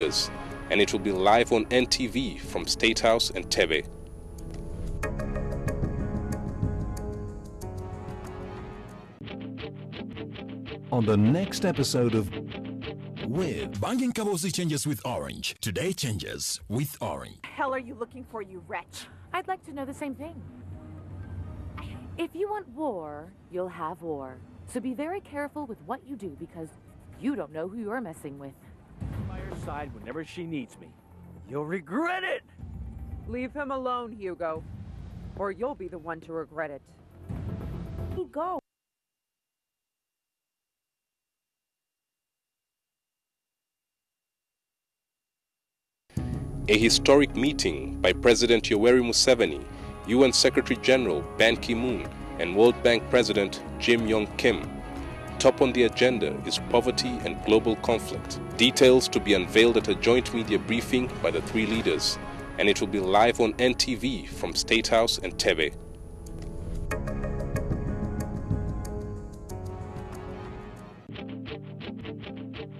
and it will be live on NTV from State House Entebbe. On the next episode of With Banging Kabosi changes with Orange. Today changes with Orange. What the hell are you looking for, you wretch? I'd like to know the same thing. If you want war, you'll have war. So be very careful with what you do because you don't know who you're messing with. By her side whenever she needs me. You'll regret it! Leave him alone, Hugo. Or you'll be the one to regret it. Go. A historic meeting by President Yoweri Museveni, UN Secretary General Ban Ki-moon, and World Bank President Yong Kim. Top on the agenda is poverty and global conflict. Details to be unveiled at a joint media briefing by the three leaders, and it will be live on NTV from State House Entebbe.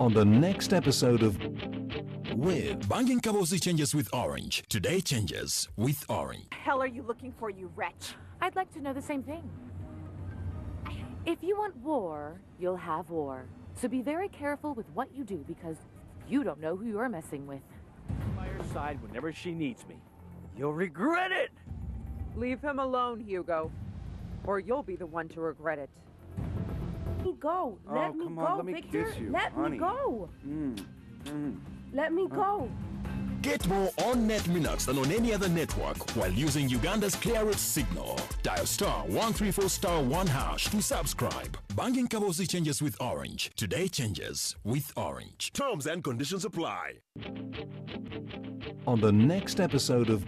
On the next episode of With Banging Kabosi changes with Orange. Today changes with Orange. What the hell are you looking for, you wretch? I'd like to know the same thing. If you want war, you'll have war. So be very careful with what you do because you don't know who you're messing with. By her side whenever she needs me. You'll regret it! Leave him alone, Hugo. Or you'll be the one to regret it. Go. Let me come go, on, let me Victor. kiss you, Let honey. me go. Let me go. Get more on-net minutes than on any other network while using Uganda's clearest signal. Dial *134*1# to subscribe. Banging Kabosi changes with Orange. Today changes with Orange. Terms and conditions apply. on the next episode of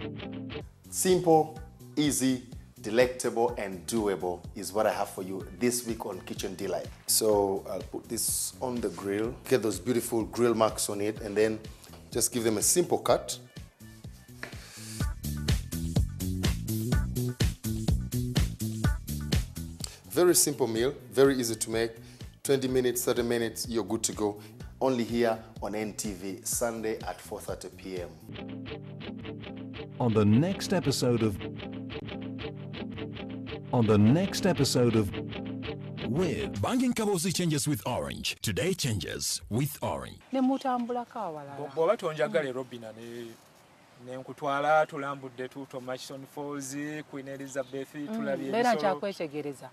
Simple, easy, delectable, and doable is what I have for you this week on Kitchen Delight. So I'll put this on the grill, get those beautiful grill marks on it, and then just give them a simple cut. Very simple meal, very easy to make. 20 minutes, 30 minutes, you're good to go. Only here on NTV, Sunday at 4:30 p.m. on the next episode of With Banging Kabosi changes with Orange. Today changes with Orange. Nemutambulako awalala. Bw'oba tonjagala Robina ne nkutwala tulambudde tu Tomashon Falls, Queen Elizabeth tulabye Beera kyakwetegereza.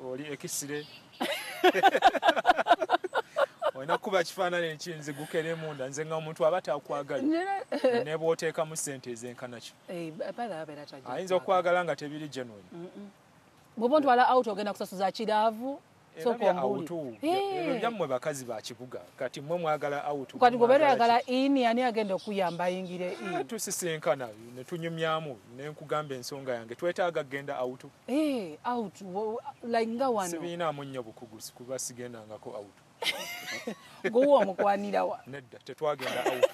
Oli ekisire. Olina kuba kifaananyi ekinzigukere munda nze nga omuntu aba takwagala ne bw'oteekamu ssente ezenkana ki. Ayinza okwagala nga tebiri genuine. Bw'oba ontwala out ogenda kusasuza kiraavu. Ebyo byammwe bakazi ba kibuga kati mmwe mwagala out. Kati gobeera oyagala ini ani agenda okuyamba ayingire ini. Tusisinkana ne tunyumyamu ne nkugamba ensonga yange twetaaga kgenda out. Out like nga wano. Sibiinaamu nnyo bukugusi kuba sigendangako out. Gowa omukwanira wa. Nedda tetwagenda out.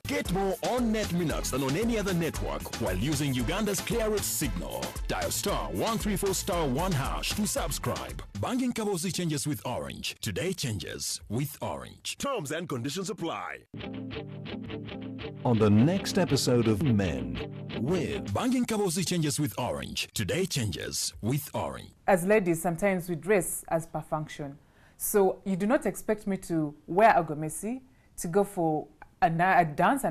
Get more on-net minutes than on any other network while using Uganda's clearest signal. Dial *134*1# to subscribe. Banging Kabosi changes with Orange. Today changes with Orange. Terms and conditions apply. on the next episode of Men With Banging Kabosi changes with Orange. Today changes with Orange. As ladies, sometimes we dress as per function. So you do not expect me to wear a gomesi, to go for a night dance.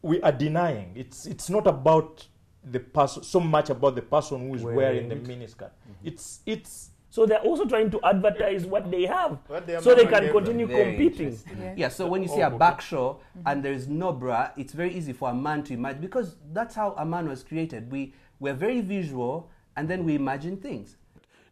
We are denying. It's not about the person so much about the person who is wearing the miniskirt. It's so they're also trying to advertise what they have, so they can continue competing. Yeah. So when you see a back show and there is no bra, it's very easy for a man to imagine because that's how a man was created. We're very visual and then we imagine things.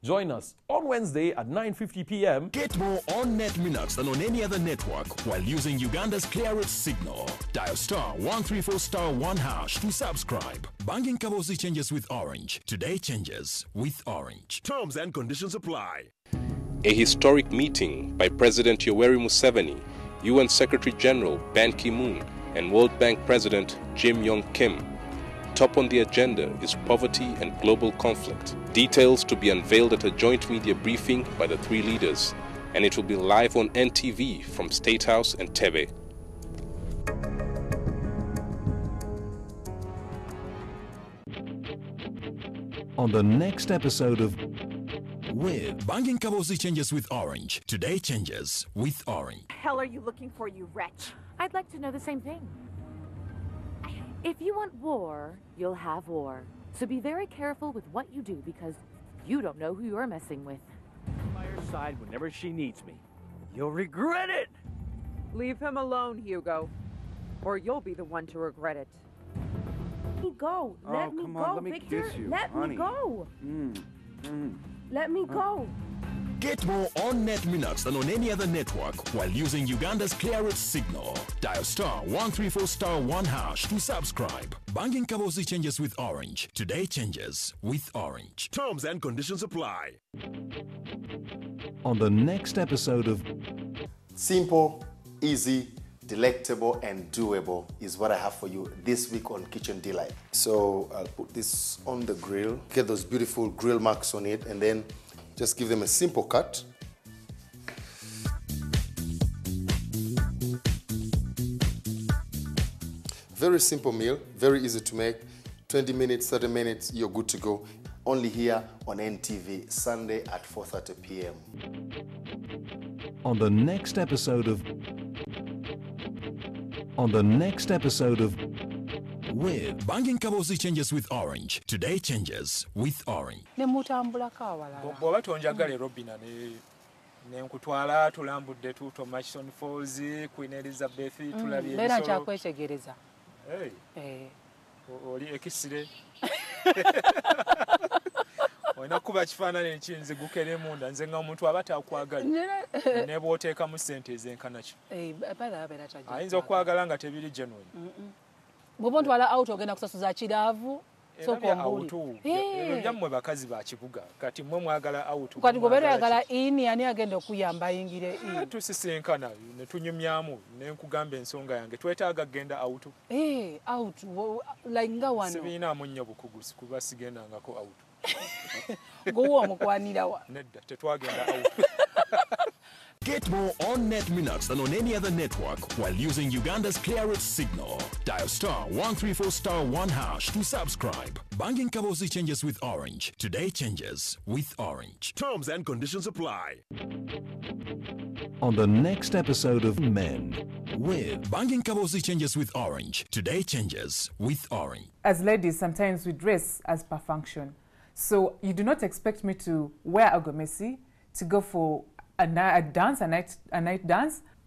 Join us on Wednesday at 9:50 p.m. Get more on-net minutes than on any other network while using Uganda's clearest signal. Dial *134*1# to subscribe. Banging Kabosi changes with Orange. Today changes with Orange. Terms and conditions apply. A historic meeting by President Yoweri Museveni, UN Secretary General Ban Ki-moon, and World Bank President Yong Kim. Top on the agenda is poverty and global conflict. Details to be unveiled at a joint media briefing by the three leaders, and it will be live on NTV from State House, Entebbe. On the next episode of With Banking Kabosi changes with Orange. Today changes with Orange. The hell are you looking for, you wretch? I'd like to know the same thing. If you want war, you'll have war. So be very careful with what you do because you don't know who you're messing with. By her side whenever she needs me. You'll regret it! Leave him alone, Hugo. Or you'll be the one to regret it. Let me go. Let me go, Victor. Let me go. Let me go. Get more on-net minutes than on any other network while using Uganda's clearest signal. Dial *134*1# to subscribe. Banking Kabosi changes with Orange. Today changes with Orange. Terms and conditions apply. On the next episode of Simple, easy, delectable, and doable is what I have for you this week on Kitchen Delight. So I'll put this on the grill, get those beautiful grill marks on it, and then just give them a simple cut. Very simple meal, very easy to make. 20 minutes, 30 minutes, you're good to go. Only here on NTV, Sunday at 4:30 p.m. On the next episode of With Banking Kabosi changes with Orange. Today changes with Orange. Bw'oba tonjagala Robina ne nkutwala tulambudde tuto Machson Falls, Queen Elizabeth, tulabye ebisolo. Bera kyakwetegereza. Oli ekisire. Olina kuba kifaananyi ekinzi gukere munda nze nga omuntu aba takwagala ne bw'oteekamu ssente ezenkana ki. Ayinza okwagala nga tebiri genuine. Bw'oba ontwala auto ogenda kusasuza kiraavu ebyo byammwe bakazi ba kibuga kati mmwe mwagala auto kati gobeera yagala ini ani agenda okuyamba ayingire ini tusisinkana ne tunyumyamu ne nkugamba ensonga yange twetaaga kgenda auto like nga wano sibiinaamu nnyo bukugusi kuba sigendangako auto gowa omukwanira wa nedda tetwagenda auto. Get more on-net minutes than on any other network while using Uganda's clearest signal. Dial *134*1# to subscribe. Banking Kabosi changes with Orange. Today changes with Orange. Terms and conditions apply. On the next episode of Men With Banking Kabosi changes with Orange. Today changes with Orange. As ladies, sometimes we dress as per function. So you do not expect me to wear a gomesi to go for a night dance.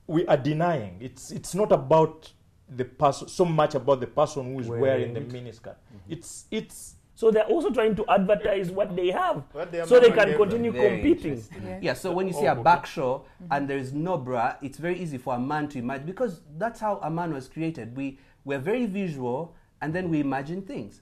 We are denying. It's not about the person so much about the person who is wearing the miniskirt. It's so they're also trying to advertise what they have, so they can continue competing. Yeah. So when you see a back show and there is no bra, it's very easy for a man to imagine because that's how a man was created. We're very visual and then we imagine things.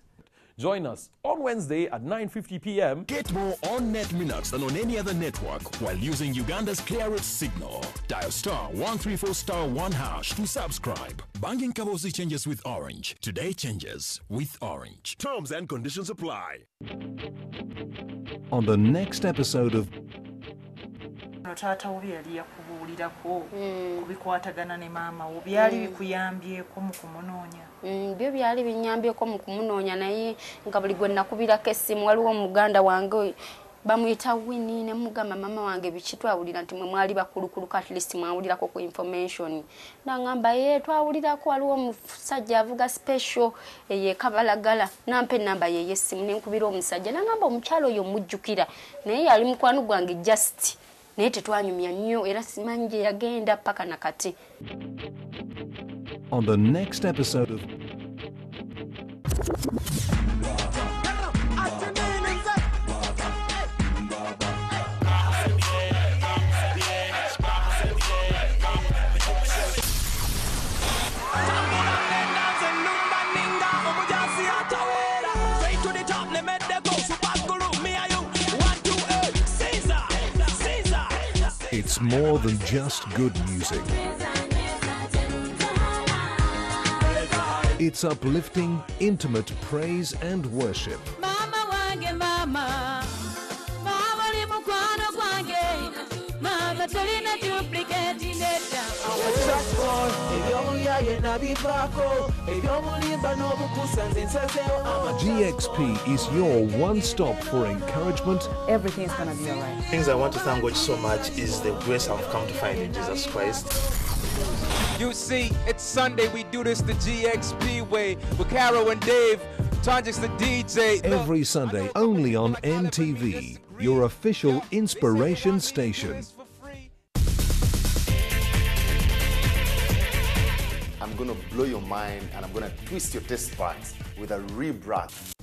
Join us on Wednesday at 9:50 p.m. Get more on-net minutes than on any other network while using Uganda's clearest signal. Dial *134*1# to subscribe. Banking Kabosi changes with Orange. Today changes with Orange. Terms and conditions apply. On the next episode of taata obi yali yakubuulirako ku bikwatagana ne maama wo byali bikuyambyeko mu kumunoonya? Byo byali binyambyeko mu kumunoonya naye nga buli gwe nakubirako essimu waliwo omuganda wange bamuyita Winnie ne mugamba mama wange biki twawulira nti mwe mwali bakulukuluka at least mwawulirako ku information nangamba twawulirako waliwo omusajja avuga special kabalagala nampe namba ye yessimu nenkubira omusajja nangamba omukyalo oyo mujjukira naye yali mukwano gwange just naye tetwanyumya nnyo era simanyi gye yagenda paka nakati. On the next episode of It's more than just good music. It's uplifting, intimate praise and worship. Mama wange mama, mama li mukwano gwange, mama tolina GXP is your one-stop for encouragement. Everything is going to be all right. Things I want to thank God so much is the grace I've come to find in Jesus Christ. You see, it's Sunday, we do this the GXP way with Carol and Dave, Tonjix the DJ. Every Sunday, only on NTV, your official inspiration station. I'm going to blow your mind and I'm going to twist your taste buds with a rebirth.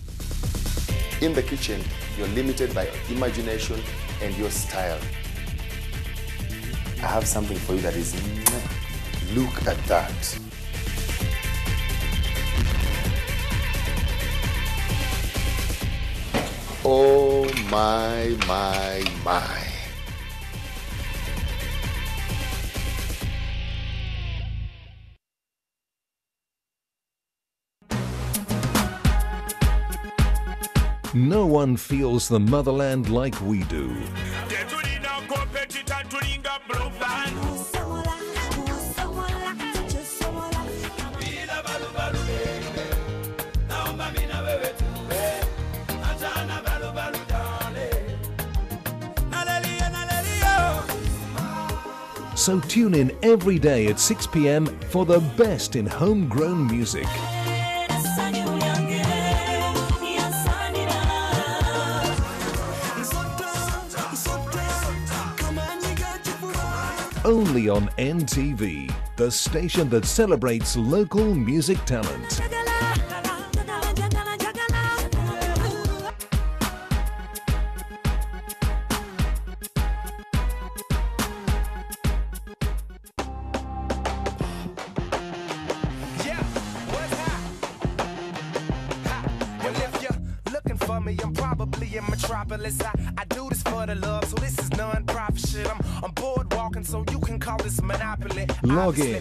In the kitchen, you're limited by your imagination and your style. I have something for you that is... Look at that. Oh my, my, my. No one feels the motherland like we do. So tune in every day at 6 p.m. for the best in homegrown music. Only on NTV, the station that celebrates local music talent. I'm probably in Metropolis. I do this for the love, so this is non-profit shit. I'm bored walking, so you can call this monopoly. Log in.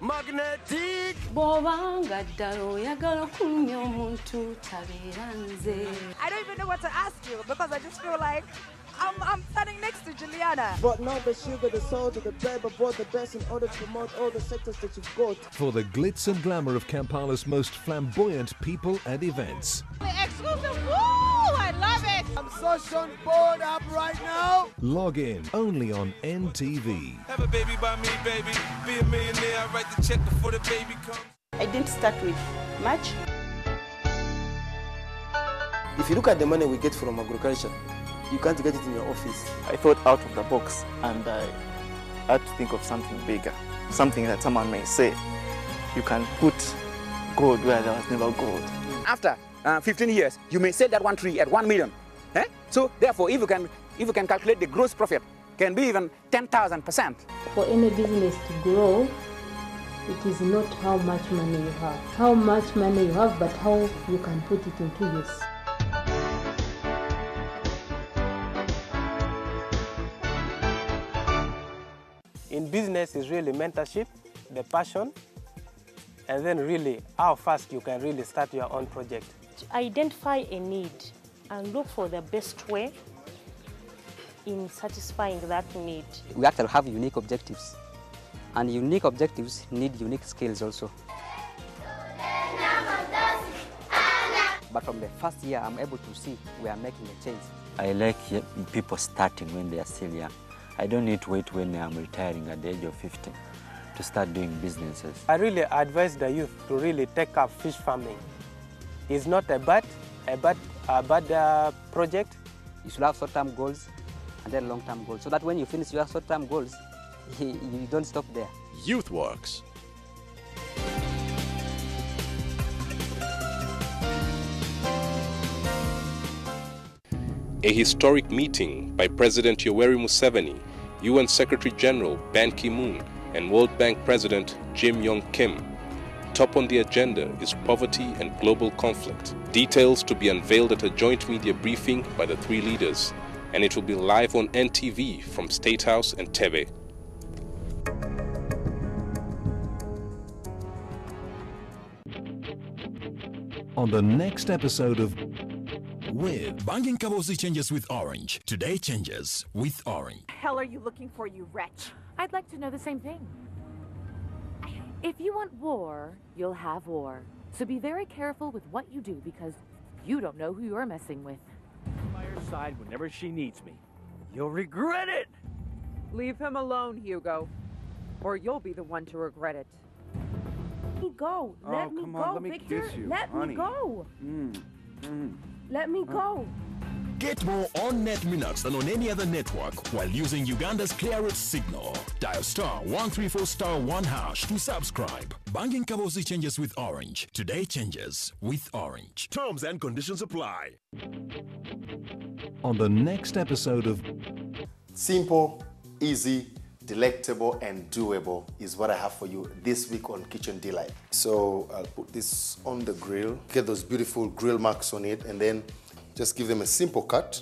Magnetic. I don't even know what to ask you because I just feel like I'm standing next to Juliana. But not the sugar, the salt, the babe, but brought the best in order to promote all the sectors that you've got. For the glitz and glamour of Kampala's most flamboyant people and events. The exclusive, woo! I love it! I'm so bored up right now. Log in, only on NTV. Have a baby by me, baby. Be a millionaire, I write the check before the baby comes. I didn't start with much. If you look at the money we get from agriculture, you can't get it in your office. I thought out of the box and I had to think of something bigger. Something that someone may say, you can put gold where there was never gold. After 15 years, you may sell that one tree at 1 million. Eh? So therefore, if you can calculate the gross profit, can be even 10,000%. For any business to grow, it is not how much money you have. How much money you have, but how you can put it into use. In business is really mentorship, the passion, and then really how fast you can really start your own project. Identify a need and look for the best way in satisfying that need. We actually have unique objectives, and unique objectives need unique skills also. But from the first year, I'm able to see we are making a change. I like people starting when they are still young. I don't need to wait when I'm retiring at the age of 50 to start doing businesses. I really advise the youth to really take up fish farming. It's not a bad project. You should have short-term goals and then long-term goals, so that when you finish your short-term goals, you don't stop there. YouthWorks. A historic meeting by President Yoweri Museveni, UN Secretary General Ban Ki-moon, and World Bank President Jim Kim. Top on the agenda is poverty and global conflict. Details to be unveiled at a joint media briefing by the three leaders, and it will be live on NTV from State House Entebbe. On the next episode of With Banging Kabosi changes with Orange. Today changes with Orange. Hell are you looking for, you wretch? I'd like to know the same thing. If you want war, you'll have war. So be very careful with what you do because you don't know who you're messing with. By her side whenever she needs me. You'll regret it! Leave him alone, Hugo. Or you'll be the one to regret it. Let me go. Let me go, Victor. Let me go. Let me go. Get more on-net minutes than on any other network while using Uganda's clearest signal. Dial *134*1# to subscribe. Banking Kabozi changes with Orange. Today changes with Orange. Terms and conditions apply. On the next episode of Simple, easy, delectable, and doable is what I have for you this week on Kitchen Delight. So I'll put this on the grill, get those beautiful grill marks on it, and then just give them a simple cut.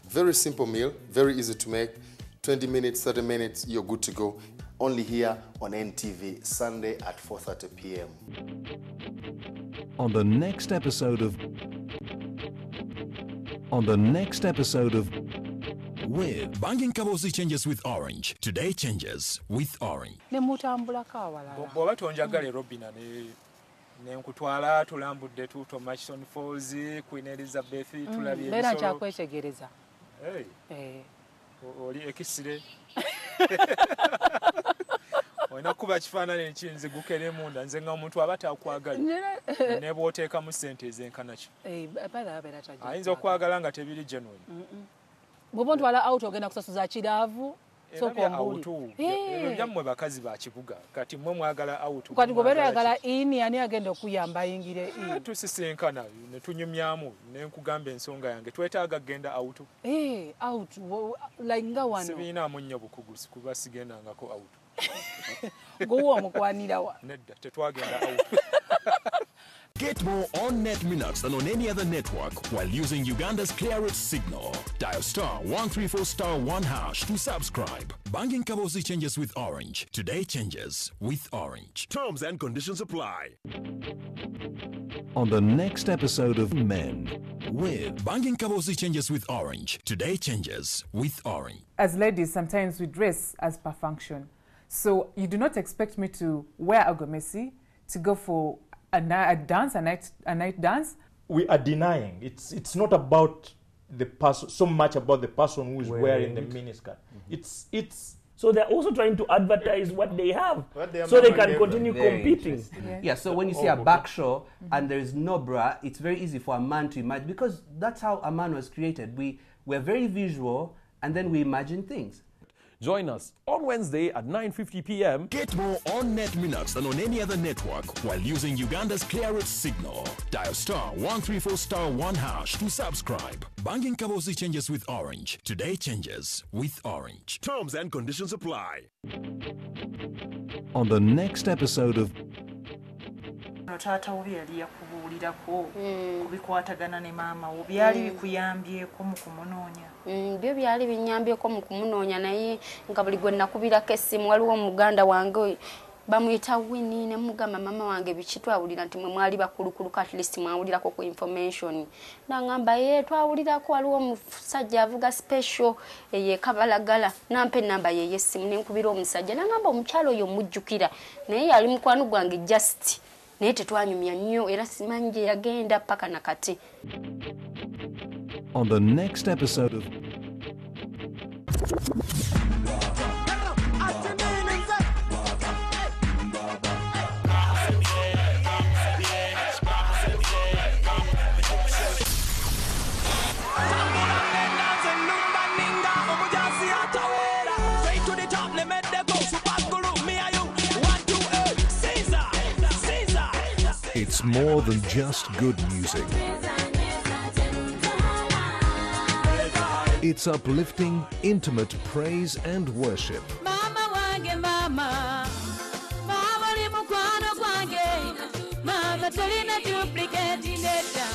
Very simple meal, very easy to make. 20 minutes, 30 minutes, you're good to go. Only here on NTV, Sunday at 4:30 p.m. On the next episode of with Banking Kabozi changes with Orange. Today changes with Orange. Bw'oba tonjagala Robina ne nkutwala tulambudde tuto Machson Falls, Queen Elizabeth tulabye ebisolo. Bera kyakwetegereza. Oli ekisire. Olina kuba kifaananyi ekinzi gukere munda nze nga omuntu aba takwagala ne bw'oteekamu ssente ezenkana ki. Ayinza okwagala nga tebiri genuine. Bw'oba ontwala auto ogenda kusasuza kiraavu auto ebyo byammwe bakazi ba kibuga kati mmwe mwagala auto kati gobeera yagala ini ani agenda okuyamba ayingire ini tusisinkana ne tunyumyamu ne nkugamba ensonga yange twetaaga genda auto auto like nga wano sibiinaamu nnyo bukugusi kuba sigendangako auto gowo omukwanira wa nedda tetwagenda auto. Get more on-net minutes than on any other network while using Uganda's clearest signal. Dial *134*1# to subscribe. Banking Kabozi changes with Orange. Today changes with Orange. Terms and conditions apply. On the next episode of Men with Banking Kabozi changes with Orange. Today changes with Orange. As ladies, sometimes we dress as per function. So you do not expect me to wear a gomesi to go for a night dance. We are denying. It's not about the person so much about the person who is wearing the miniskirt. It's so they're also trying to advertise what they have, so they can continue competing. Yeah. So when you see a back show and there is no bra, it's very easy for a man to imagine, because that's how a man was created. We're very visual, and then we imagine things. Join us on Wednesday at 9:50 p.m. Get more on-net minutes than on any other network while using Uganda's clearest signal. Dial *134*1# to subscribe. Banking Kabozi changes with Orange. Today changes with Orange. Terms and conditions apply. On the next episode of taata obi yali yakubuulirako kubikwatagana ne maama wo byali bikuyambyeko mu kumunoonya. Byo byali binyambyeko mu kumunoonya naye nga buli gwe nakubirako essimu waliwo omuganda wange bamuyita Winnie ne mugamba mama wange biki twawulira nti mwe mwali bakulukuluka at least mwawulirako ku information. Nangamba twawulirako waliwo omusajja avuga special kabalagala nampe namba ye yessimu ne nkubira omusajja nangamba omukyalo oyo mujjukira naye yali mukwano gwange just naye tetwanyumya nnyo era simanyi gye yagenda paka nakati. On the next episode of It's more than just good music. It's uplifting, intimate praise and worship. Mama wange mama, mama li mukwano gwange, mama tolina duplicate neta.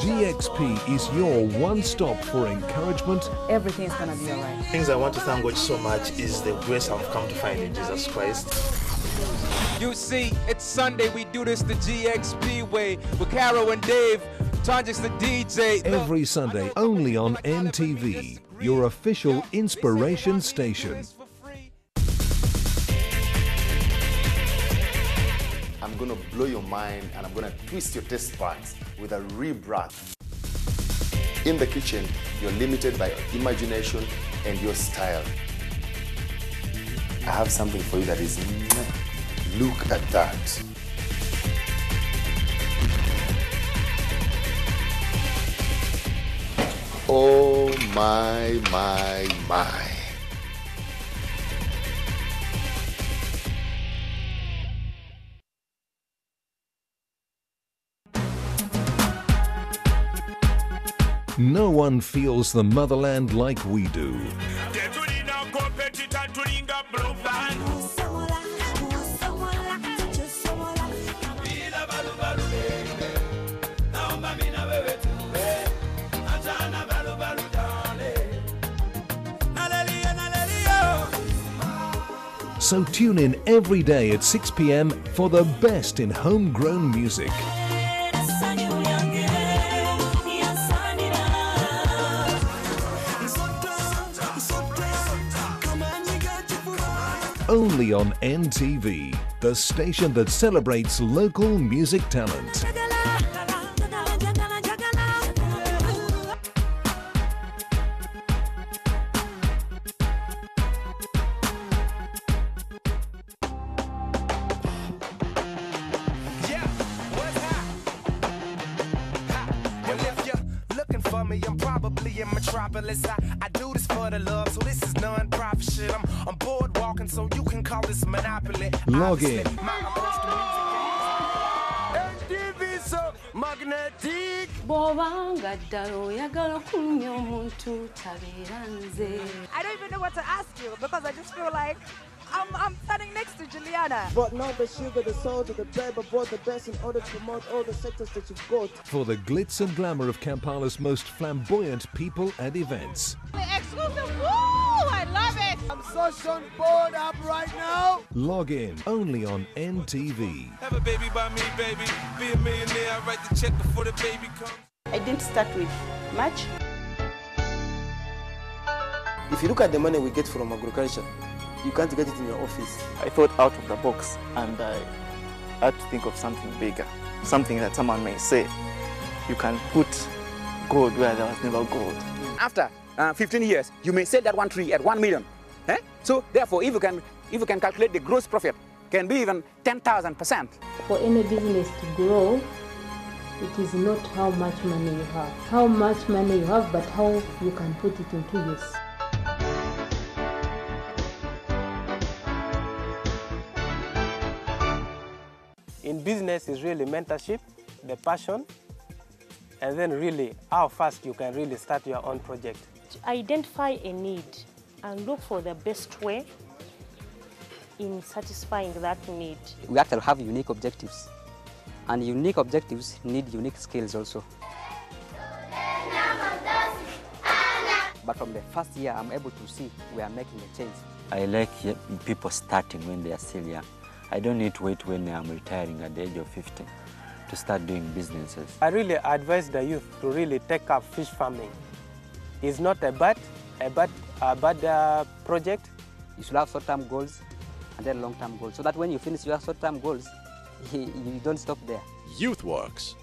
GXP is your one-stop for encouragement. Everything's gonna be alright. Things I want to thank God so much is the grace I've come to find in Jesus Christ. You see, it's Sunday, we do this the GXP way with Carol and Dave, Tonjix the DJ. Every Sunday, only on NTV, your official inspiration station. I'm gonna blow your mind and I'm gonna twist your taste buds with a rebirth. In the kitchen, you're limited by your imagination and your style. I have something for you that is, look at that. Oh my, my, my. No one feels the motherland like we do. So tune in every day at 6 p.m. for the best in homegrown music. Only on NTV, the station that celebrates local music talent. I'm probably in Metropolis. I do this for the love, so this is non-profit shit. I'm bored walking, so you can call this monopoly. Log in. Magnetic. I don't even know what to ask you because I just feel like I'm standing next to Juliana. But not the sugar, the salt, the babe, but brought the best in order to promote all the sectors that you've got. For the glitz and glamour of Kampala's most flamboyant people and events. Exclusive, woo! I love it. I'm so bored up right now. Log in only on NTV. Have a baby by me, baby. Be a millionaire. I write the check before the baby comes. I didn't start with much. If you look at the money we get from agriculture, you can't get it in your office. I thought out of the box and I had to think of something bigger, something that someone may say, you can put gold where there was never gold. After 15 years, you may sell that one tree at 1 million. Eh? So therefore, if you can calculate the gross profit, can be even 10,000%. For any business to grow, it is not how much money you have. How much money you have, but how you can put it into use. In business is really mentorship, the passion, and then really how fast you can really start your own project. Identify a need and look for the best way in satisfying that need. We actually have unique objectives, and unique objectives need unique skills also. But from the first year, I'm able to see we are making a change. I like people starting when they are still young. I don't need to wait when I'm retiring at the age of 50 to start doing businesses. I really advise the youth to really take up fish farming. It's not a bad project. You should have short-term goals and then long-term goals, so that when you finish your short-term goals, you don't stop there. YouthWorks.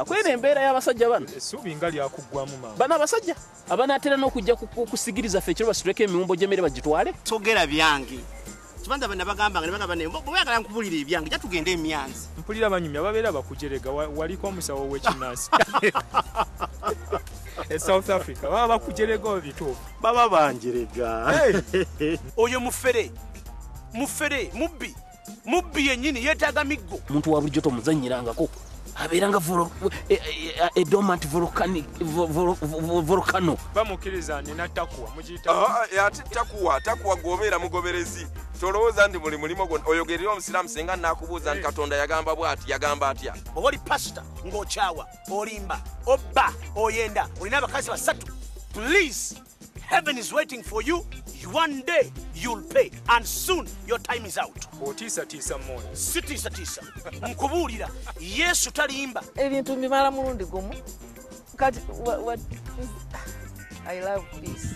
Kwera embeera y'abasajja bano essuubi nga lyakuggwamu maama bano abasajja abanaatera n'okujja kusigiriza ffe ekiro basituleko emiwumbo gy'emmere bagitwale sogera byange kibanza bana bagamba nga bagamba ne bweyagala nkubulira ebyange ja tugende emyanzi mpulira abanyumya babeera bakujerega waliko omusawo w'ekinansi South Africa baba bakujerega obituufu baba banjerega oyo mufere mubbi yennyini yeetaaga miggo omuntu wa bulijjo tomuzannyirangako abeeranga dormant volcano bamukkiriza nina takuwa mugiyita ate takuwa gobeera mugoberezi tolowooza ndi buli mulimo gwonna oyogerera omusiraamu singa naakubuuza nti katonda yagamba bw'ati yagamba atya. bw'oba oli pasita ng'okyawa olimba obba oyenda olina abakazi basatu, please, heaven is waiting for you. One day you'll pay, and soon your time is out. Otiisa mmoni. Sitiisa. Nkubuulira Yesu talimba. Ebintu mbimala mulundi gumu. Kati what I love this.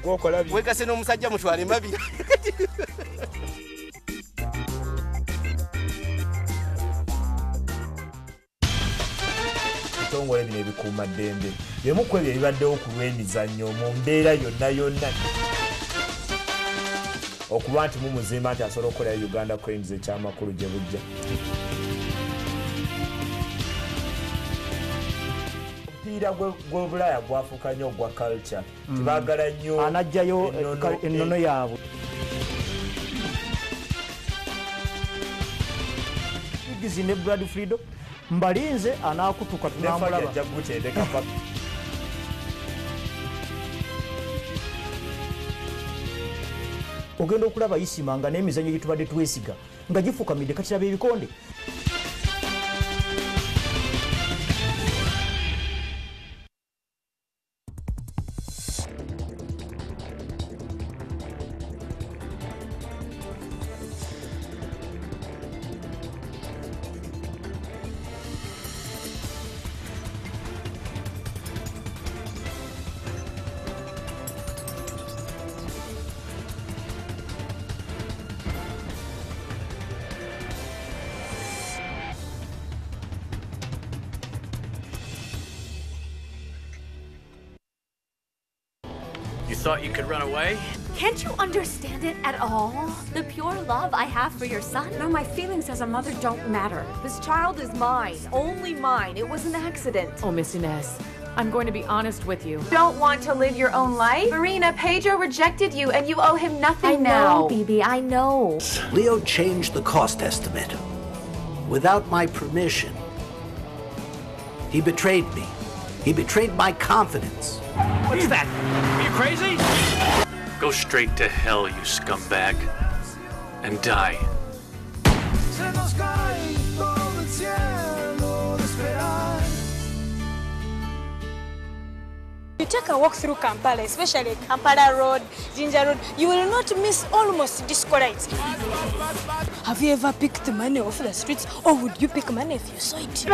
Gwokola byo. Wegase n'omusajja mutwale mbabi. Ebitongole bino ebikuuma ddembe byemu ku ebyo ebibaddewo ku lw'emizannyo mu mbeera yonna okuba nti mumuzimba nti asobola okukolera Uganda Cranes ekyamakulu gye bujja. Omupiira gw'Obulaya gwafuuka nnyo ogwa culture. Tibaagala nnyo anajjayo ennono yaabwe. Igizi ne Brad Frido mbalinze anaakutuka tunamulaba. Ogenda okulaba Isima nga n'emizannyo gye tubadde twesiga nga gifukamidde kati laba ebikonde. You thought you could run away? Can't you understand it at all? The pure love I have for your son? No, my feelings as a mother don't matter. This child is mine, only mine. It was an accident. Oh, Miss Inez, I'm going to be honest with you. Don't want to live your own life? Marina, Pedro rejected you and you owe him nothing now. I know, Bibi, I know. Leo changed the cost estimate without my permission. He betrayed me. He betrayed my confidence. What's that? Are you crazy? Go straight to hell, you scumbag, and die. You take a walk through Kampala, especially Kampala Road, Ginger Road, you will not miss almost disco lights. Have you ever picked money off the streets, or would you pick money if you saw it?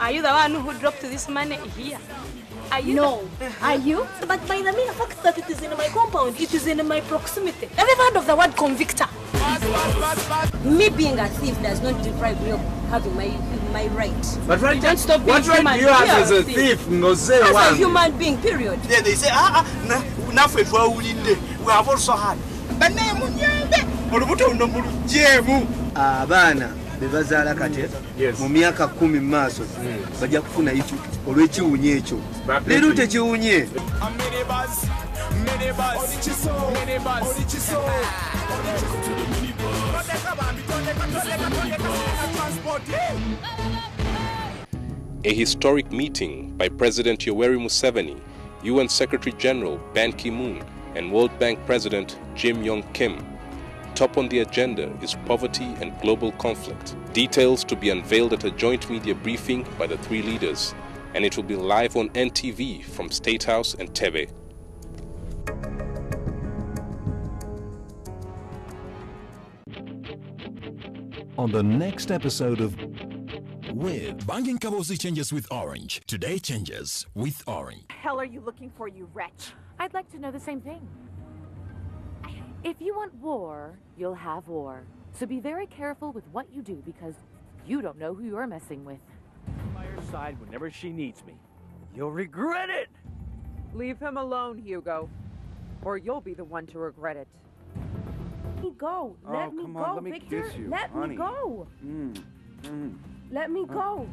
Are you the one who dropped this money here? Are you? No. Are you? But by the mere fact that it is in my compound, it is in my proximity. Have you heard of the word convictor? Me being a thief does not deprive me of having my right. But right, don't stop being what right do you have as a thief? No, say as one. A human being, period. Yeah, they say, we have also had. bebazaala kate mu myaka 10 maaso bajja kufuna ifu olw'ekiwunye ekyo leero tekiwunye. A historic meeting by President Yoweri Museveni, UN Secretary General Ban Ki-moon, and World Bank President Yong Kim. Top on the agenda is poverty and global conflict. Details to be unveiled at a joint media briefing by the three leaders, and it will be live on NTV from State House Entebbe. On the next episode of With Banging Kabosi changes with Orange. Today changes with Orange. What the hell are you looking for, you wretch? I'd like to know the same thing. If you want war, you'll have war. So be very careful with what you do because you don't know who you're messing with. By her side whenever she needs me. You'll regret it! Leave him alone, Hugo. Or you'll be the one to regret it. Let me go. Let me go, Victor. Let me go. Let me go.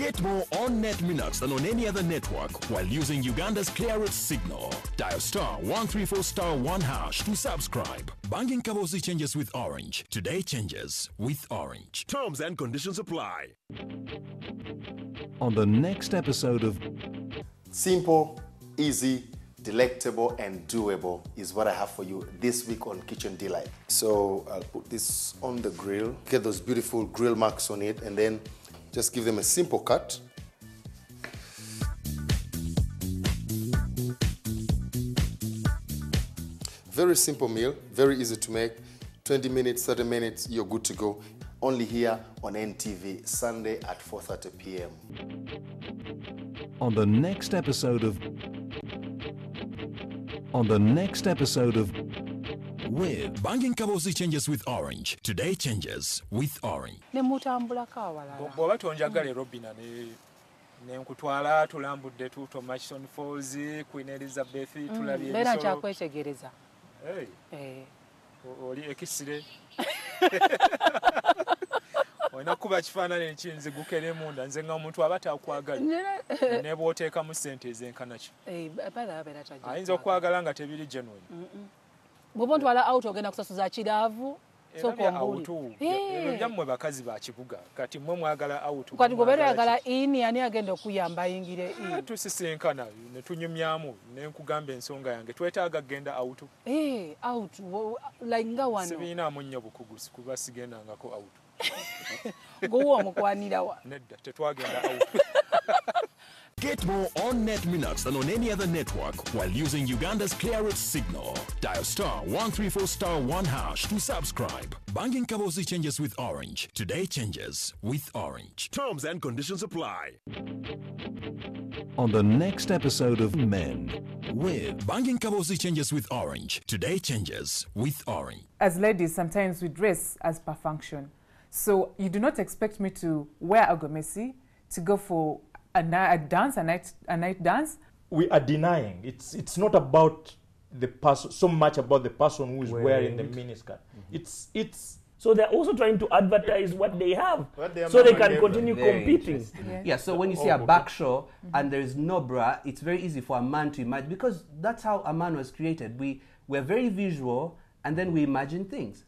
Get more on-net minutes than on any other network while using Uganda's clearest signal. Dial *134*1# to subscribe. Banging Kabozi changes with Orange. Today changes with Orange. Terms and conditions apply. On the next episode of Simple, easy, delectable and doable is what I have for you this week on Kitchen Delight. So I'll put this on the grill, get those beautiful grill marks on it, and then just give them a simple cut. Very simple meal, very easy to make. 20 minutes, 30 minutes, you're good to go. Only here on NTV, Sunday at 4:30 p.m. On the next episode of with Banging Kabozi changes with Orange. Today changes with Orange. Bw'oba tonjagala Robina ne nkutwala tulambudde tuto Mashon Falls, Queen Elizabeth tulabye Bera kyakwetegereza. Oli ekisire. Olina kuba kifaananyi ekinze gukere munda nze nga omuntu aba takwagala ne bw'oteeka mu ssente ezenkana ki. Ayinza okwagala nga tebiri genuine. Bw'oba ntwala out ogenda kusasuza kiraavu ebyo byammwe bakazi ba kibuga kati mmwe mwagala out. Kati gobeera yagala in ani agenda okuyamba ayingire in. Tusisinkana ne tunyumyamu ne nkugamba ensonga yange twetaaga kgenda out. Out like nga wano. Sibiinaamu nnyo bukugusi kuba sigendangako out. Go omukwanira wa. Nedda tetwagenda out. Get more on-net minutes than on any other network while using Uganda's clearest signal. Dial *134*1# to subscribe. Banging Kabozi changes with Orange. Today changes with Orange. Terms and conditions apply. On the next episode of Men with Banging Kabozi changes with Orange. Today changes with Orange. As ladies, sometimes we dress as per function. So you do not expect me to wear a gomesi to go for a night dance. We are denying. It's not about the person so much about the person who is wearing the miniskirt. It's so they're also trying to advertise what they have, so they can continue competing. Yeah. So when you see a back show and there is no bra, it's very easy for a man to imagine, because that's how a man was created. We're very visual and then we imagine things.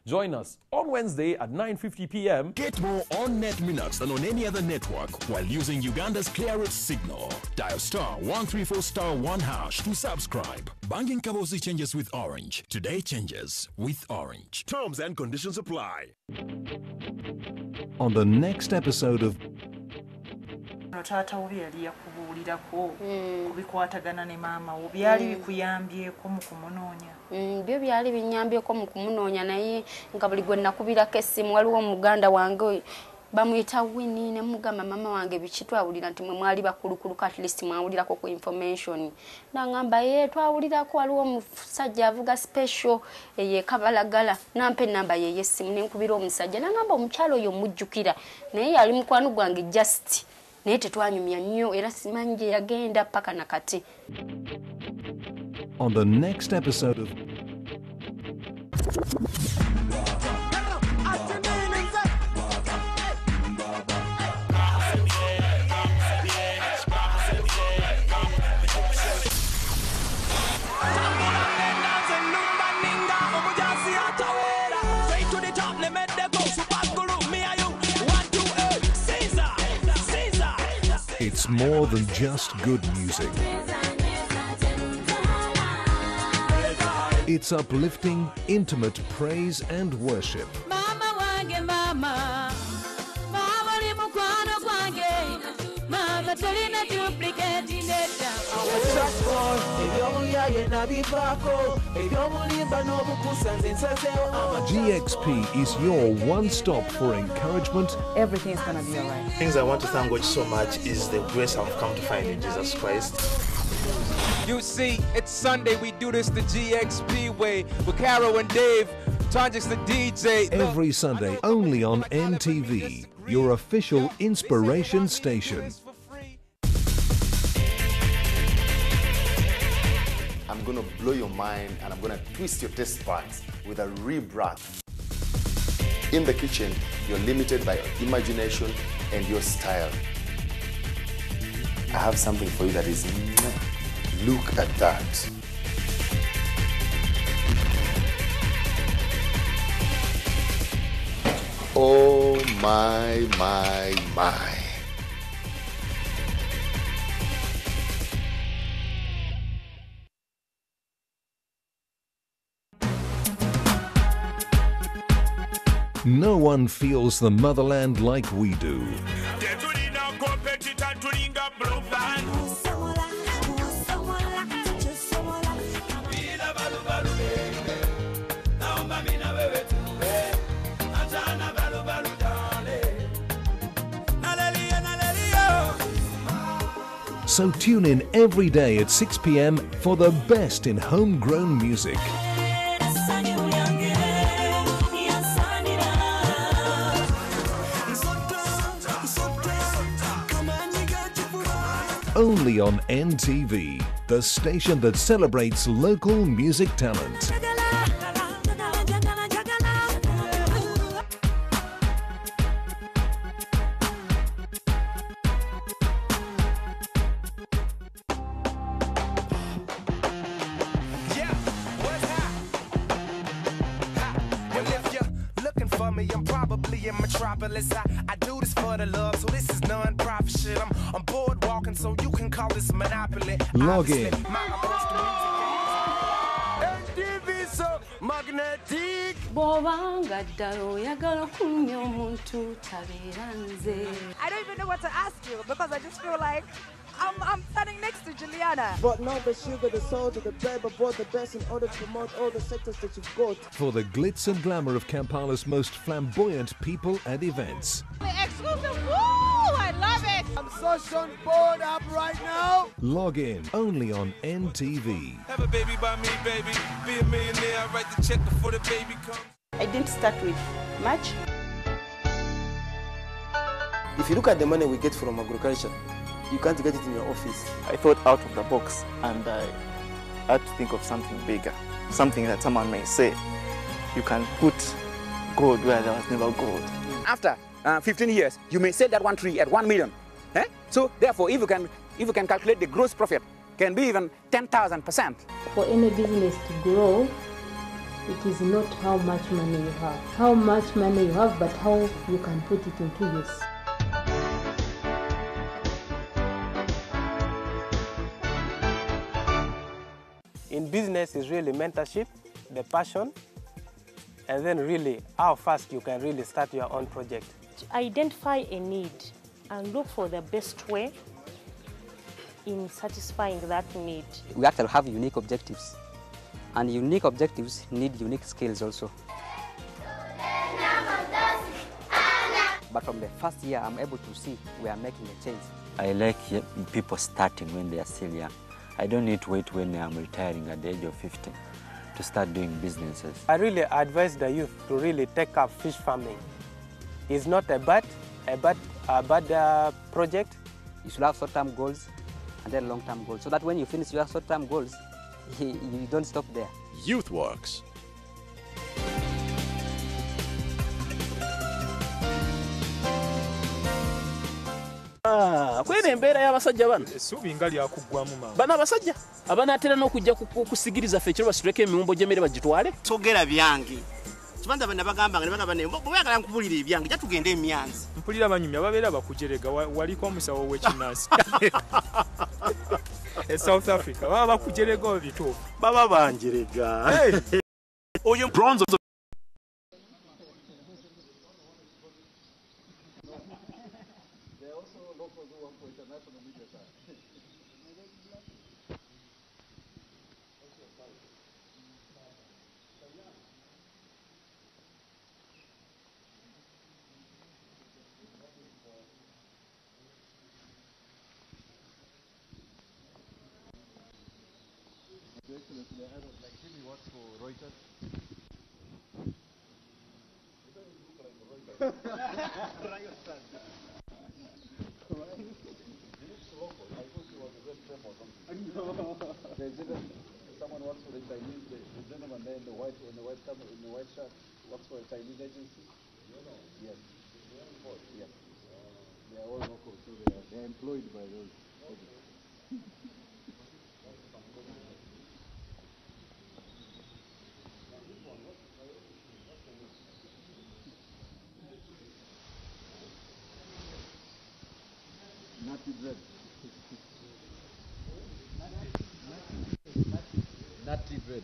Join us on Wednesday at 9:50 p.m. Get more on-net minutes than on any other network while using Uganda's clearest signal. Dial *134*1# to subscribe. Banging Kabozi changes with Orange. Today changes with Orange. Terms and conditions apply. On the next episode of taata obi yali yakubuulirako kubikwatagana ne maama wo byali bikuyambyeko mu kumunoonya? Byo byali binyambyeko mu kumunoonya, naye nga buli gwe nakubirako essimu waliwo omuganda wange bamuyita Winnie ne mugamba mama wange biki twawulira nti mwe mwali bakulukuluka, at least mwawulirako ku information. Nangamba ye twawulirako waliwo omusajja avuga special eye Kabalagala, nampe namba ye yessimu ne nkubira omusajja, nangamba omukyalo oyo mujjukira naye yali mukwano gwange just naye tetwanyumya nnyo era simanyi gye yagenda paka nakati. On the next episode of It's more than just good music. It's uplifting, intimate praise and worship. Mama wange mama, mama li mukwano gwange, mama tolina duplicate neta. GXP is your one-stop for encouragement. Everything's gonna be alright. Things I want to thank God so much is the grace I've come to find in Jesus Christ. You see, it's Sunday, we do this the GXP way with Carol and Dave, Tonjix the DJ. Every Sunday, only on NTV, your official inspiration station. I'm going to blow your mind and I'm going to twist your taste buds with a rebirth. In the kitchen, you're limited by your imagination and your style. I have something for you that is... Look at that. Oh my. No one feels the motherland like we do. So tune in every day at 6 p.m. for the best in homegrown music. Only on NTV, the station that celebrates local music talent. I'm probably in Metropolis. I do this for the love, so this is non-profit shit. I'm bored walking, so you can call this monopoly. Log in. NTV so magnetic. I don't even know what to ask you because I just feel like I'm standing next to Juliana. But not the sugar, the salt, the bread, but brought the best in order to promote all the sectors that you've got. For the glitz and glamour of Kampala's most flamboyant people and events. Exclusive, woo! I love it. I'm so shun bored up right now. Log in only on NTV. Have a baby by me, baby. Be a millionaire. I write the check before the baby comes. I didn't start with much. If you look at the money we get from agriculture, you can't get it in your office. I thought out of the box and I had to think of something bigger, something that someone may say, you can put gold where there was never gold. After 15 years, you may sell that one tree at 1 million. Eh? So therefore, if you can calculate the gross profit, can be even 10,000%. For any business to grow, it is not how much money you have. How much money you have, but how you can put it into use. In business is really mentorship, the passion, and then really how fast you can really start your own project. Identify a need and look for the best way in satisfying that need. We actually have unique objectives, and unique objectives need unique skills also. But from the first year, I'm able to see we are making a change. I like people starting when they are still young. I don't need to wait when I'm retiring at the age of 50 to start doing businesses. I really advise the youth to really take up fish farming. It's not a bad project. You should have short-term goals and then long-term goals, so that when you finish your short-term goals, you don't stop there. Youth Works. Kwene embeera y'abasajja bano essuubi nga lyakuggwamu maama bano abasajja abanaatera n'okujja kusigiriza ffe ekiro basituleko emiwumbo gy'emmere bagitwale sogera byange kibanza bana bagambanga ne bagamba bweyagala nkubulira ebyange ja tugende emyanzi mpulira banyumya babeera bakujerega waliko omusawo w'ekinansi e South Africa baba bakujerega obituufu baba banjerega oyo bronze Someone works for the Chinese, the gentleman there in the white shirt works for a Chinese agency. Yes. Yes. They are all local, so they are employed by those. Nutty bread. Nutty bread.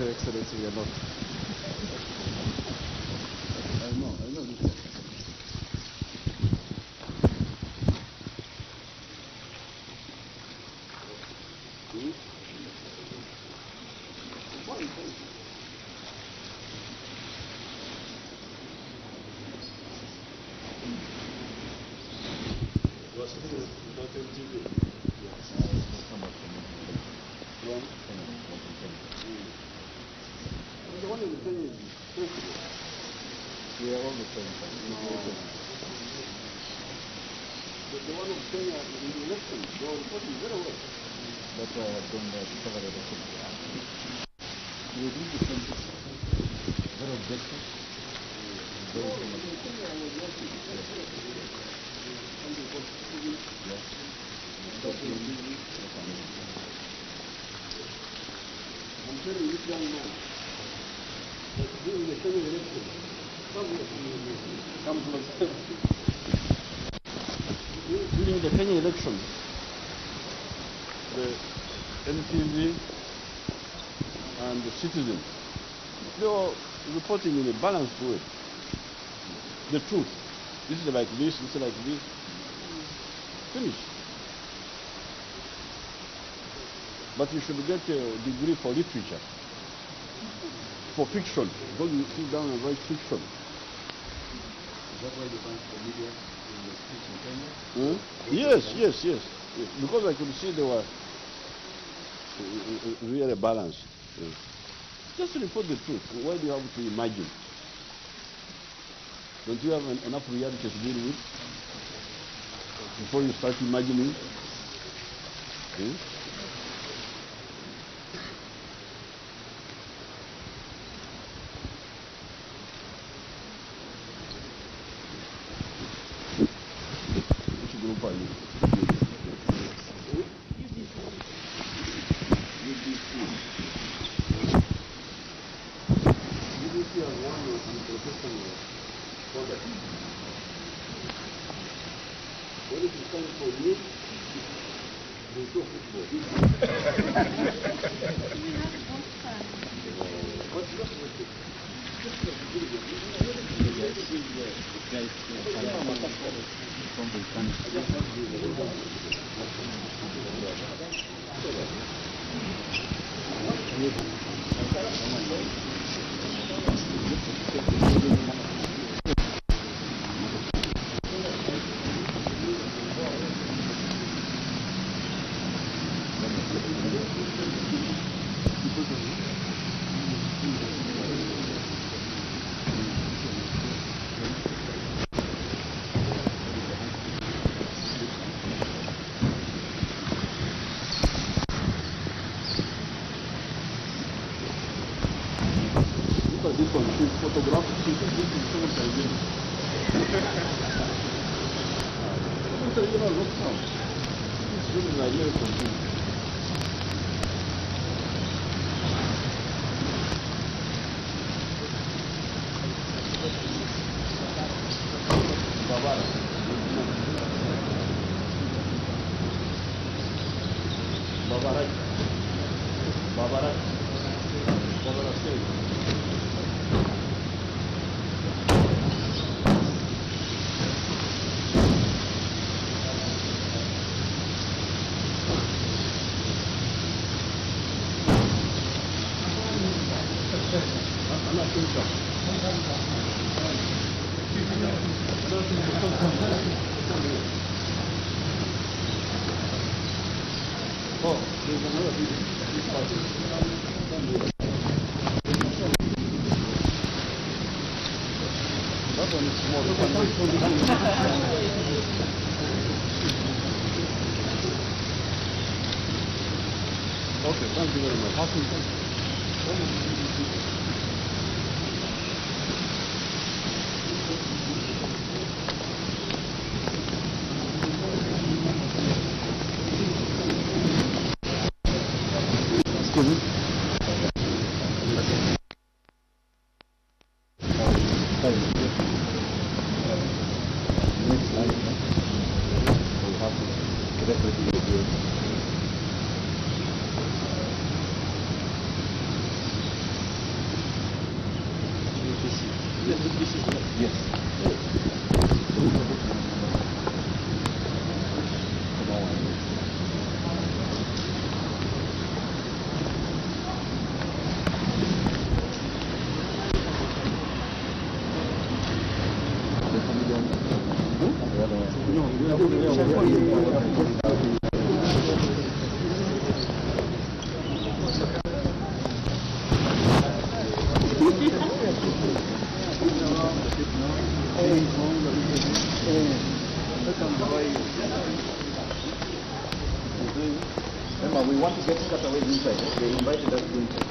Your Excellency, we are not. I know this. The one in Kenya is sensible. We are all the same. The one in Kenya in the election, they were reporting very well. That's why I have done that to cover the election. We do the same thing. Very objective. Very I'm telling you, this young man, during the Kenya election, during the Kenya election, the NTV and the Citizen, they were reporting in a balanced way. The truth. This is like this, this is like this. Finish. But you should get a degree for literature, for fiction, because you sit down and write fiction. Is that why you went to the media in the speech in Kenya? Yes. Because I could see they were really balanced. Yes. Just report the truth. Why do you have to imagine? Don't you have enough reality to deal with before you start imagining? Yes? Which group are you? UBC has one professional product. What if you stand for you? They show football. What's your question? Oh, there's another video. That one is small. Okay, thank you very much. Excuse me. Remember, we want to get cutaways inside. They invited us to inside.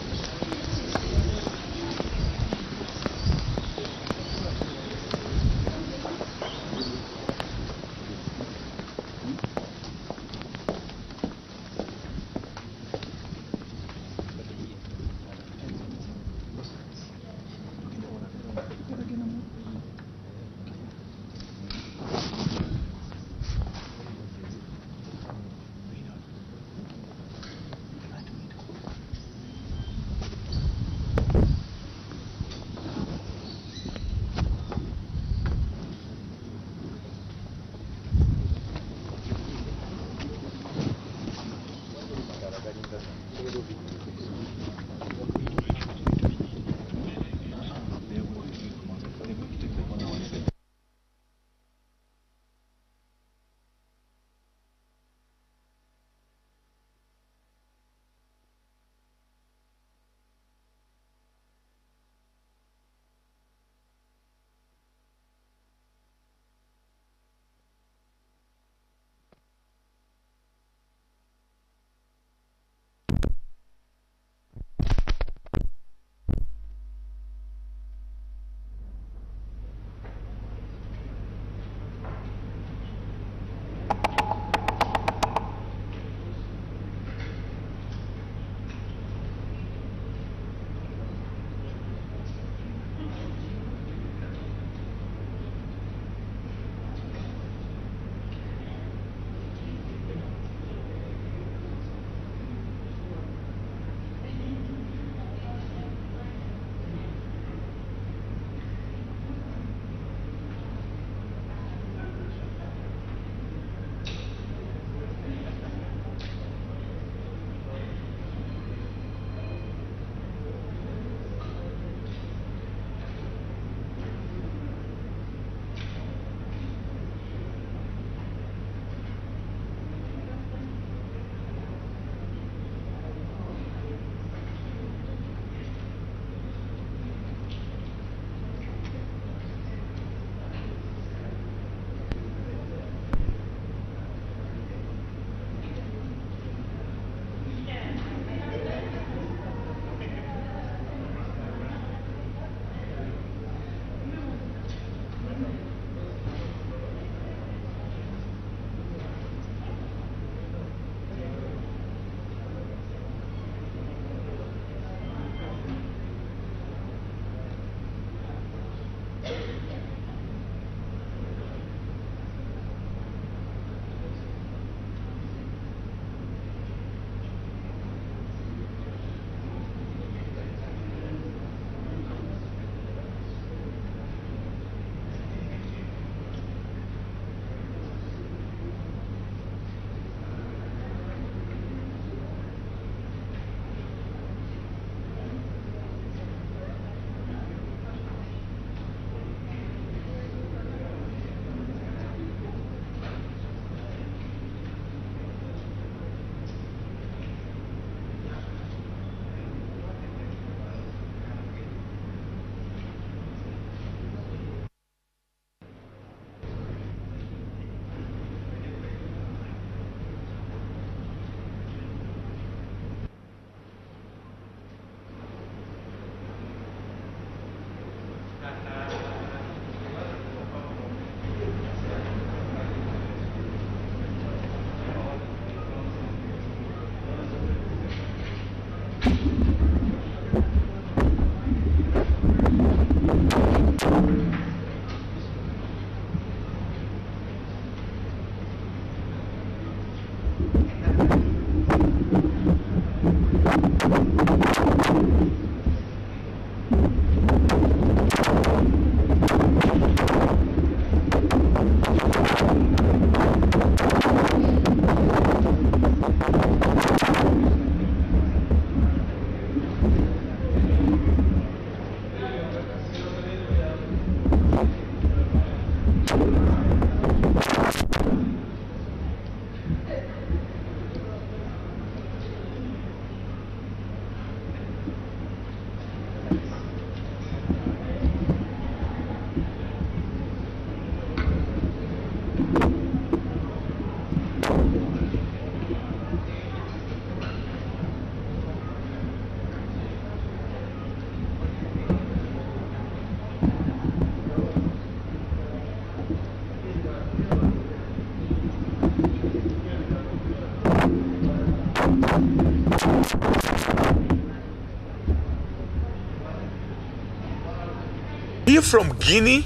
you from Guinea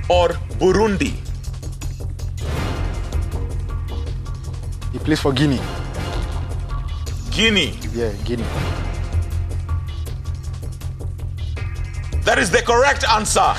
or Burundi? He plays for Guinea. Guinea. Yeah, Guinea. That is the correct answer.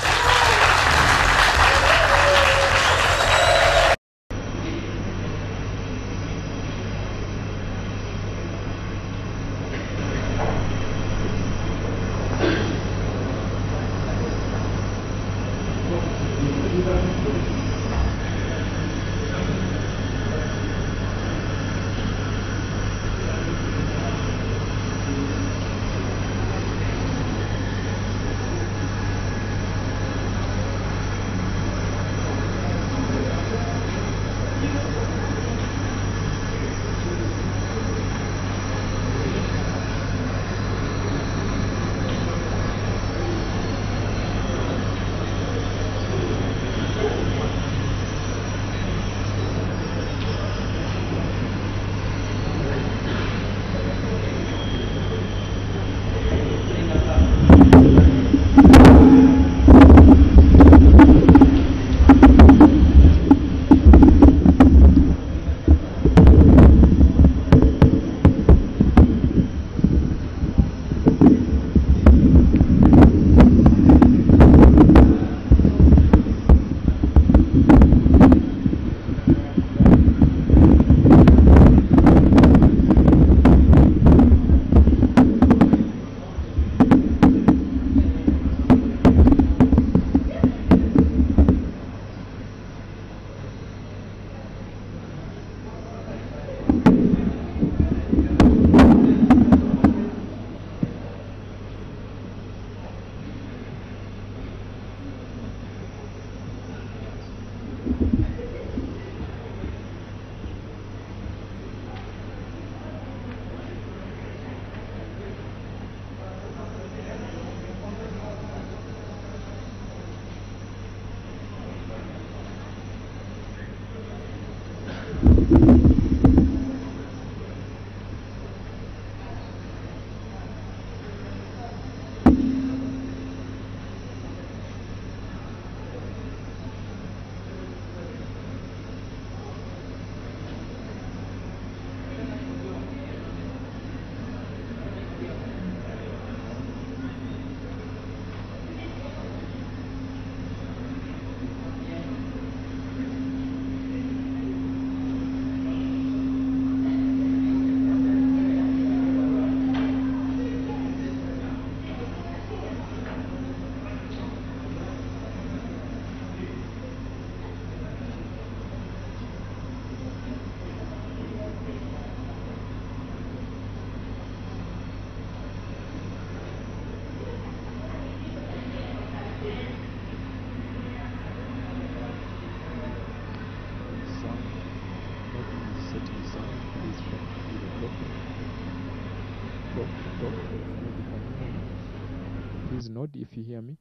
Please nod if you hear me.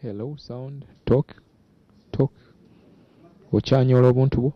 Hello, sound, talk. Ochanyola obuntu bwo.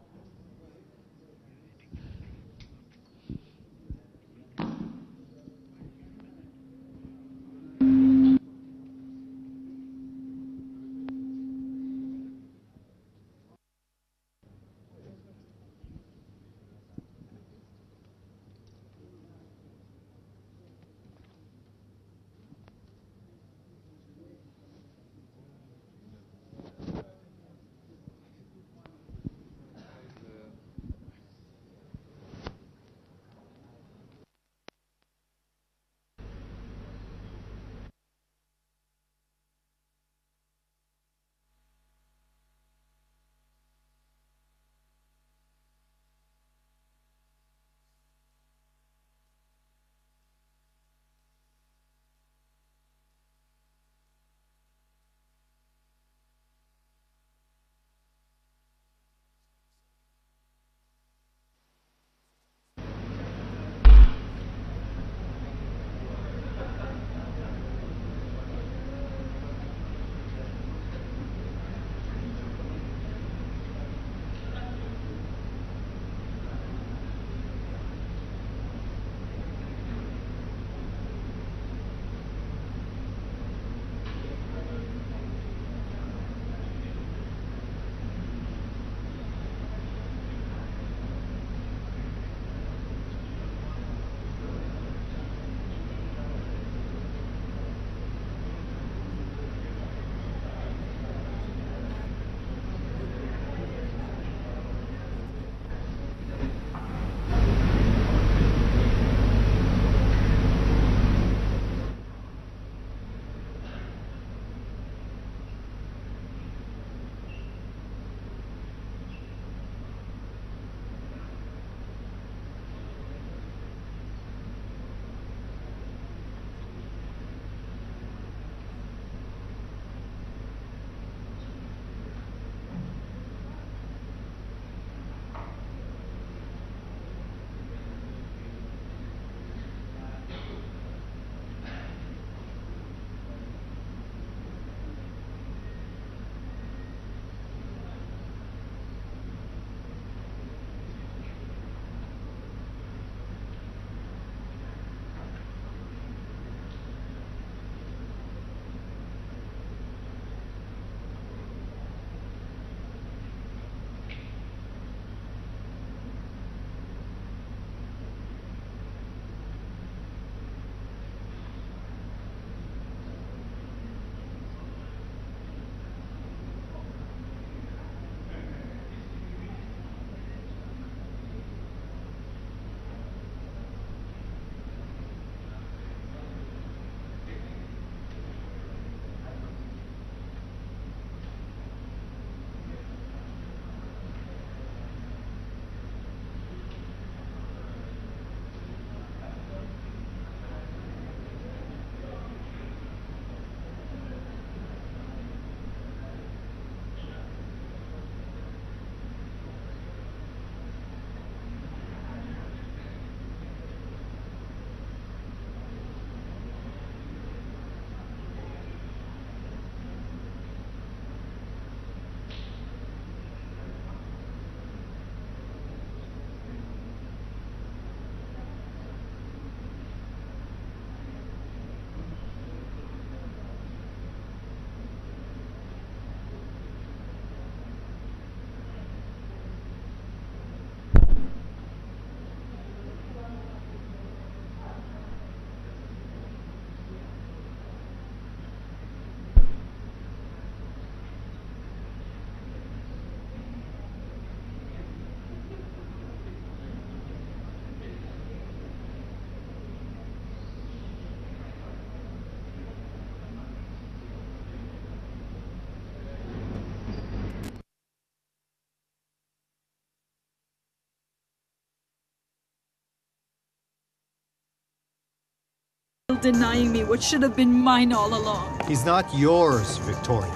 Denying me what should have been mine all along. He's not yours, Victoria.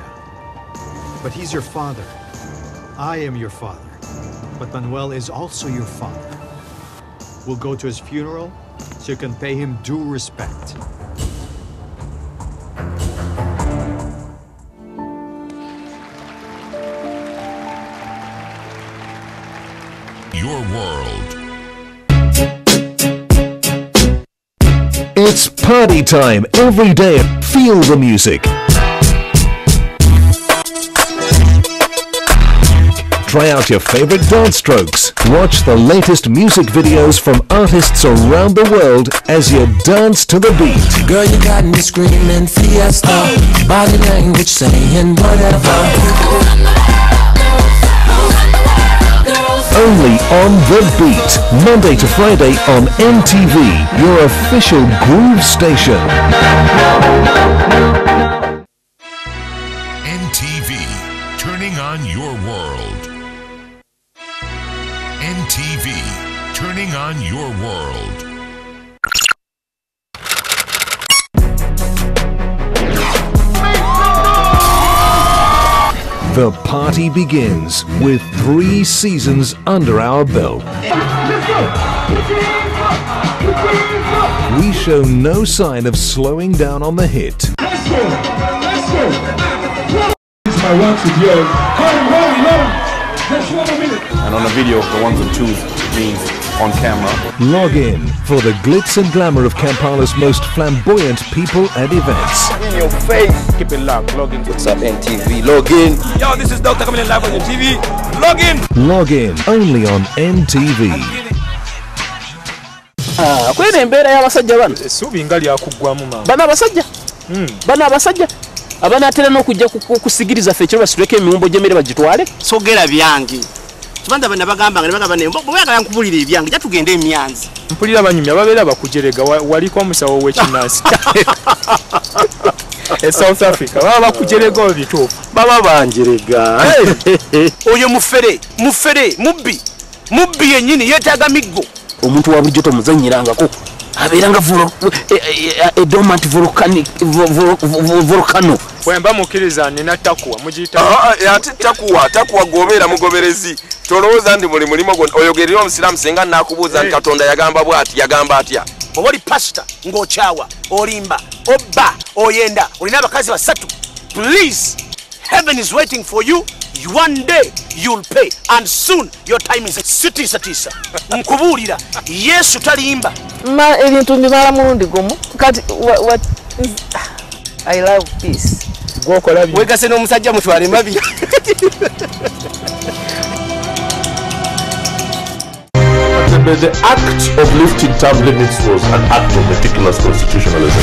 But he's your father. I am your father. But Manuel is also your father. We'll go to his funeral so you can pay him due respect. Your world. It's party time every day. Feel the music. Try out your favorite dance strokes. Watch the latest music videos from artists around the world as you dance to the beat. Girl, you got me screaming fiesta. Body language saying whatever. Only on the beat. Monday to Friday on NTV, your official groove station. NTV, turning on your world. NTV, turning on your world. The party begins with 3 seasons under our belt. We show no sign of slowing down on the hit. Let's go! Let's go! It's my work with yours. Just 1 minute. And on the video, the ones and twos means on camera. Log in for the glitz and glamour of Kampala's most flamboyant people and events. In your face. Keep it locked. Log in. What's up, NTV? Log in. Yo, this is Dr. coming in live on your TV. Log in. Log in only on NTV. Kwene embeera y'abasajja bano essuubi nga lyakugwamu mama bano abasajja bano abasajja abanaatera n'okujja kusigiriza ffe ekiro basituleko emiwumbo gy'emmere bagitwale sogera byange kibanda bana bagamba nga bagamba ne bwagala nkubulira ebyange ja tugende emyanzi mpulira banyumya babeera bakujerega waliko omusawo w'ekinansi e South Africa baba bakujerega obituufu baba banjerega oyo mufere mubbi yennyini yeetaaga miggo omuntu wa bulijjo tomuzannyirangako abeeranga dormant volcano bwemba mukkiriza nina takuwa mugiyita ate takuwa gobeera mugoberezi tolowooza ndi muli mulimo oyogerera omusiraamu singa naakubuuza nti katonda yagamba atya oba oli pasita ng'okyawa olimba obba oyenda olina abakazi basatu please heaven is waiting for you. One day you'll pay and soon your time is sitisa nkubulira Yesu talimba ma ebintu mbibala mulundi gumu kati what is I love peace gokola bi wegase n'omusajja mutwale mabi The act of lifting term limits was an act of meticulous constitutionalism.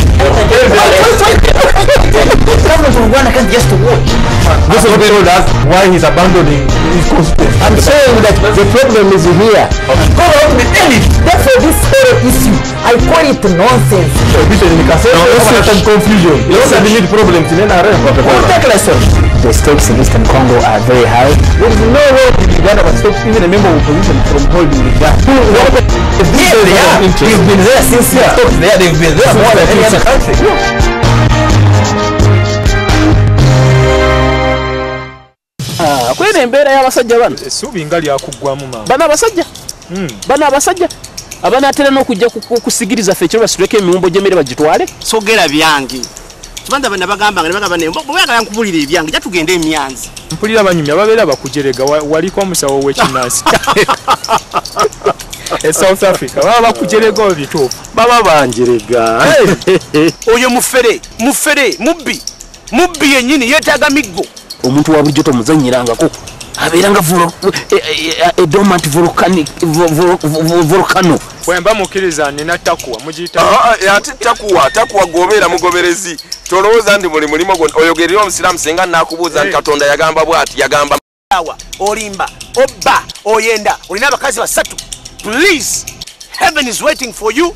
The government of Uganda can't just watch. This is told us why he's abandoning his constitution. I'm saying that the problem is here. Go out with any. Therefore, this whole issue, I call it nonsense. It's confusion. You also need problems in NRM. Take a lesson. The stakes in Eastern Congo are very high. There is no way Uganda will stop even a member of opposition from holding the gun. They've been there since they stopped there. They've been there more than any other country. kwene embeera y'abasajja bano essuubi nga lyakugwamu mama bano abasajja abanaatera n'okujja kusigiriza ffe ekiro basituleko emiwumbo gy'emmere bagitwale sogera byange kibanda bana bagamba nga bagamba ne bwagala nkubulira ebyange ja tugende emyanzi mpulira banyumya babeera bakujerega waliko omusawo w'ekinansi e South Africa baba bakujerega obituufu baba banjerega oyo mufere mubbi yennyini yeetaaga miggo omuntu wa bulijjo tomuzannyirangako abeeranga dormant volcano bwemba mukkiriza nina takuwa mugiyita ate takuwa gobeera mugoberezi tolowooza ndi muli mulimo oyogerera omusiraamu singa naakubuuza nti katonda yagamba olimba obba oyenda olina abakazi basatu please heaven is waiting for you.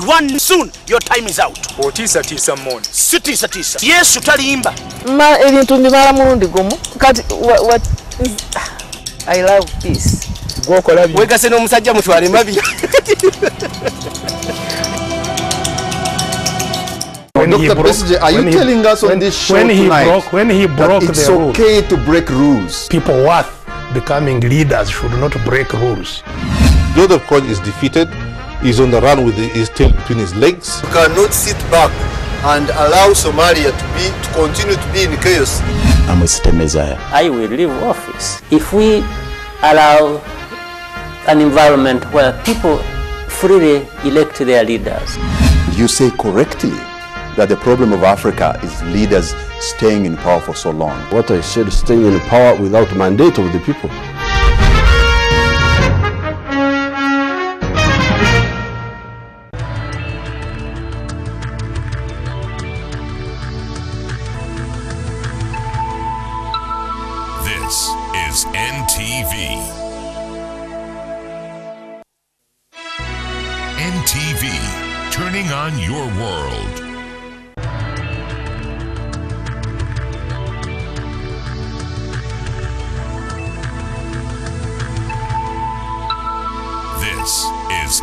One soon your time is out. Otisa mmoni. Sitisa. Yesu talimba. Ma ebintu mbibala mulundi gumu kati what is I love peace. Gokola bi wegase n'omusajja mutwale mabi Dr. Besige, are you telling us on this show tonight when he broke that it's the rules, okay to break rules? People worth becoming leaders should not break rules. The other coach is defeated. He's on the run with his tail between his legs. You cannot sit back and allow Somalia to continue to be in chaos. I'm a Messiah. I will leave office if we allow an environment where people freely elect their leaders. You say correctly that the problem of Africa is leaders staying in power for so long. What I said, staying in power without mandate of the people. This is NTV. NTV, turning on your world. This is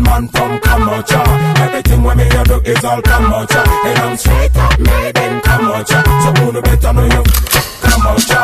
man from Kamocha. Everything when me do is all Kamocha. And I'm straight up made in Kamocha. So who no better know you? Kamocha.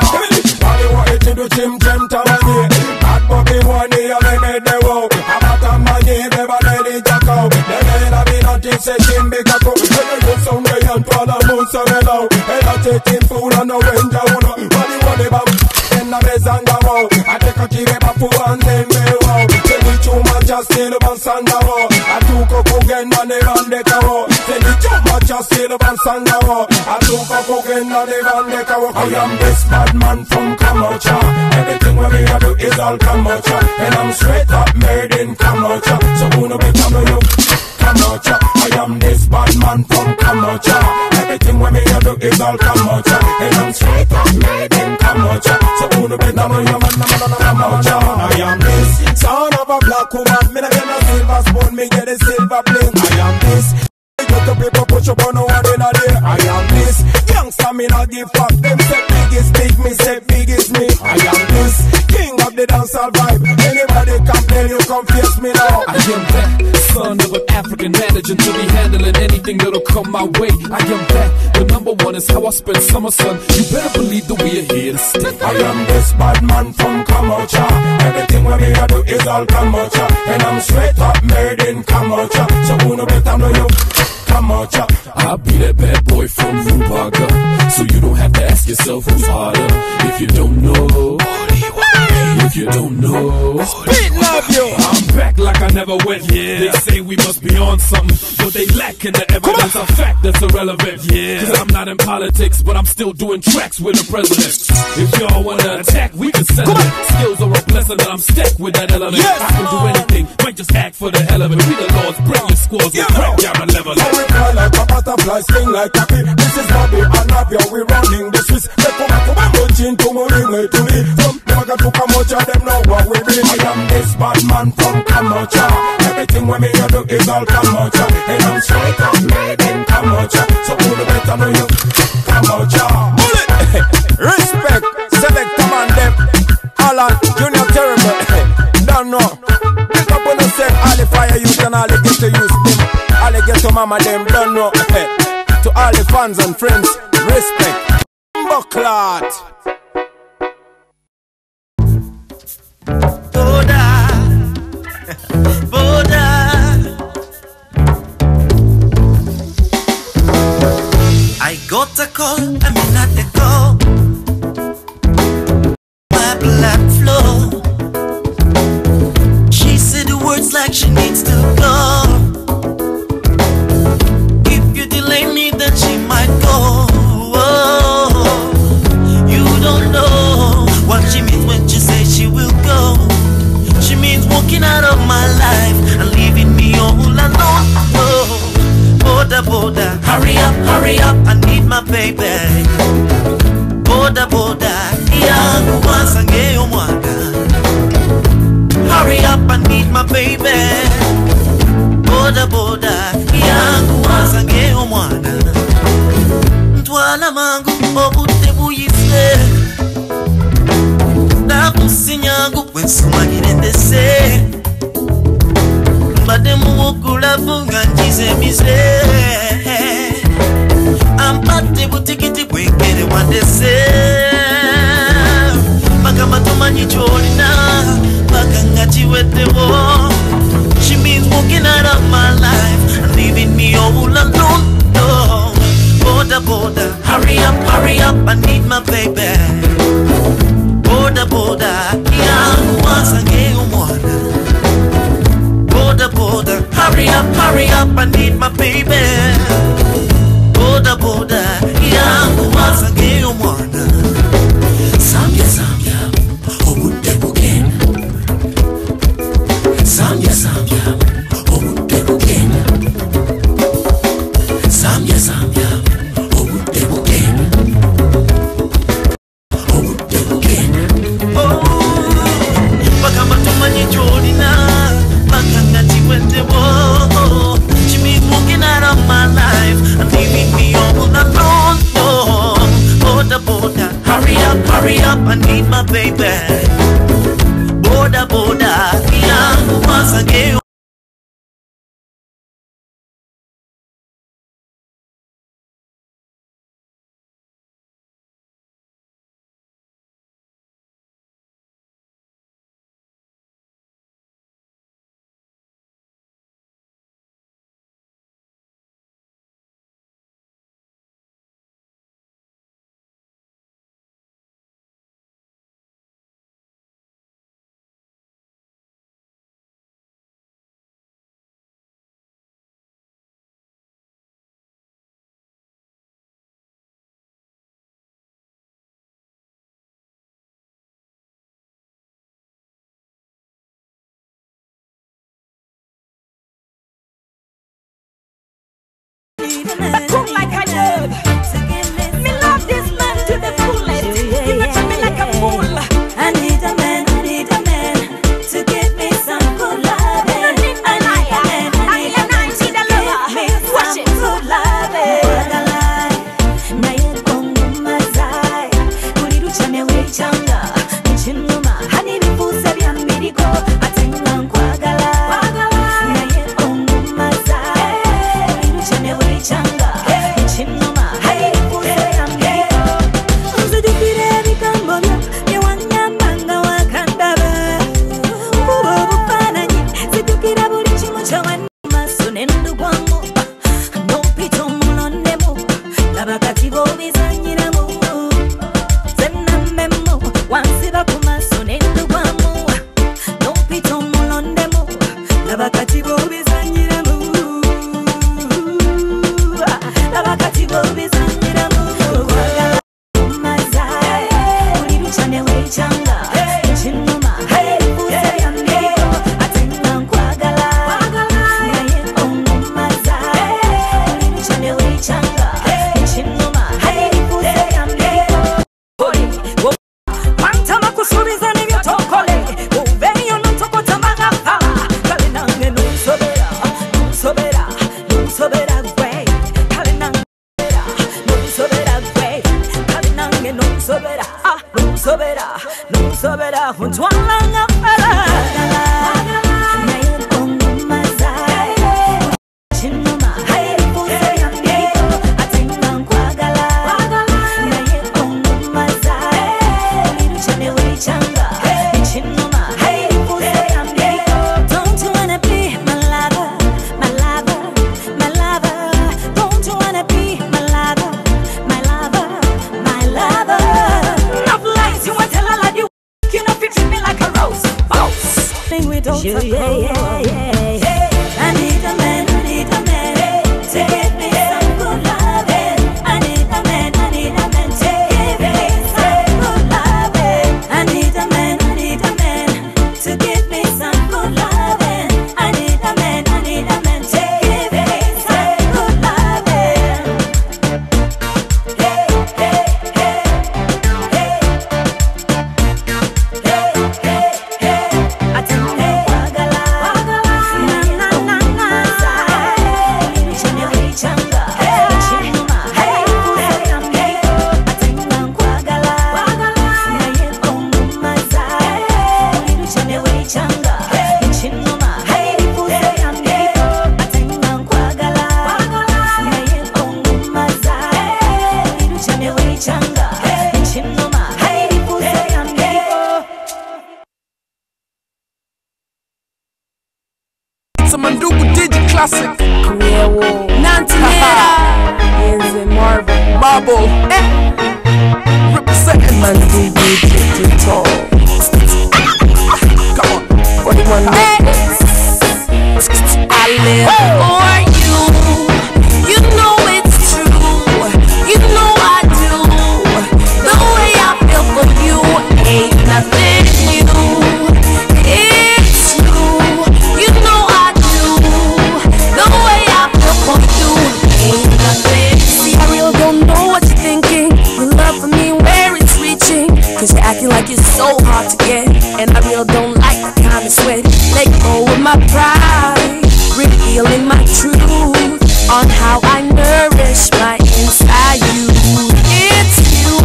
Body what it do Jim Tamani. Bad Bobby one here they made the wow. About a man here never let it jack out. The man have been nothing say Jim big a cook. And you some way and to the moon so mellow. And I take food and no range I wanna. Body what they bam. And I bezanga wow. I take a key back for one day me wow. Say the too much just still ban sanga wow. I took a cocaine man they ban the cow. Say the too much just still ban sanga wow. I took a cocaine man they ban the cow. I am this bad man from Kamocha. Everything what me I do is all Kamocha. And I'm straight up made in Kamocha. So who no better know you? Kamocha. I am this bad man from Kamocha. Everything what me I do is all Kamocha. And I'm straight up made in Kamocha. So who no better know you? Kamocha. I am this son of a black woman. Me not get no silver spoon, me get a silver bling. I am this. Get the people push up on no one in a day. I am this. Youngster me not give fuck. Them say big is big, me say big is me. I am this. King of the dancehall vibe. Anybody can tell you come face me now. I am that son of an African manager to be handling anything that'll come my way. I am that. The number one is how I spend summer, son. You better believe that we are here to stay. I am this bad man from Kamocha. Everything what me I do is all Kamocha. And I'm straight up made in Kamocha. So who no better know you? Kamocha. I'll be that bad boy from Rubaga. So you don't have to ask yourself who's harder. If you don't know, if you don't know, Speed love you. I'm back like I never went. Yeah. They say we must be on something, but they lack in the evidence of fact that's irrelevant. Yeah. Cause I'm not in politics, but I'm still doing tracks with the president. If y'all wanna attack, we can settle it. Skills are a blessing that I'm stacked with that element. Yes. I can do anything, might just act for the hell of it. We the Lords, bring your scores and crack down the level. So we fly like a butterfly, sting like a bee. This is Bobby and Navia, we running the Swiss. They come back, munching to me, to me. From Never to Kamocha, them know what we be. I am this bad man from Kamocha. Everything when me I do is all Kamocha. And I'm straight up made in Kamocha. So who the better know you? Kamocha. Bullet! Respect, select command them. Alan, Junior Terrible. Don't know. Pick up on yourself, all the fire you can all get to use them. All get to mama them, don't know. To all the fans and friends, respect. Bucklat. Boda, Boda. I got a call, I mean not the call. My blood flow. She said the words like she needs to go. If you delay me, then she might go. You don't know what she means when she says she will go. She means walking out of my life and leaving me all alone. Oh, Boda, Boda, hurry up, I need my baby. Boda, Boda, yangu wansange omwaga. Hurry up, I need my baby. Boda, Boda, yangu wansange omwaga. Ntwala mangu obute buyise. Nakusinyangu wensumanyire ndese. Mbade muwukula funga njize mize. Ampate butikiti bwengere wandese. Maka matumanyi cholina, maka ngati wetewo. She means walking out of my life and leaving me all alone. No. Boda, Boda, hurry up, I need my baby. Boda, Boda, yangu wansange omwana. Boda, Boda, hurry up, I need my baby. Boda, Boda, yangu wansange omwana. Samya, Samya, obudde bugenda. Samya, Samya, obudde bugenda. Samya, Samya, obudde bugenda. Obudde bugenda. Oh, bakama tumanyi cholina, bakanga tiwetewo. She means walking out of my life and leaving me all alone. Oh, Boda, Boda, hurry up, I need my baby. Boda, Boda, yangu wansange cool like I love. Me love this man to the fullest. You not treat me like a fool. I need a man to give me some good loving. I need a man to give me some good loving. 나의 꼼꼼마사이 우리로 참여 외창가 미친놈아 한 입이 부사비한 미리고 아탱랑 과갈라 나의 꼼꼼마사이 우리로 참여 외창가 미친놈아 한 입이 부사비한 미리고 우수들끼리 비간보며 여왕냐 망가와 간다봐 부부부파나니 스투키라 부리치 무쳐만 손에 눈도 광모 높이 좀 물러내모 나바가지고 비상이라모 zem남매모 왕스바꾸마 손에 눈도 광모 높이 좀 물러내모 나바가지고 비상이라모 나바가지고 비상이라모 과갈라 엄마사이 우리로 참여 외창가 미친놈아 하이리 부사리 안 믿고 아탱랑 과갈라 나의 옹곰마사이 우리로 참여 외창가 미친놈아 하이리 부사리 안 믿고 Holy, Panta makusuri zani vyo tokole. Uveyo nuntoko tamagapa. Kale nange nunsobera, nunsobera, nunsobera way. Kale nange nunsobera way. Kale nange nunsobera, nunsobera, nunsobera. Huntwala ngapara. 나의 꼼꼼마사이 미친놈아 하이리 부사리 안 믿고 아탱랑 과갈라 나의 꼼꼼마사이 우리로 참여 외창가 미친놈아 하이리 부사리 안 믿고 Don't you wanna be my lover, my lover, my lover Don't you wanna be my lover, my lover, my lover Enough lies, you want tell all I do. You know, treat me like a rose. Boss. Thing we don't Yeah, talk yeah, about. yeah. I need a man to give me some good loving. I need a man to give me some good loving. I need a man to give me some good loving. I need a man to give me some good loving. Hey, hey, hey, hey, hey, hey, hey. 아탱랑 과갈라 나나나나 우리로 참여 외창가 미친놈아 하이리 부사리 안 믿고 아탱랑 과갈라 나의 꼼꼼마사이 우리로 참여 외창가 미친놈아 하이리 부사리 안 믿고 아탱랑 과갈라 나의 꼼꼼마사이 우리로 참여 외창가 미친놈아 하이리 부사리 안 믿고 Samandugu Digi Classic. Nantinera. Here's a Marvel. Bubble. Representing man digital. Come on. 41 minutes. I live for you. You know it's true. You know I do. The way I feel for you ain't nothing new. It's true. You know I do. The way I feel for you ain't nothing. See, I really don't know what you're thinking. Your love for me, where it's reaching. Cause you're acting like you're so hard to get. And I really don't like the kind of sweat. Let go of my pride. Revealing my truth on how I nourish my inside you. It's you.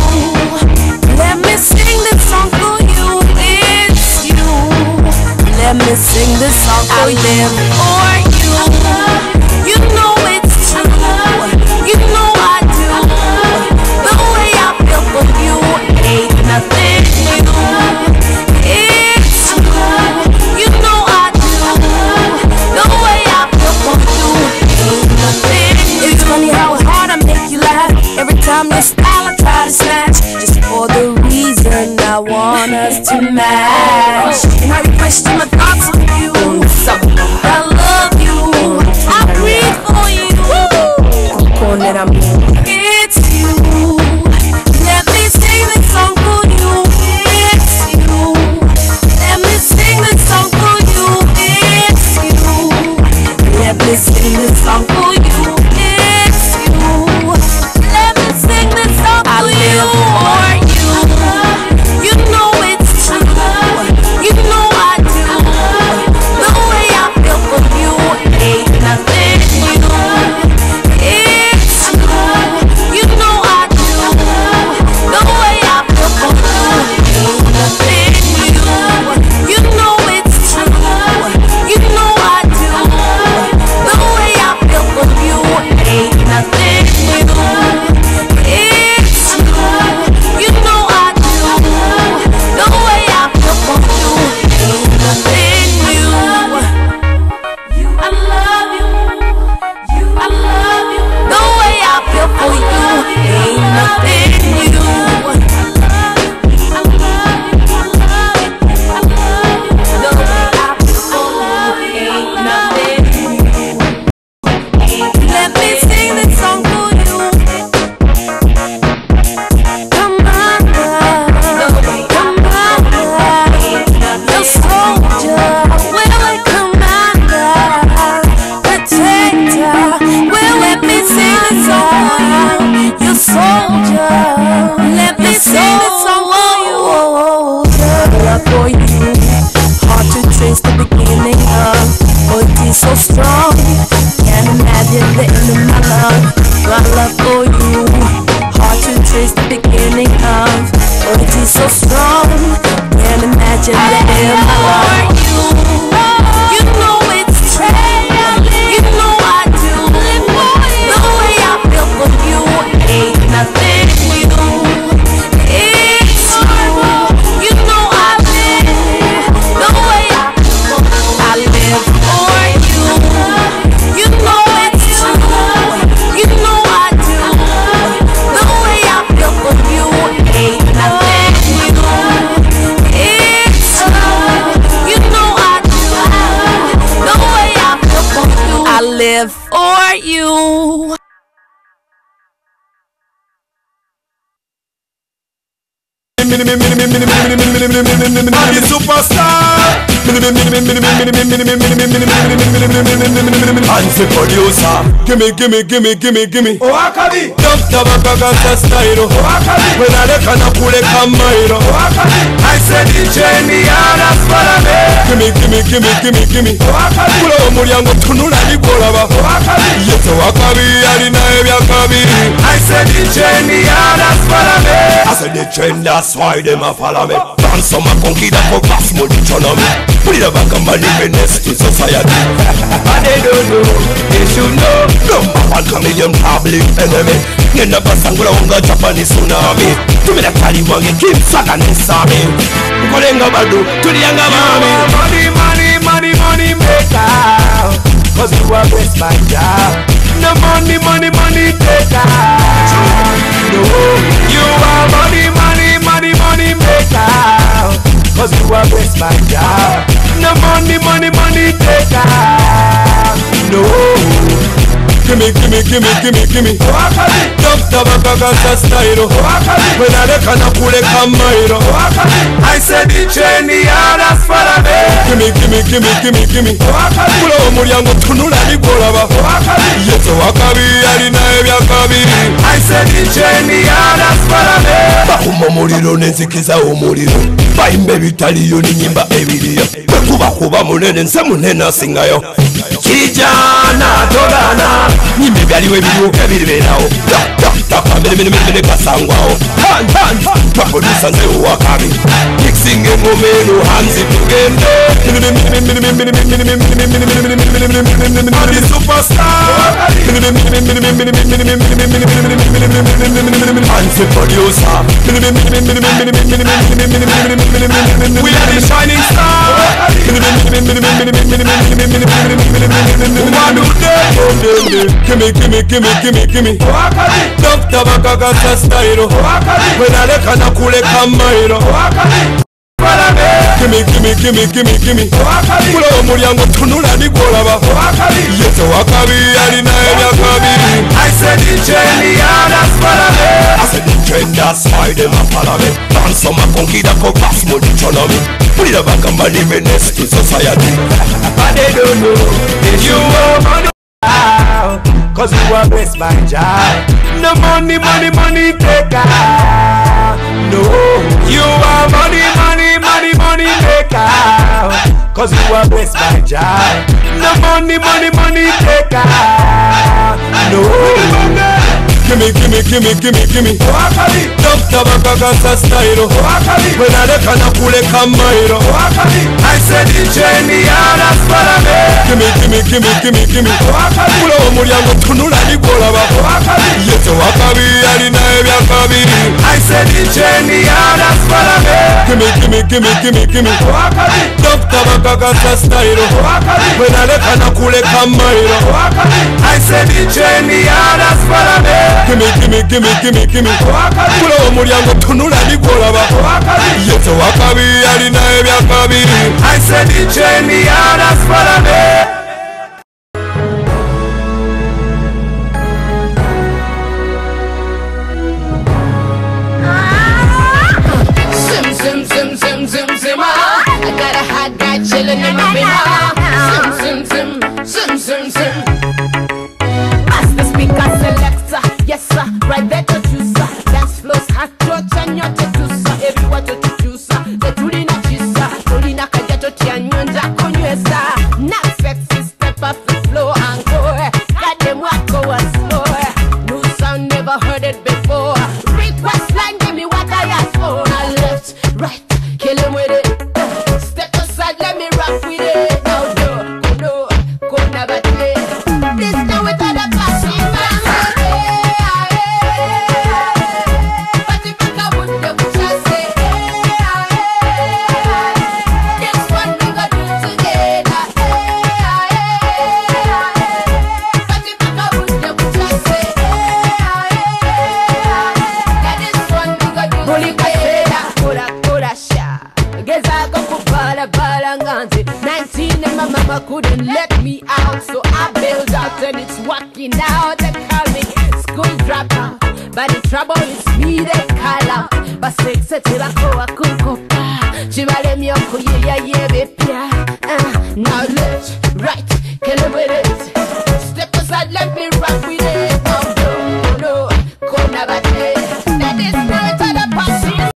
Let me sing this song for you. It's you. Let me sing this song for you. I live for you. You know it's true. You know I do. The way I feel for you ain't nothing new. It's true. You know I do. The way I feel for you ain't nothing new. It's funny how hard I make you laugh. Every time your style I try to snatch. Just for the reason I want us to match. And I question my thoughts on you. I love you. I breathe for you. It's you. Let me sing this song for you. It's you. Let me sing this song for you. It's you. Let me sing this song for you. It's you. my love for you. Hard to trace the beginning of, but it is so strong. Can't imagine living without you. You know it's true. You know I do. The way I feel for you ain't nothing new. It's true. You know I live the way I live for you. You know it's true. You know I do. The way I feel for you ain't nothing new. It's true. You know I do. The way I feel for you, I live for you. The superstar. And the producer. Gimme. Wakali. Tabaka style. Wakali. When I reckon I pull a camera. Wakali. I said it's Jenny Anas Parame. Gimme. Wakali. Pull a Muriango Tunula Nikolava. Wakali. Yes, Wakabi, Alina Yakabi. I said it's Jenny Anas Parame. I said the trend, that's why them a follow me. Dance on my funky that for class mode economy. Put it back and money menace to society. And they don't know, they should know. Number one chameleon public enemy. Nenda basangula unga Japanese tsunami. Tumi na kali wange Kim Saga Nesami. Kulenga badu, tulianga mami. Money maker. Cause you are best by job. No money taker. No, you are money maker. Cause you are best by job. No money taker. No. Gimme. Wakali. Tabaka style. Wakali. When I reckon I pull a camera. Wakali. I said it's Jenny Anas Parame. Gimme. Wakali. Pull a Muriango Tunula Nikolava. Wakali. Yes, Wakabi, Alina Yakabi. I said it's Jenny Anas Parame. Bakuma Muriro Nezikiza Umuriro. Baimbe Vitaliyo Nimba Evidia. Kuba Munene and Samunena Singayo. Kijana Togana. Nimbe byaliwe biruka biribe nawo. Mene kasangwao. Twakodisa nze Wakabi. Mixing engomeno hands tugende. The superstar. And the producer. We are the shining star. Gimme. Wakali. Tabaka style. Wakali. When I reckon I pull a camera. Wakali. Gimme. Wakali. Pull a Muriango Tunula Nikolava. Wakali. Yes, Wakabi, Alina Yakabi. I said it's Jenny Anas Parame. I said the trend, that's why them a follow me. Dance on my funky that for class mode economy. Put it back and money menace to society. But they don't know if you are money. Cause you are best by job. No money taker. No, you are money maker. Cause you are best by job. No money taker. No. Gimme. Wakali. Tabaka style. Wakali. When I reckon I pull a camera. Wakali. I said it's Jenny Anas Parame. Gimme. Wakali. Pull a Muriango Tunula Nikolava. Wakali. Yes, Wakabi, Alina Yakabi. I said it's Jenny Anas Parame. Gimme. Wakali. Tabaka style. Wakali. When I reckon I pull a camera. Wakali. I said it's Jenny Anas Parame. Gimme. Wakali. Pull a Muriango Tunula Nikolava. Wakali. Yes, Wakabi, Alina Yakabi. I said it's Jenny Anas Parame. Sim. I got a hot guy chillin' in my bima. Sim. Master speaker selector, yes sir, right there to choose sir. Dance flows hot to and your to sir. Everywhere to choose sir. The truly not choose sir. Truly not get to change your sir. Not sexy, step off the floor and go. Got them walk go and slow. No right, kill him with it. Step aside, let me rock with it. Now no, go never play. This now with other passion. Mama couldn't let me out, so I bailed out and it's working out. They call me school dropout, but the trouble is me they call out. But six till I go a cook Chivale mi oko ye bepia. Now left, right, kill him with it. Step aside, let me rock with it. Oh no, go never play. That is not the passion.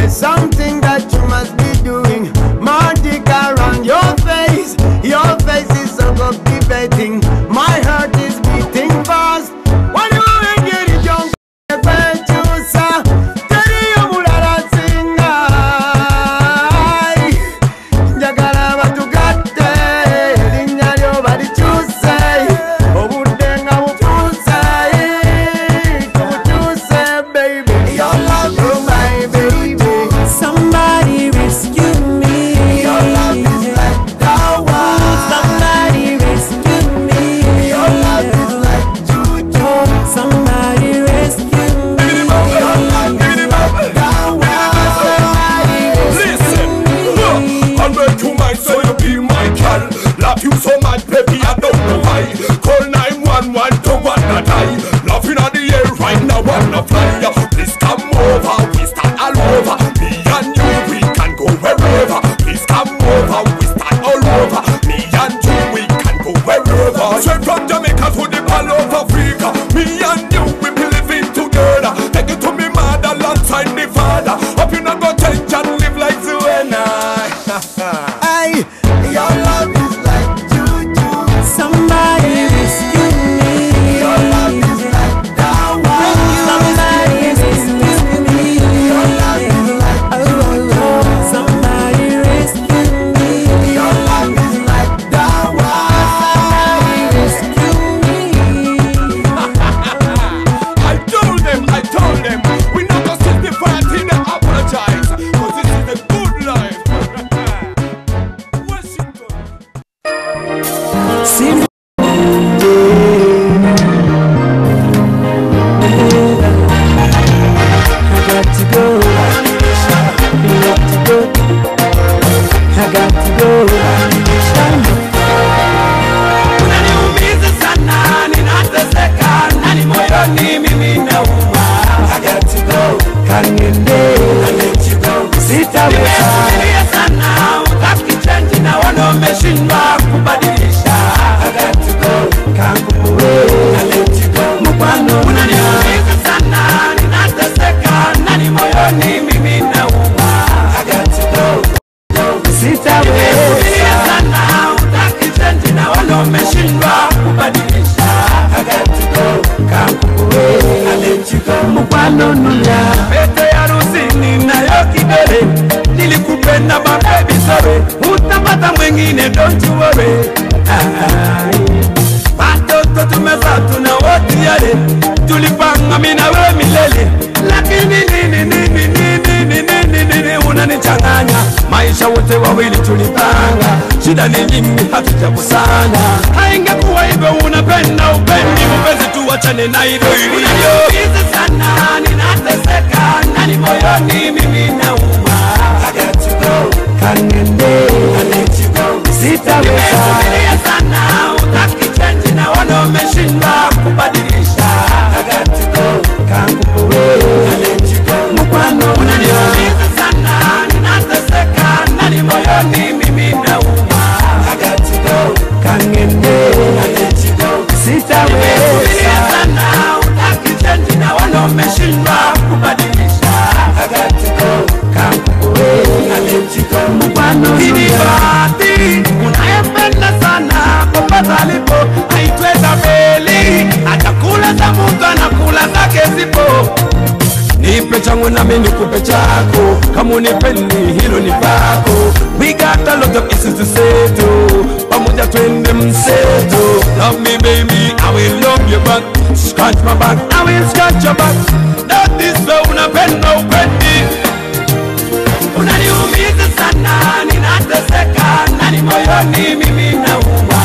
Something that you must be you so mad, baby, I don't know why. Call 911 to wanna die. Laughing at the air right now, wanna fly. Please come over, we start all over. Me and you, we can go wherever. Please come over, we start all over. Me and you, we can go wherever. Straight from Jamaica to the Ball of Africa. Me and you, we be living together. Take it to me mother, alongside the father. Hope you not go change and live like Zuena. Aye, your love is like juju. Somebody rescue me. Your love is like dawa. Somebody rescue me. Your love is like juju. Somebody rescue me. Your love is like dawa. Somebody rescue me. I told them, we not gonna sit the party and apologize. Cause this is the good life. See Unaniumiza sana, ninateseka, nani moyoni mimi nauma. I got to go, Kangende, I let you go. Nimefikiria sana, utaki change na wana umeshindwa kubadilisha. I got to go, Kanguwe, I let you go. Mupano, Unaniumiza sana, ninateseka, nani moyoni mimi nauma. I got to go, nimefikiria sana, utaki change na wana umeshindwa kubadilisha. I got to go, Kanguwe, I let you go. Mupano nunya. Pete ya rusini na yo kidole, nilikupenda baby sorry, utapata mwingine don't you worry. Watoto tumeza tuna wote yale, tulipanga mimi na wewe milele, lakini nini unanichanganya. Maisha wote wawili tulipanga, shida ni nyingi hatujakusana. Haingekuwa hivyo unapenda upendi, mpenzi tuachane na hivyo. Unaniumiza sana, ninateseka, nani moyoni mimi nauma. I got to go, Kangende, I let you go. Nimefikiria sana, utaki change na wana umeshindwa kubadilisha. I got to go, Kanguwe, I let you go. Mupano, Unaniumiza sana, ninateseka, nani moyoni mimi nauma. I got to go, Kangende, I let you go. Nimefikiria sana, utaki change na wana umeshindwa kubadilisha. I got to go, Kanguwe, I let you go. Mupano, Hii bahati unayempenda sana popote alipo, haitweza feli. Atakula za mtu anakula zake zipo. Nipe changu na mimi nikupe chako, kama unipendi hilo ni pako. We got a lot of issues to settle, pamoja twende mseto. Love me baby, I will love you back. Scratch my back, I will scratch your back. That is why unapenda upendi. Unaniumiza sana, ninateseka, nani moyoni mimi nauma.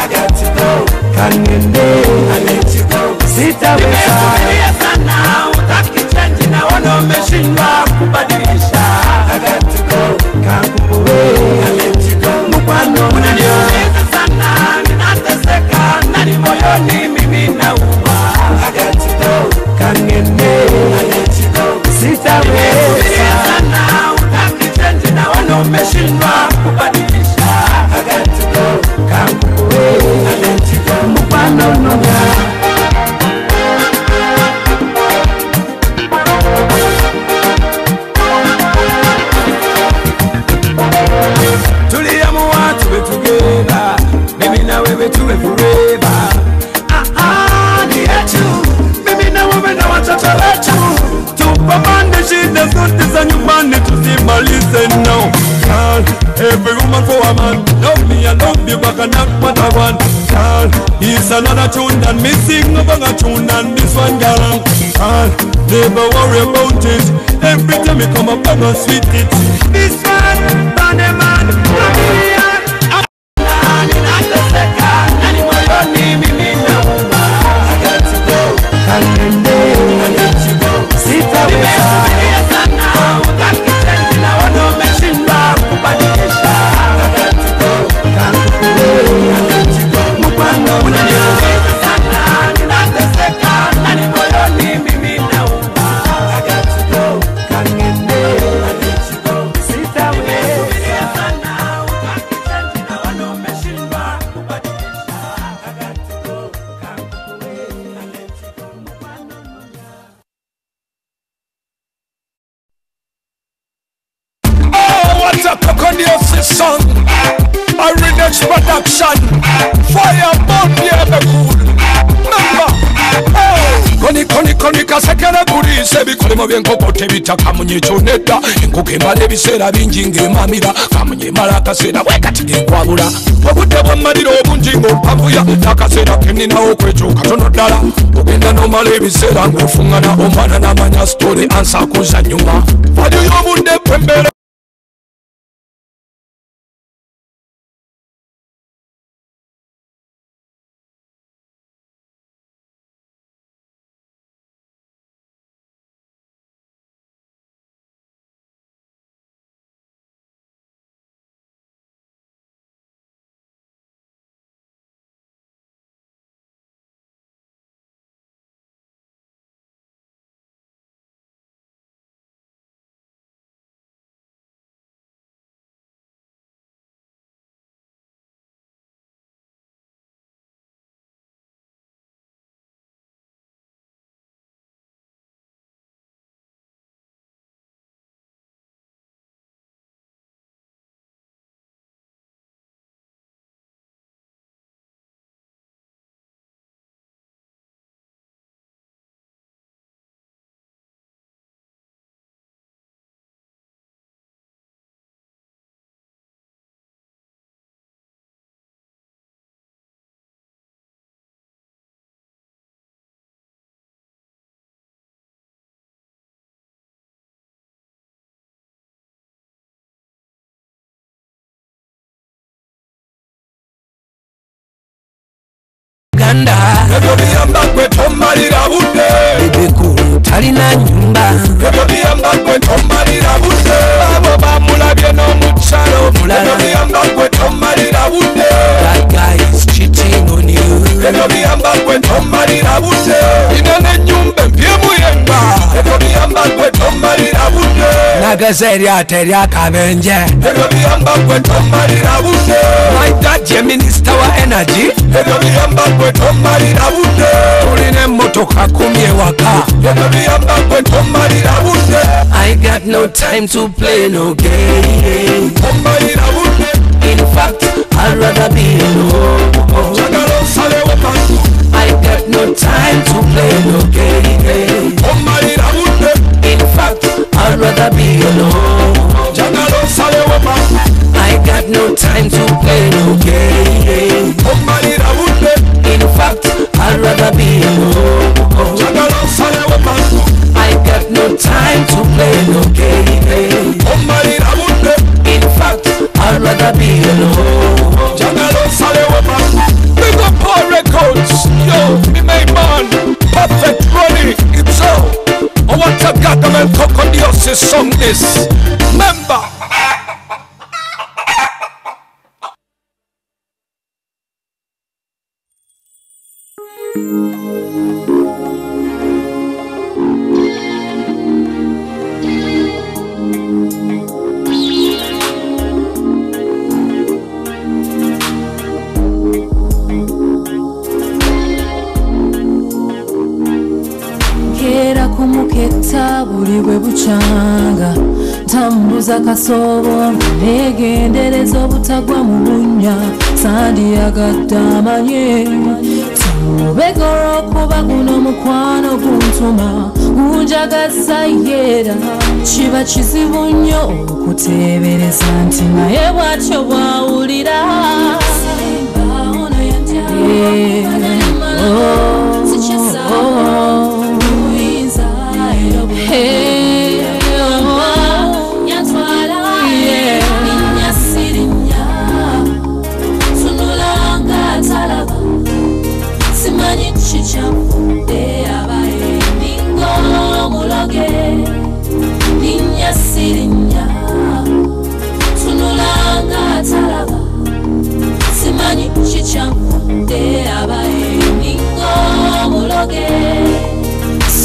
I got to go, Kangende, I let you go. Nimefikiria sana, utaki change na wana umeshindwa kubadilisha. I got to go, Kanguwe, I let you go. Mupano, Unaniumiza sana, ninateseka, nani moyoni mimi nauma. I got to go, Kangende, I let you go. Nimefikiria sana, utaki change na wana umeshindwa kubadilisha. I got to go, Kanguwe, I let you go. Mupano, nunya. Tuliamua tuwe together, mimi na wewe tuwe forever. Ni yetu, mimi na wewe na watoto wetu. Tupambane shida zote za nyumbani tusimalize now. Girl, every woman for a man, love me and love you back and not what I want. Girl, it's another tune than me sing over a tune and this one girl. Girl, never worry about it, every time you come up I'm gonna sweet it. This one, bad man, nani moyoni mimi nauma. I got to go, Kangende, I let you go. Nimefikiria sana, utaki change na wana umeshindwa kubadilisha. I got to go, Kanguwe, this song. A Redux production. Fireball, yeah, be cool. Remember, koni kasekera kulise bikolemo byenkopo tebitaka munyecho nedda enkoko emala ebiseera bingi ng'emamira kamunye emala akaseera bwekati genkwabula obudde bwammalira obungi ng'ompavuya n'akaseera keninawo okwekyo katono ddala ogenda n'omala ebiseera ng'ofuŋŋana omwana n'amanya sitole ansaakuza nnyuma valyo y'obudde kwembeera. Uganda ebyo biyamba gwe tomalira budde ebikulu talina nyumba ebyo biyamba gwe tomalira budde abo bamulabye n'omukyalo mulala ebyo biyamba gwe tomalira budde that guy is cheating on you ebyo biyamba gwe tomalira budde ina n'ennyumba empyemuyenga ebyo biyamba gwe tomalira budde nagaze eryata eryakabenje ebyo biyamba gwe tomalira budde my dad ye minister wa energy ebyo biyamba gwe tomalira budde tulina emmotoka kumi ewaka ebyo biyamba gwe tomalira budde I got no time to play no game tomalira budde in fact I'd rather be alone jagala osalewo kantu I got no time to play no game tomalira budde in fact I'd rather be alone jagala osalewo kantu I got no time to play no game tomalira budde in fact I'd rather be alone jagala osalewo kantu I got no time to play no game tomalira budde in fact I'd rather be alone jagala osalewo kantu big up all records yo me main man perfect running it's all I want a government Cocodiosis song this member Kera kumuketa buli bwe bukyanga tambuza kasobo negendereza obutagwa mu bunnya sandiyagadde amanye tubegora okuba guno mukwano guntuma gunjagaza yera kiba kizibu nnyo okuteebereza nti naye bw'atyo bwawulira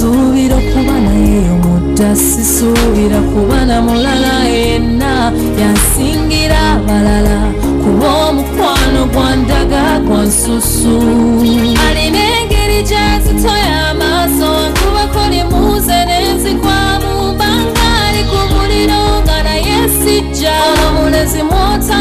Subira kuba naye omudda sisuubira kuba na mulala yenna yansingira balala kuba omukwano gwandaga gwansusu alina engeri gyazitoya amaaso nkubako limuze nenzikwamu banga ali ku muliro nga naye sijja omulezi mwota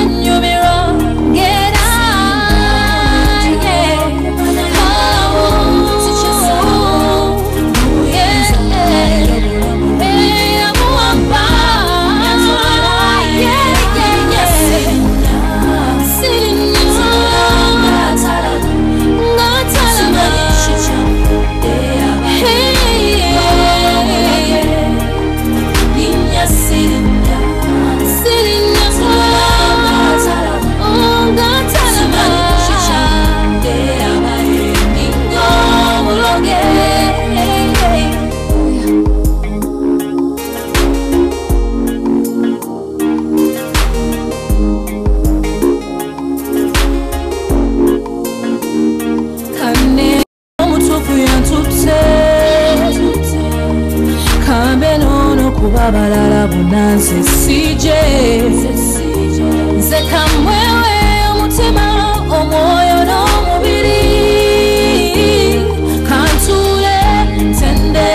CJ Zekamwewe umutima omwoyo n'omubiri Kantule tende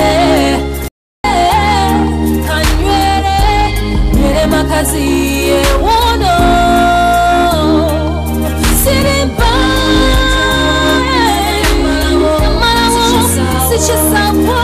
Kanywere Nwere makazi ewono Sirimba Malamo Sichisapo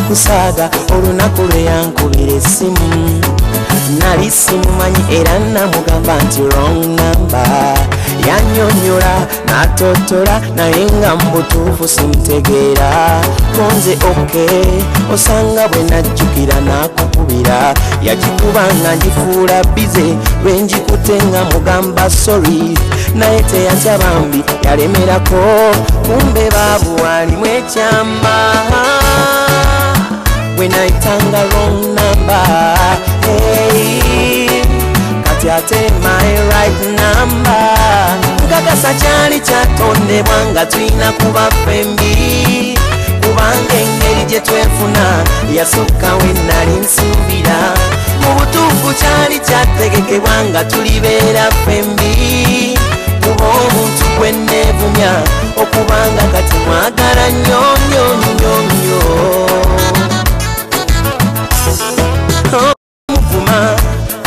Kusaga olunaku lwe yankubira essimu nali simumanyi era namugamba nti wrong number yannyonnyola n'atotola naye nga mbutuufu simutegeera konze okay osanga bwe najjukira n'akukubira yagikuba nga ngifuula bize lwe njikute nga mugamba sorry naye teyatya bambi yalemerako kumbe baabuwalimu ekyama when I tanga wrong number, hey, kati ate my right number. Nkakasa kyali kyatondebwa nga tulina kuba fembi, kubanga engeri gye twefuna yasooka we nali nsuubira. Mu butuufu kyali kyategekebwa nga tulibeera fembi, kuba omuntu gwe neevumya okubanga kati mwagala nnyo nnyo nnyo nnyo. Mukuma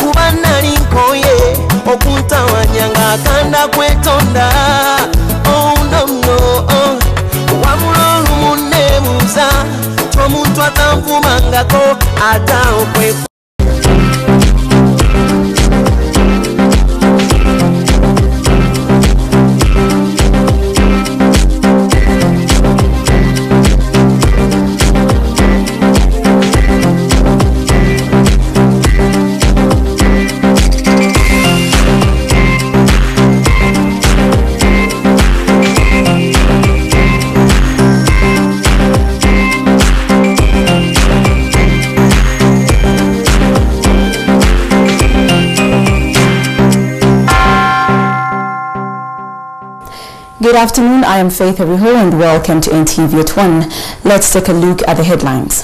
kuba nali nkoye okuntawanya ng'akanda kwetonda. Oh no no wabula olumu neebuuza omuntu atanvumangako ata okwe. Good afternoon, I am Faith Ariho and welcome to NTV at 1. Let's take a look at the headlines.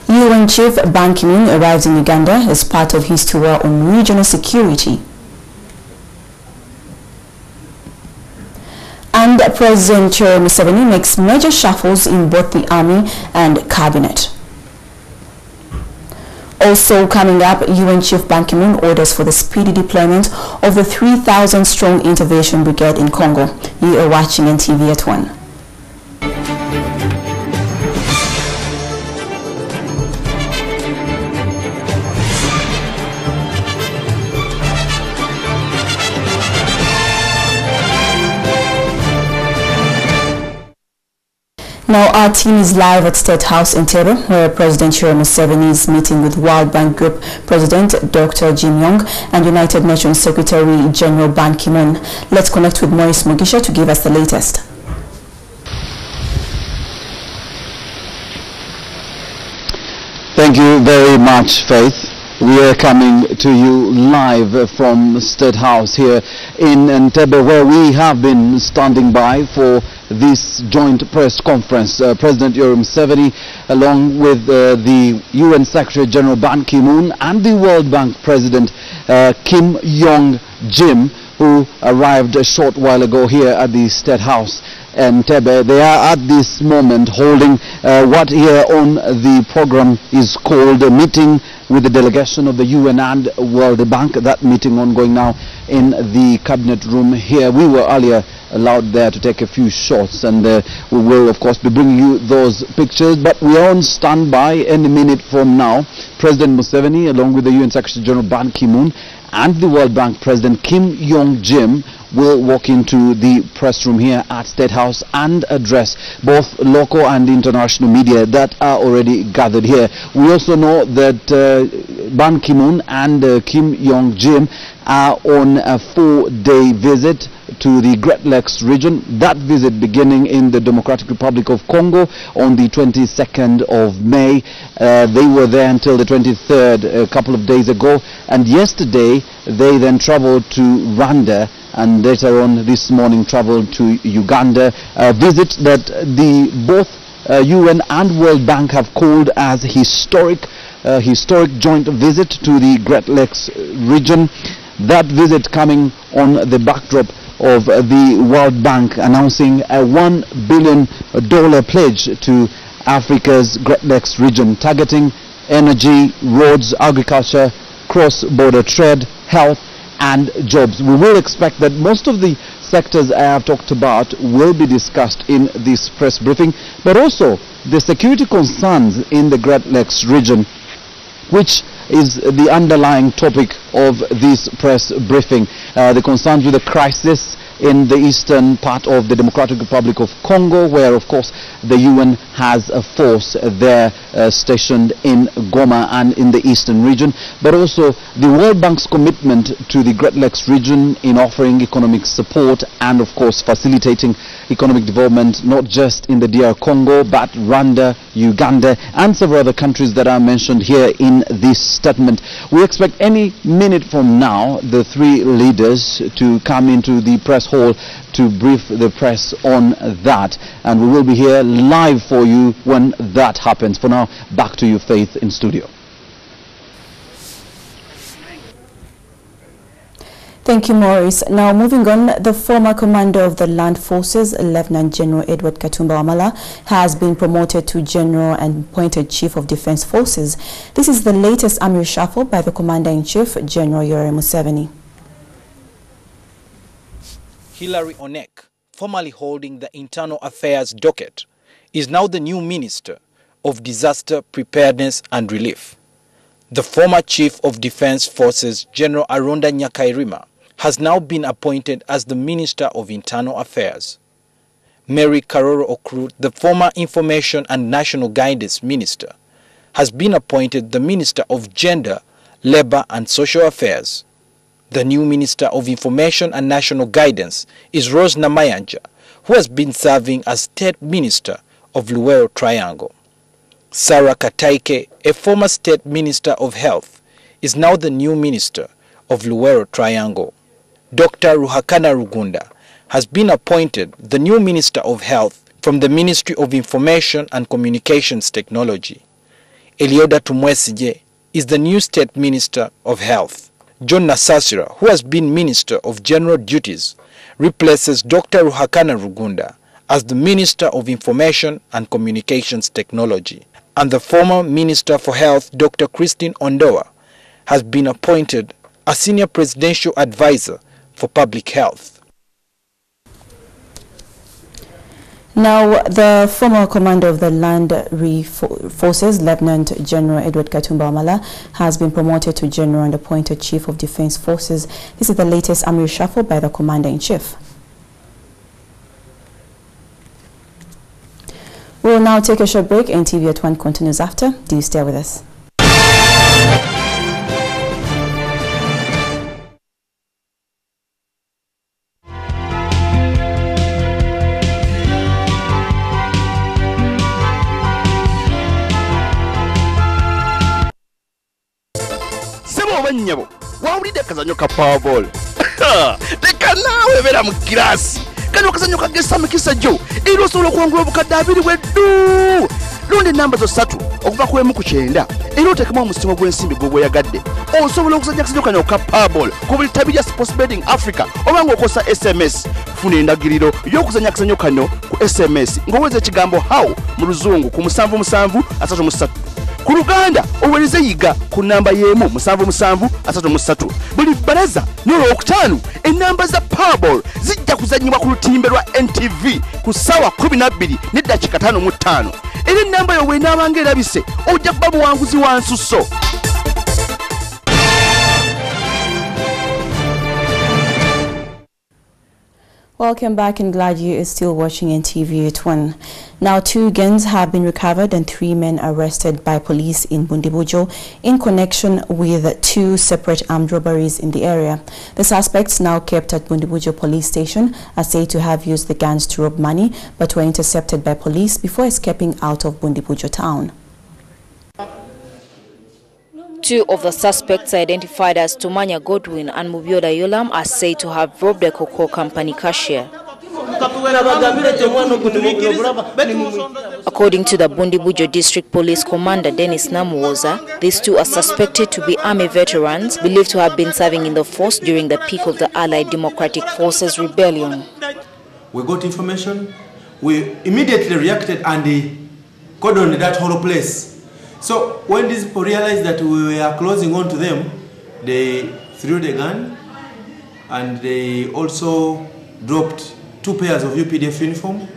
UN Chief Ban Ki-moon arrives in Uganda as part of his tour on regional security. And President Yoweri Museveni makes major shuffles in both the army and cabinet. Also coming up, UN Chief Ban Ki-moon orders for the speedy deployment of the 3,000-strong intervention brigade in Congo. You are watching NTV at 1. Now our team is live at State House in Entebbe, where President Yoweri Museveni is meeting with World Bank Group President Dr. Yong and United Nations Secretary General Ban Ki-moon. Let's connect with Maurice Mugisha to give us the latest. Thank you very much, Faith. We are coming to you live from State House here in Entebbe, where we have been standing by for this joint press conference. President Yoweri Museveni, along with the UN Secretary General Ban Ki-moon and the World Bank President Yong, who arrived a short while ago here at the State House Entebbe. They are at this moment holding what here on the program is called a meeting with the delegation of the UN and World Bank. That meeting ongoing now in the cabinet room here. We were earlier allowed there to take a few shots, and we will of course be bringing you those pictures, but we are on standby any minute from now. President Museveni, along with the UN Secretary General Ban Ki-moon and the World Bank President Yong will walk into the press room here at State House and address both local and international media that are already gathered here. We also know that Ban Ki-moon and Yong are on a 4-day visit to the Great Lakes region. That visit beginning in the Democratic Republic of Congo on the 22nd of May. They were there until the 23rd, a couple of days ago, and yesterday they then traveled to Rwanda, and later on this morning traveled to Uganda, a visit that both UN and World Bank have called as historic joint visit to the Great Lakes region. That visit coming on the backdrop of the World Bank announcing a $1 billion pledge to Africa's Great Lakes region, targeting energy, roads, agriculture, cross-border trade, health and jobs. We will expect that most of the sectors I have talked about will be discussed in this press briefing, but also the security concerns in the Great Lakes region, which is the underlying topic of this press briefing. The concerns with the crisis in the eastern part of the Democratic Republic of Congo, where of course the UN has a force there stationed in Goma and in the eastern region, but also the World Bank's commitment to the Great Lakes region in offering economic support and of course facilitating economic development not just in the DR Congo but Rwanda, Uganda and several other countries that are mentioned here in this statement. We expect any minute from now the three leaders to come into the press hall to brief the press on that, and we will be here live for you when that happens. For now, back to you, Faith, in studio. Thank you, Maurice. Now, moving on, the former commander of the Land Forces, Lieutenant General Edward Katumba Wamala, has been promoted to General and appointed Chief of Defense Forces. This is the latest army reshuffle by the Commander-in-Chief, General Yoweri Museveni. Hilary Onek, formerly holding the Internal Affairs docket, is now the new Minister of Disaster Preparedness and Relief. The former Chief of Defense Forces, General Aronda Nyakairima, has now been appointed as the Minister of Internal Affairs. Mary Karoro Okru, the former Information and National Guidance Minister, has been appointed the Minister of Gender, Labor and Social Affairs. The new Minister of Information and National Guidance is Rose Namayanja, who has been serving as State Minister of Luweero Triangle. Sarah Kataike, a former State Minister of Health, is now the new Minister of Luweero Triangle. Dr. Ruhakana Rugunda has been appointed the new Minister of Health from the Ministry of Information and Communications Technology. Elioda Tumwesije is the new State Minister of Health. John Nasasira, who has been Minister of General Duties, replaces Dr. Ruhakana Rugunda as the Minister of Information and Communications Technology. And the former Minister for Health, Dr. Christine Ondoa, has been appointed a Senior Presidential Advisor for Public Health. Now, the former commander of the Land Forces, Lieutenant General Edward Katumba Wamala, has been promoted to General and appointed Chief of Defense Forces. This is the latest army reshuffle by the Commander-in-Chief. We will now take a short break, and TV at 1 continues after. Do stay with us. Nyabo wawulidde akazanyo ka powerball leka naawe beera mu kirasi kano kazanyo kagesa mikisa jo ilo solo okuwangula obukadde 2 bweddu londa enamba zo 3 okuva ku 1 ku 9 era oteekemu omusimo gw'ensimbi gw'oyagadde osobola okuzanya akazanyo kano ka Powerball ku buli ttabi lya Sports Betting Africa oba ng'okosa SMS. Funa endagiriro y'okuzanya akazanyo kano ku SMS ng'oweza ekigambo how mu luzungu ku 7733 ku Luganda owereze yiga ku namba y'emu 7733 buli baraza n'olwokutaano enamba za Powerball zijja kuzanyibwa ku lutimbe lwa NTV ku ssaawa 12:55 era enamba yo bw'enaabanga erabise ojja kuba buwanguzi wa nsusso. Welcome back and glad you are still watching NTV at 1. Now 2 guns have been recovered and 3 men arrested by police in Bundibujo in connection with 2 separate armed robberies in the area. The suspects, now kept at Bundibujo police station, are said to have used the guns to rob money but were intercepted by police before escaping out of Bundibujo town. 2 of the suspects, identified as Tumanya Godwin and Mubioda Yolam, are said to have robbed a cocoa company cashier. According to the Bundibujo District Police Commander Dennis Namuwoza, these 2 are suspected to be army veterans believed to have been serving in the force during the peak of the Allied Democratic Forces rebellion. We got information, we immediately reacted and cordoned that whole place. So when these people realized that we were closing on to them, they threw the gun and they also dropped 2 pairs of UPDF uniform.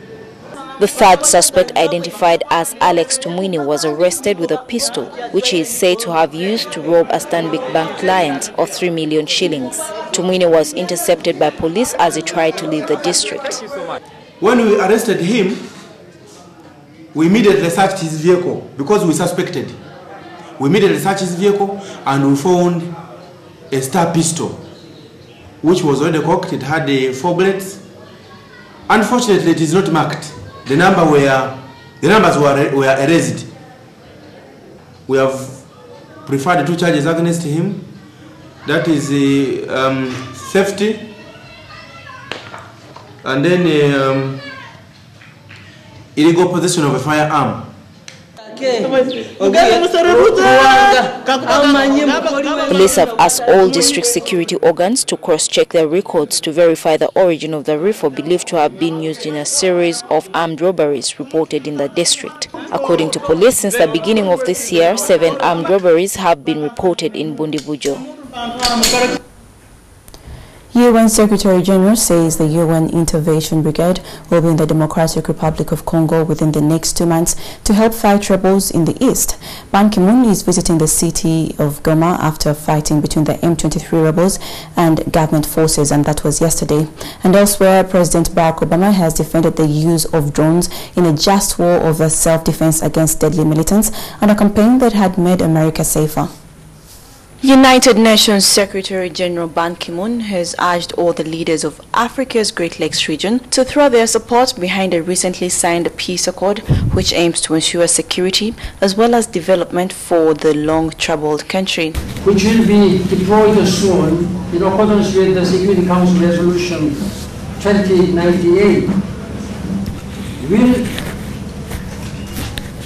The 3rd suspect, identified as Alex Tumwini, was arrested with a pistol, which he is said to have used to rob a Stanbic Bank client of 3 million shillings. Tumwini was intercepted by police as he tried to leave the district. When we arrested him, we immediately searched his vehicle because we suspected. We immediately searched his vehicle and we found a star pistol, which was already cocked. It had 4 bullets. Unfortunately, it is not marked. The numbers were erased. We have preferred 2 charges against him. That is theft and then illegal possession of a firearm. Police have asked all district security organs to cross-check their records to verify the origin of the rifle believed to have been used in a series of armed robberies reported in the district. According to police, since the beginning of this year, 7 armed robberies have been reported in Bundibujo. UN Secretary General says the UN Intervention Brigade will be in the Democratic Republic of Congo within the next 2 months to help fight rebels in the east. Ban Ki-moon is visiting the city of Goma after fighting between the M23 rebels and government forces, and that was yesterday. And elsewhere, President Barack Obama has defended the use of drones in a just war over self-defense against deadly militants and a campaign that had made America safer. United Nations Secretary General Ban Ki-moon has urged all the leaders of Africa's Great Lakes region to throw their support behind a recently signed peace accord which aims to ensure security as well as development for the long-troubled country. Which will be deployed soon in accordance with the Security Council Resolution 2098 will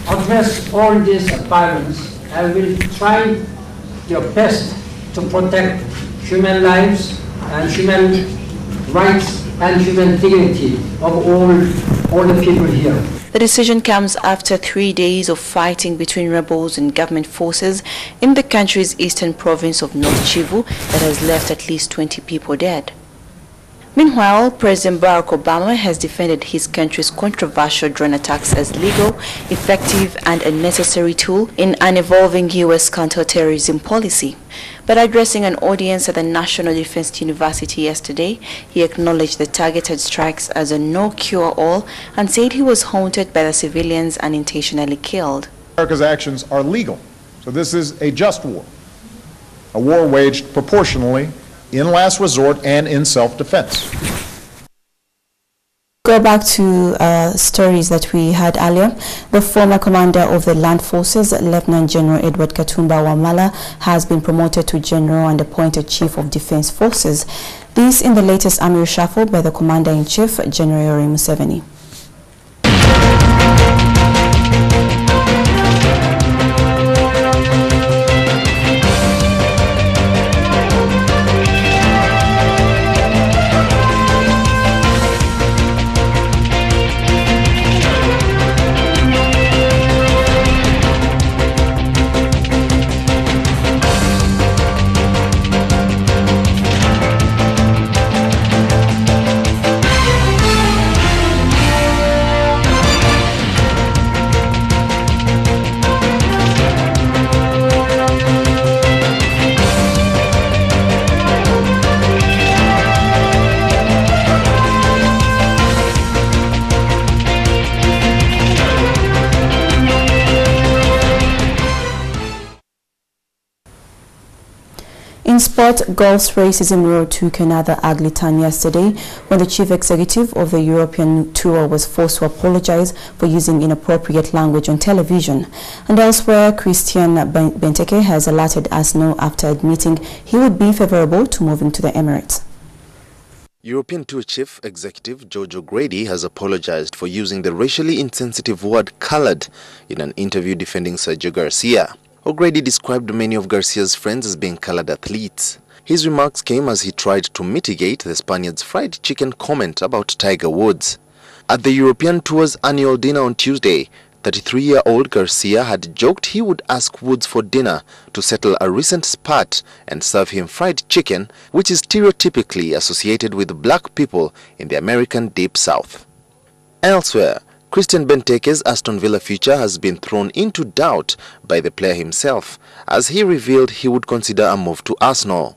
address all this violence and will try your best to protect human lives and human rights and human dignity of all the people here. The decision comes after 3 days of fighting between rebels and government forces in the country's eastern province of North Kivu that has left at least 20 people dead. Meanwhile, President Barack Obama has defended his country's controversial drone attacks as legal, effective, and a necessary tool in an evolving U.S. counterterrorism policy. But addressing an audience at the National Defense University yesterday, he acknowledged the targeted strikes as a no-cure-all and said he was haunted by the civilians unintentionally killed. America's actions are legal, so this is a just war, a war waged proportionally in last resort and in self-defense. Go back to stories that we had earlier. The former commander of the Land Forces, Lieutenant General Edward Katumba Wamala, has been promoted to General and appointed Chief of Defense Forces. This in the latest army reshuffle by the Commander-in-Chief, General Yoweri Museveni. In sport, golf's racism road took another ugly turn yesterday when the chief executive of the European tour was forced to apologize for using inappropriate language on television. And elsewhere, Christian Benteke has alerted Arsenal after admitting he would be favorable to moving to the Emirates. European Tour Chief Executive George O'Grady has apologized for using the racially insensitive word "coloured" in an interview defending Sergio Garcia. O'Grady described many of Garcia's friends as being coloured athletes. His remarks came as he tried to mitigate the Spaniard's fried chicken comment about Tiger Woods. At the European Tour's annual dinner on Tuesday, 33-year-old Garcia had joked he would ask Woods for dinner to settle a recent spat and serve him fried chicken, which is stereotypically associated with black people in the American Deep South. Elsewhere, Christian Benteke's Aston Villa future has been thrown into doubt by the player himself, as he revealed he would consider a move to Arsenal.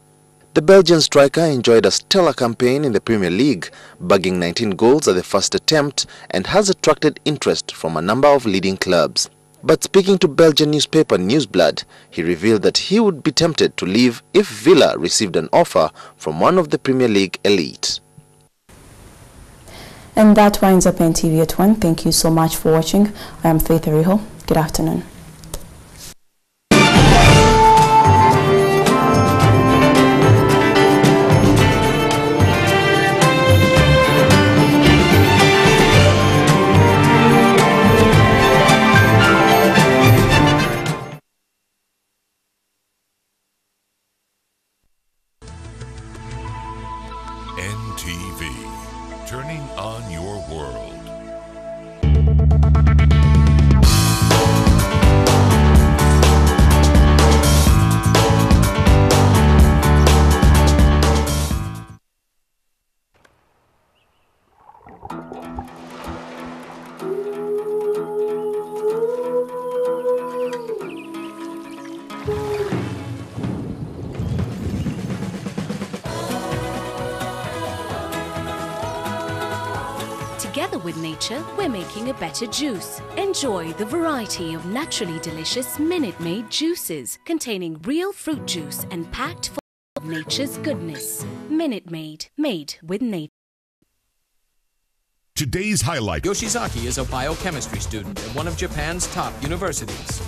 The Belgian striker enjoyed a stellar campaign in the Premier League, bagging 19 goals at the first attempt, and has attracted interest from a number of leading clubs. But speaking to Belgian newspaper Nieuwsblad, he revealed that he would be tempted to leave if Villa received an offer from one of the Premier League elite. And that winds up NTV at 1. Thank you so much for watching. I am Faith Ariho. Good afternoon. NTV, turning on your world. Together with nature, we're making a better juice. Enjoy the variety of naturally delicious Minute Maid juices containing real fruit juice and packed full of nature's goodness. Minute Maid, made with nature. Today's highlight. Yoshizaki is a biochemistry student at one of Japan's top universities.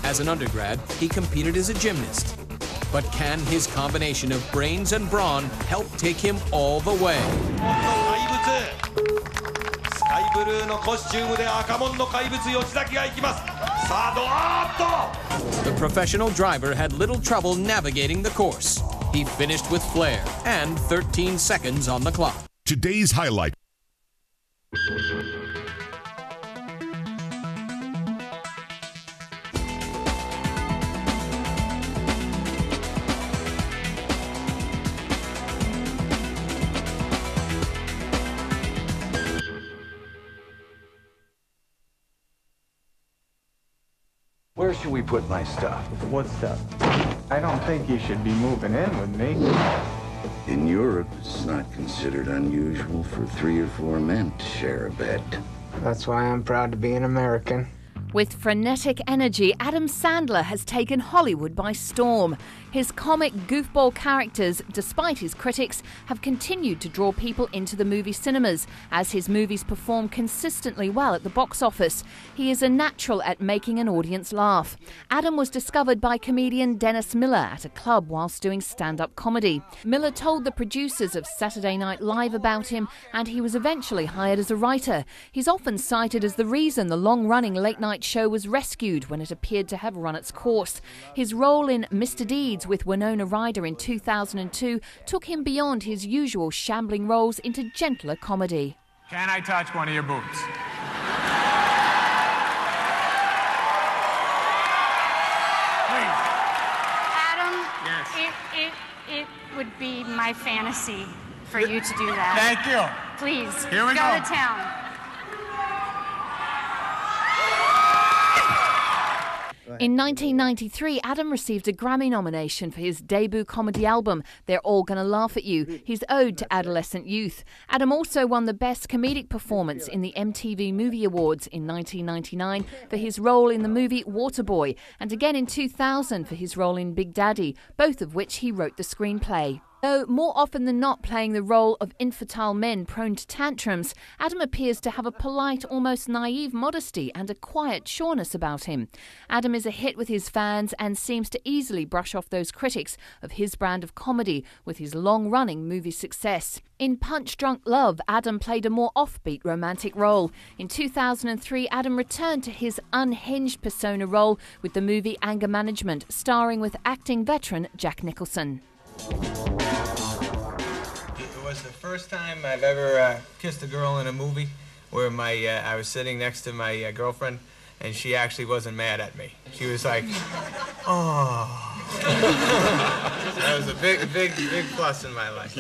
As an undergrad, he competed as a gymnast. But can his combination of brains and brawn help take him all the way? The professional driver had little trouble navigating the course. He finished with flair and 13 seconds on the clock. Today's highlight. Where should we put my stuff? What stuff? I don't think you should be moving in with me. In Europe, it's not considered unusual for 3 or 4 men to share a bed. That's why I'm proud to be an American. With frenetic energy, Adam Sandler has taken Hollywood by storm. His comic goofball characters, despite his critics, have continued to draw people into the movie cinemas, as his movies perform consistently well at the box office. He is a natural at making an audience laugh. Adam was discovered by comedian Dennis Miller at a club whilst doing stand-up comedy. Miller told the producers of Saturday Night Live about him, and he was eventually hired as a writer. He's often cited as the reason the long-running late-night show was rescued when it appeared to have run its course. His role in Mr. Deeds with Winona Ryder in 2002 took him beyond his usual shambling roles into gentler comedy. Can I touch one of your boobs? Please. Adam, yes. it would be my fantasy for you to do that. Thank you. Please, Here we go go. to town. In 1993, Adam received a Grammy nomination for his debut comedy album, They're All Gonna Laugh at You, his ode to adolescent youth. Adam also won the Best Comedic Performance in the MTV Movie Awards in 1999 for his role in the movie Waterboy, and again in 2000 for his role in Big Daddy, both of which he wrote the screenplay. Though more often than not playing the role of infantile men prone to tantrums, Adam appears to have a polite, almost naive modesty and a quiet sureness about him. Adam is a hit with his fans and seems to easily brush off those critics of his brand of comedy with his long-running movie success. In Punch Drunk Love, Adam played a more offbeat romantic role. In 2003, Adam returned to his unhinged persona role with the movie Anger Management, starring with acting veteran Jack Nicholson. It was the first time I've ever kissed a girl in a movie where I was sitting next to my girlfriend, and she actually wasn't mad at me. She was like, oh. That was a big plus in my life.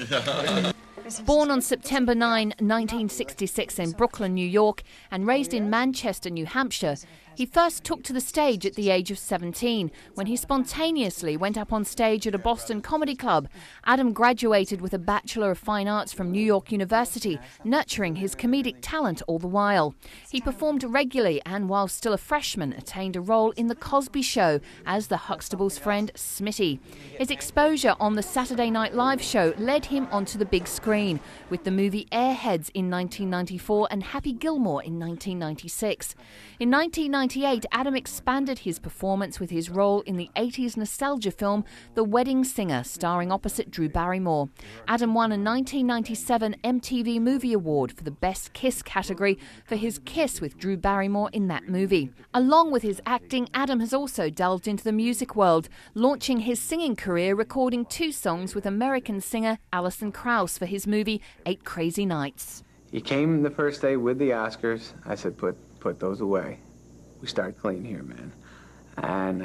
Born on September 9, 1966 in Brooklyn, New York, and raised in Manchester, New Hampshire, he first took to the stage at the age of 17, when he spontaneously went up on stage at a Boston comedy club. Adam graduated with a Bachelor of Fine Arts from New York University, nurturing his comedic talent all the while. He performed regularly and, while still a freshman, attained a role in The Cosby Show as the Huxtable's friend Smitty. His exposure on the Saturday Night Live show led him onto the big screen, with the movie Airheads in 1994 and Happy Gilmore in 1996. In 1998, Adam expanded his performance with his role in the 80s nostalgia film The Wedding Singer, starring opposite Drew Barrymore. Adam won a 1997 MTV Movie Award for the Best Kiss category for his kiss with Drew Barrymore in that movie. Along with his acting, Adam has also delved into the music world, launching his singing career recording 2 songs with American singer Alison Krauss for his movie 8 Crazy Nights. He came the first day with the Oscars. I said, put those away. We start clean here, man. And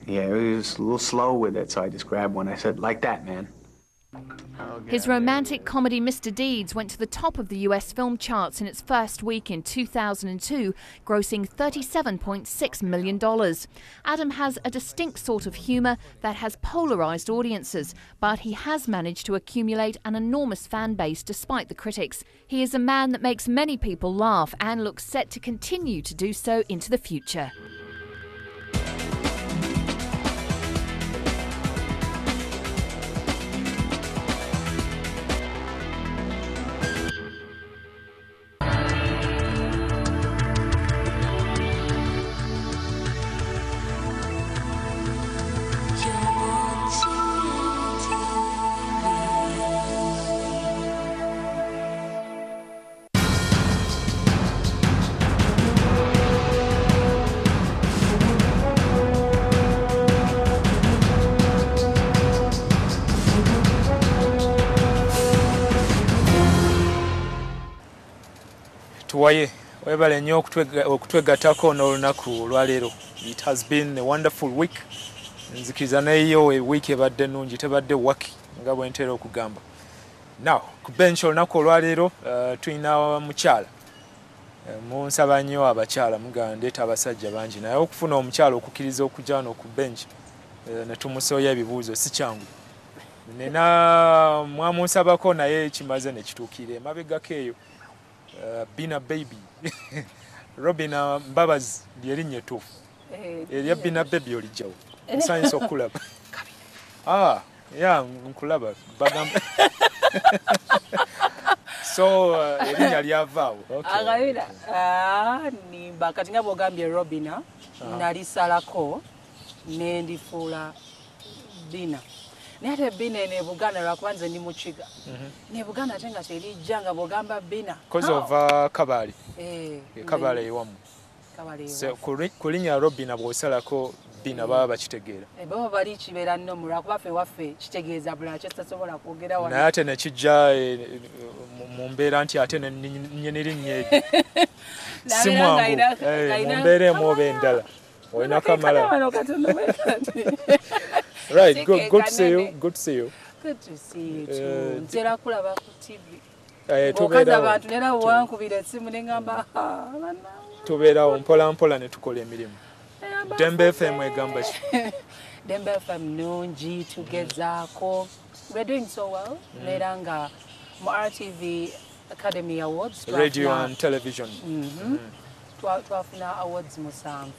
yeah, he was a little slow with it, so I just grabbed one. I said, like that, man. His romantic comedy Mr. Deeds went to the top of the US film charts in its first week in 2002, grossing $37.6 million. Adam has a distinct sort of humour that has polarised audiences, but he has managed to accumulate an enormous fan base despite the critics. He is a man that makes many people laugh and looks set to continue to do so into the future. TUWAYE, webale nnyo okutwegattako n'olunaku olwaleero. It has been a wonderful week. Nzikiriza neyo week ebadde ennungi tebadde waki nga bwe ntera okugamba. Now, ku bench olunaku olwaleero tulina mukyala. Munsaba nnyo abakyala mugandeeta abasajja bangi naye okufuna omukyala okukkiriza okujja wano ku bench ne tumusoya ebibuuzo si kyangu. Nena mwamunsabako naye kimaze ne kituukira emabegako eyo. Been a baby. Robina Mbabazi lyerinnya ettuufu. Erya Bina Baby olijjawo. Nsanyisa okulaba. Nkulaba bagamba. So erinnya lyavaawo. Agabira nimba kati nga bw'ogambye Robina nalisalako ne ndifuula Bina. Naye ate Bina eno e Buganda lwakuba nze ndi Mukiga. Ne Buganda ate nga terijja nga bw'ogamba Bina. Because of Kabaale. Kabaale ewamu. Kulinnya Robina bw'osalako Bina baba bakitegeera. Baba bali kibeera nno mu lwakuba ffe waffe kitegeeza bula kyo tasobola kwogera wano. Naye ate ne kijja mu mbeera nti ate n'erinnya eryo. Si mwangu. Mu mbeera emu oba endala. Olina Kamala. Right, good to see you. Good to see you. Good to see you too. Ntera kulaba ku TV. Tubeera abantu nera wankubira essimu ne ngamba tubeerawo mpola ne tukola emirimu. Dembe FM egamba ki? Dembe FM nungi tugezaako. We're doing so well. Neera nga mu RTV Academy Awards. Radio and television. Twafuna awards musanvu.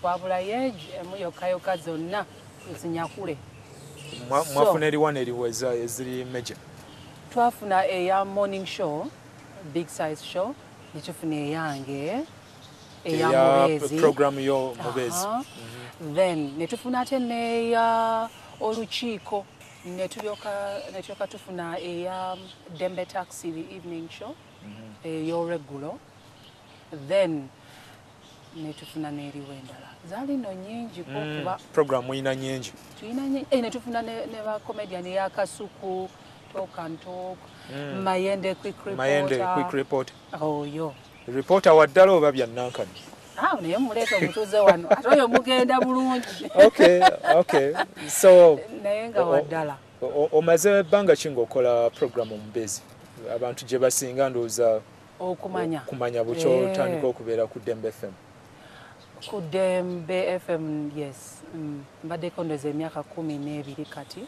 Twabula yeji emu yokka zonna ezinyakule. Mwafuna eriwana eriweza eziri major. Twafuna eya morning show, big size show, netufuna eyange eya Mubezi. Program yo Mubezi. Then netufuna ate neya olukiiko. Netulyoka tufuna eya Dembe Taxi the evening show. Eyo regular. Then netufuna n'eriwo endala. Zaali no nyingi kuba program ina nyingi. Tuina nyingi. Netufuna ne ba comedian ya Kasuku, Talk and Talk, Mayende Quick Report. Mayende Quick Report. Oh yo. Reporter waddala oba byannankani. Naye muleeta omutuuze wano. Ate oyo mugenda bulungi. Okay. So naye nga waddala. Omaze ebbanga ki ng'okola program Mubezi? Abantu gye basinga ndowooza kumanya bukyo otandika okubeera ku Dembe FM. Ku Dembe FM, yes. Mbaddeko ndowooza emyaka 12 kati.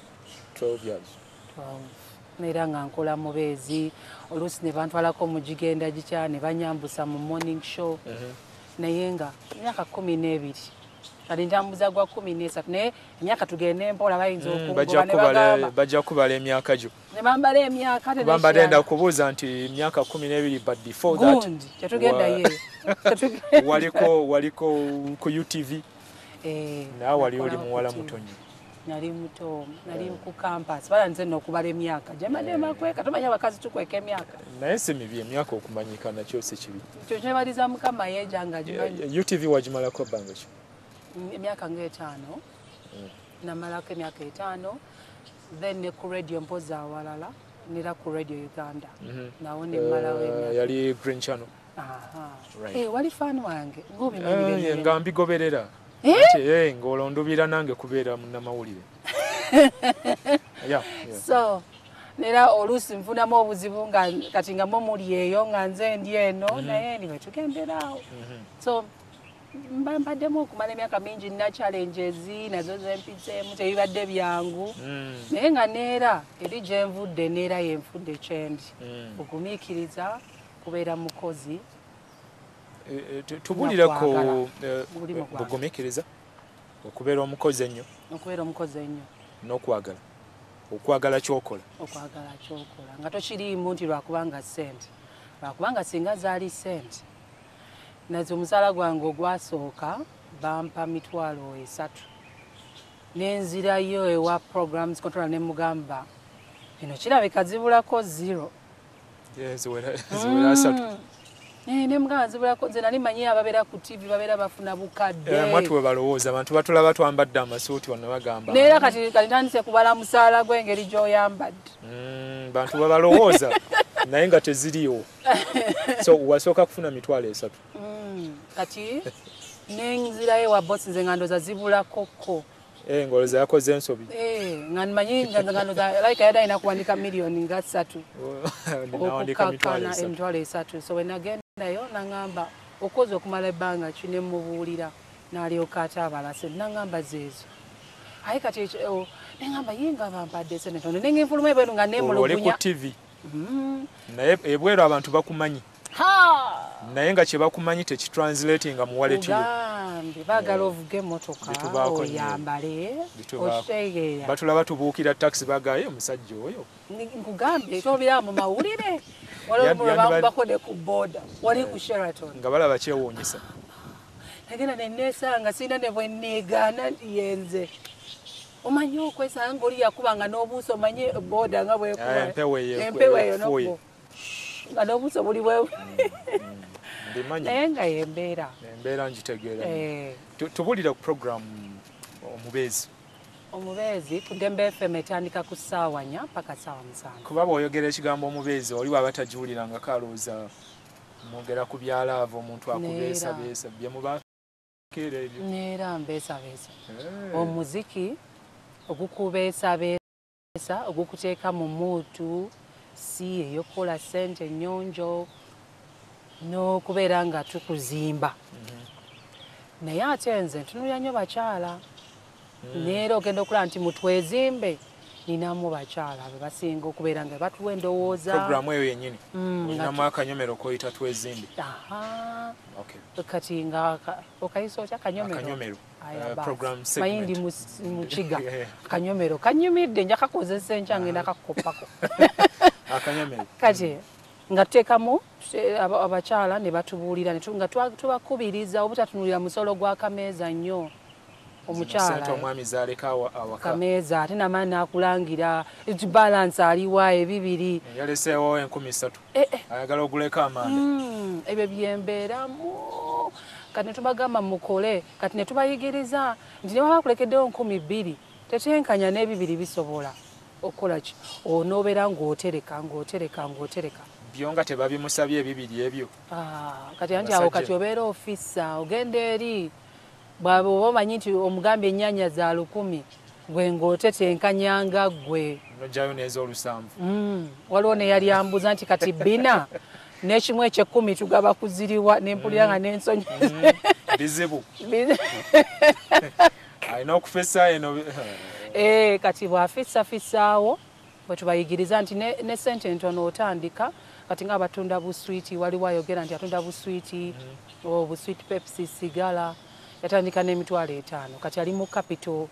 12 years. 12. Neera nga nkola Mubezi. Oluusi ne bantwalako mu gigenda gikya ne banyambusa mu morning show. Naye nga emyaka 12. Kati ntambuza gwa 13 naye emyaka tugende mpola bayinza okugoba ne bagamba. Bajja kubala emyaka gyo. Ne bambala emyaka ate bamba denda kubuuza nti emyaka 12 but before that. Tetugenda ye. Waliko ku UTV. Na wali oli muwala mutonyi. Nali muto, nali ku campus. Bala nze n'okubala emyaka. Jemadde makweka tomanya bakazi tukweka emyaka. Naye si mibi emyaka okumanyika nakyo si kibi. Kyo kyebaliza Mukama yejanga gimanyi. UTV wagimalako bbanga ki? Emyaka nga 5. Namalako emyaka 5. Then ne ku radio mpoza awalala. Nera ku radio Uganda. Nawo ne mmalawo emyaka. Yali Green Channel. Right. Wali fan wange. Ngobimanyi nga mbigoberera. Ng'olondubira nange kubeera munnamawulire. So nera oluusi nfunamu obuzibu nga kati nga muli eyo nga nze ndi eno naye niwe tugenderawo. So mbaddemu okumala emyaka mingi nina challenges nazo zempiseemu tebibadde byangu. Naye nga neera eri gye nvudde neera yenfudde kyendi. Okumiikiriza kubeera mukozi. Tubulirako bugumiikiriza okubeera omukozi ennyo. Okubeera omukozi ennyo. N'okwagala. Okwagala kyokola. Okwagala kyokola. Nga tokiriimu nti lwakubanga ssente. Lwakubanga singa zaali ssente. Nazo omusaala gwange ogwasooka bampa 3,000. Nenzirayo ewa programs controller ne mugamba. Bino kirabika zibulako 0. Ziwera 3. Ne mugamba zibulako nze nali manyi ababeera ku TV babeera bafuna bukadde. Mwatu bwe balowooza abantu batulaba twambadde amasuuti wano bagamba. Neera kati ntandise kubala musaala gw'engeri gy'oyambadde. Bantu bwe balowooza naye nga teziriyo. So wasooka kufuna 3,000. Kati nenzirayo wa bosi nze nga ndooza zibulakokko. Ngoloza yakoze ensobi. Nga nmanyi nga ndooza like yadde alina kuwandika miliyoni nga 3. Okukakana 3,000. So we nagendayo nangamba okoze okumala ebbanga ki ne mubuulira n'alyoka ate abalase nangamba zeezo. Aye kati nengamba yinga bampadde sente ntono nenge enfuluma ebweru nga nemulugunya. Oli ku TV. Naye ebweru abantu bakumanyi. naye nga kye bakumanyi tekitranslating nga mu wallet yo ugambe baagala ovuga emmotoka oyambale okitegeera batulaba tubuukira taxi bagaye omusajja oyo nkugambye tobira mu mawulire walibako ne ku boda wali ku Sheraton nga balaba kyewuunyisa nagenda neneesanga sirina ne bwe nneegaana nti yenze omanyi okwesanga oli yakubanga n'obuuso omanye boda nga bwekubaempeweeyo nobwo nga n'obuuso buli bwe naye nga yembeera ngitegeera tubulira ku programu omubeezi ku Dembe FM etandika ku ssaawa 4 mpaka ssaawa 7 kuba bw'oyogera ekigambo omubeezi oli waba tagiwuliranga kalooza mwogera ku byalaava omuntu akubeesabeesa bye mubakeera ebyo neera mbeesabeesa omuziki ogukubeesabeesa ogukuteeka mu muutu si eyokukola ssente ennyonjo n'okubeera nga tukuzimba naye ate nze ntunulira nnyo bakyala neera ogenda okulaba nti mutwezimbe ninamu bakyala be basinga okubeera nga batuwa endowooza programu eyo yennyini olinamu akanyomero koyita twezimbe kati nga okayisa otya akanyomero mayindi mukiga akanyomero kanyumidde nja kakozesa enkya ngenda kakopako akanyomero kati nga tuteekamu abakyala ne batubuulira nga tubakubiriza obutatunulira musolo gwa kameeza nnyo omukyala omwami zaleka awaka kameeza ate namaani nakulangira balance aliwa ebibiri yaleseewo 13,000 ayagala oguleko amanda ebyo byembeeramu kati netubagamba mukole kati netubayigiriza nti newaba kulekeddewo 2,000 tetenkanya n'ebibiri bisobola okukola ki onoobeera ng'otereka byo nga tebabimusabye ebibiri ebyo kati anti awo kati obeera ofisa ogenda eri bwaba oba omanyi nti omugambye ennyaanya za 1,000 gwe ng'otetenkanyanga gwe nojjayo n'ez'olusanvu waliwo neyali ambuza nti kati 4 n'ekimu eky'ekkumi tugaba kuziriwa nempulira nga n'ensonyize bizibu alina okufisa eno kati bw'afissafissaawo bwe tubayigiriza nti ne ssente entono otandika kati nga abatunda buswiti waliwo ayogera nti atunda buswiti buswiti pepsi sigala yatandika n'emitwalo 5 kati ali mu capital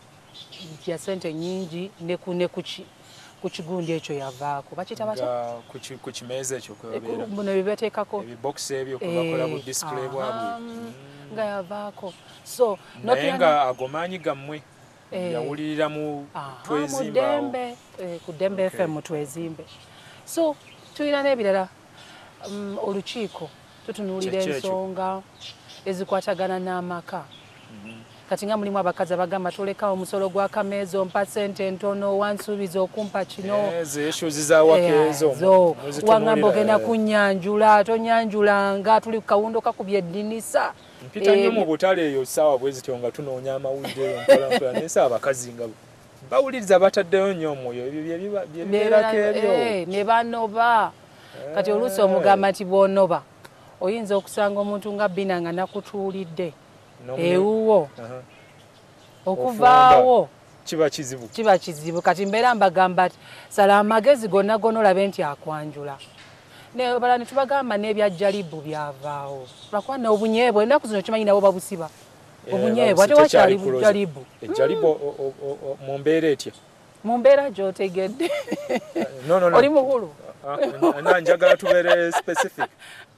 ya ssente nyingi ne ku kigundi ekyo yavaako bakita batya ku kimeeza ekyo buno byebateekako ebibokisi ebyo kubakola bu display bwabwe nga yavaako so naye nga agomaanyi gammwe yawulirira mu twezimba ku Dembe FM twezimbe so tulina n'ebirala olukiiko tutunuulira ensonga ezikwatagana n'amaka kati nga mulimu abakazi abagamba tolekawo omusolo gwa kameeza ompa ssente ntono wansuubiza okumpa kino wangamba ogenda kunyanjula tonyanjulanga tuli ku kawundo kakubye eddinisa mpita nnyo mu butale eyo ssaawa bwe zityo nga tunoonya amawulire eyo mpolampola naye ssaawa abakazi nga bawuliriza bataddeyo nnyo omwoyo ebyo byebibeerako ebyo ne banoba kati oluusi omugamba nti bw'onoba oyinza okusanga omuntu nga Bina nga nakutuulidde ewuwo okuvaawo kiba kizibu kati mbeera mbagamba ti sala amagezi gonna gonna olabe nti akwanjula nebala netubagamba n'ebyajjalibu byavaawo lwakuba n'obunyeebwa ennaku zino kimanyi nabo babusiba obunyeebwa ate wakyali bujjalibu ejjalibu mu mbeera etya mu mbeera gy'otegedde oli mukulu njagala tubeere specific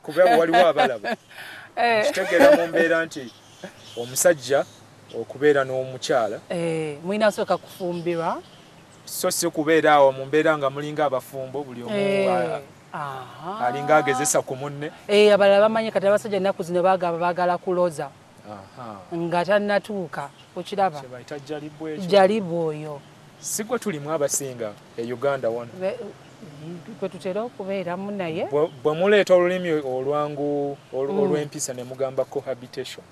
kuba waliwo abalaba kitegeera mu mbeera nti omusajja okubeera n'omukyala mulina sooka kufumbirwa so si kubeera awo mu mbeera nga mulinga abafumbo buli omu alinga agezesa ku munne abalala bamanyi kati abasajja ennaku zino bagamba baagala kuloza nga tannatuuka okiraba jalibu oyo si gwe tulimu abasinga e Uganda wano kwe tutera okubeeramu naye bwe muleeta olulimi olwangu olw'empisa ne mugamba cohabitation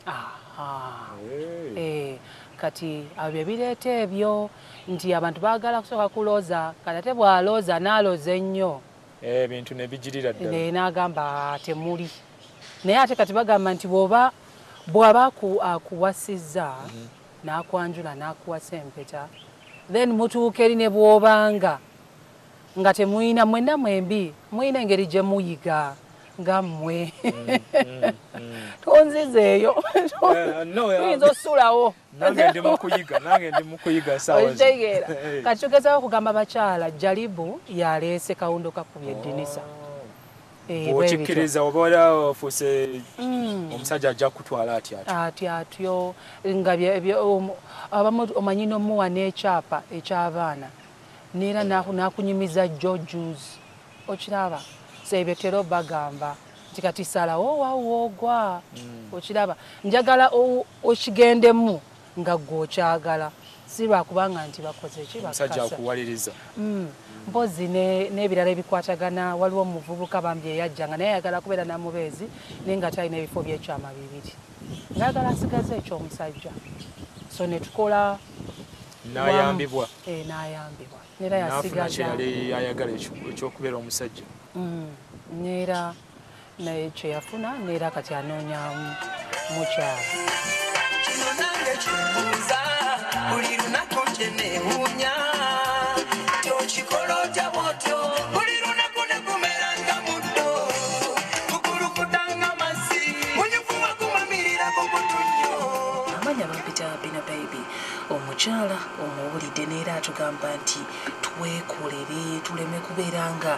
kati abyo bireeta ebyo nti abantu baagala kusooka kulooza kati ate bw'alooza n'aloza ennyo ebintu ne bijirira ddala n'agamba temuli naye ate kati bagamba nti bw'aba akuwasizza n'akwanjula n'akuwasa empeta then mutuuka eri ne bw'obanga nga temuyina mwenna mwembi muyina engeri gye muyiga ngammwe tonzizeeyo tuyinza osulawo nange ndi mukuyiga sawa okitegeera kati tugezaho okugamba bakyala jalibu yaleese kawundo kakubye eddinisa okikkiriza oba ofuuse omusajja ajja kutwala atyo nga abamu omanyi nomuwa n'ekyapa eky'abaana neera n'akunyumiza jojus okiraba sebyo tero bagamba nti kati salawo wawoogwa okiraba njagala okigendemu nga gwokyagala si lwakubanga nti bakoze omusajja akuwaliriza mpozi n'ebirala ebikwatagana waliwo omuvubuka bambi eyajjanga naye ayagala kubeera namubeezi naye nga talina ebifo byekyama bibiri ngayagala asigaze ekyomusajja so netukola n'ayambibwa neera yasigazyali ayagala ekyokubeera omusajja neera naye kyeyafuna neera kati anoonyamu mukyala buli lunaku nje neewuunya kyokikola otya bwotyo buli lunaku negumera nga muddo kukulukuta nga mazzi munyufuwa gumamirira ku butunyo amanya bampita bina baby omukyala omuwulidde neera atugamba nti twekolere tuleme kubeera nga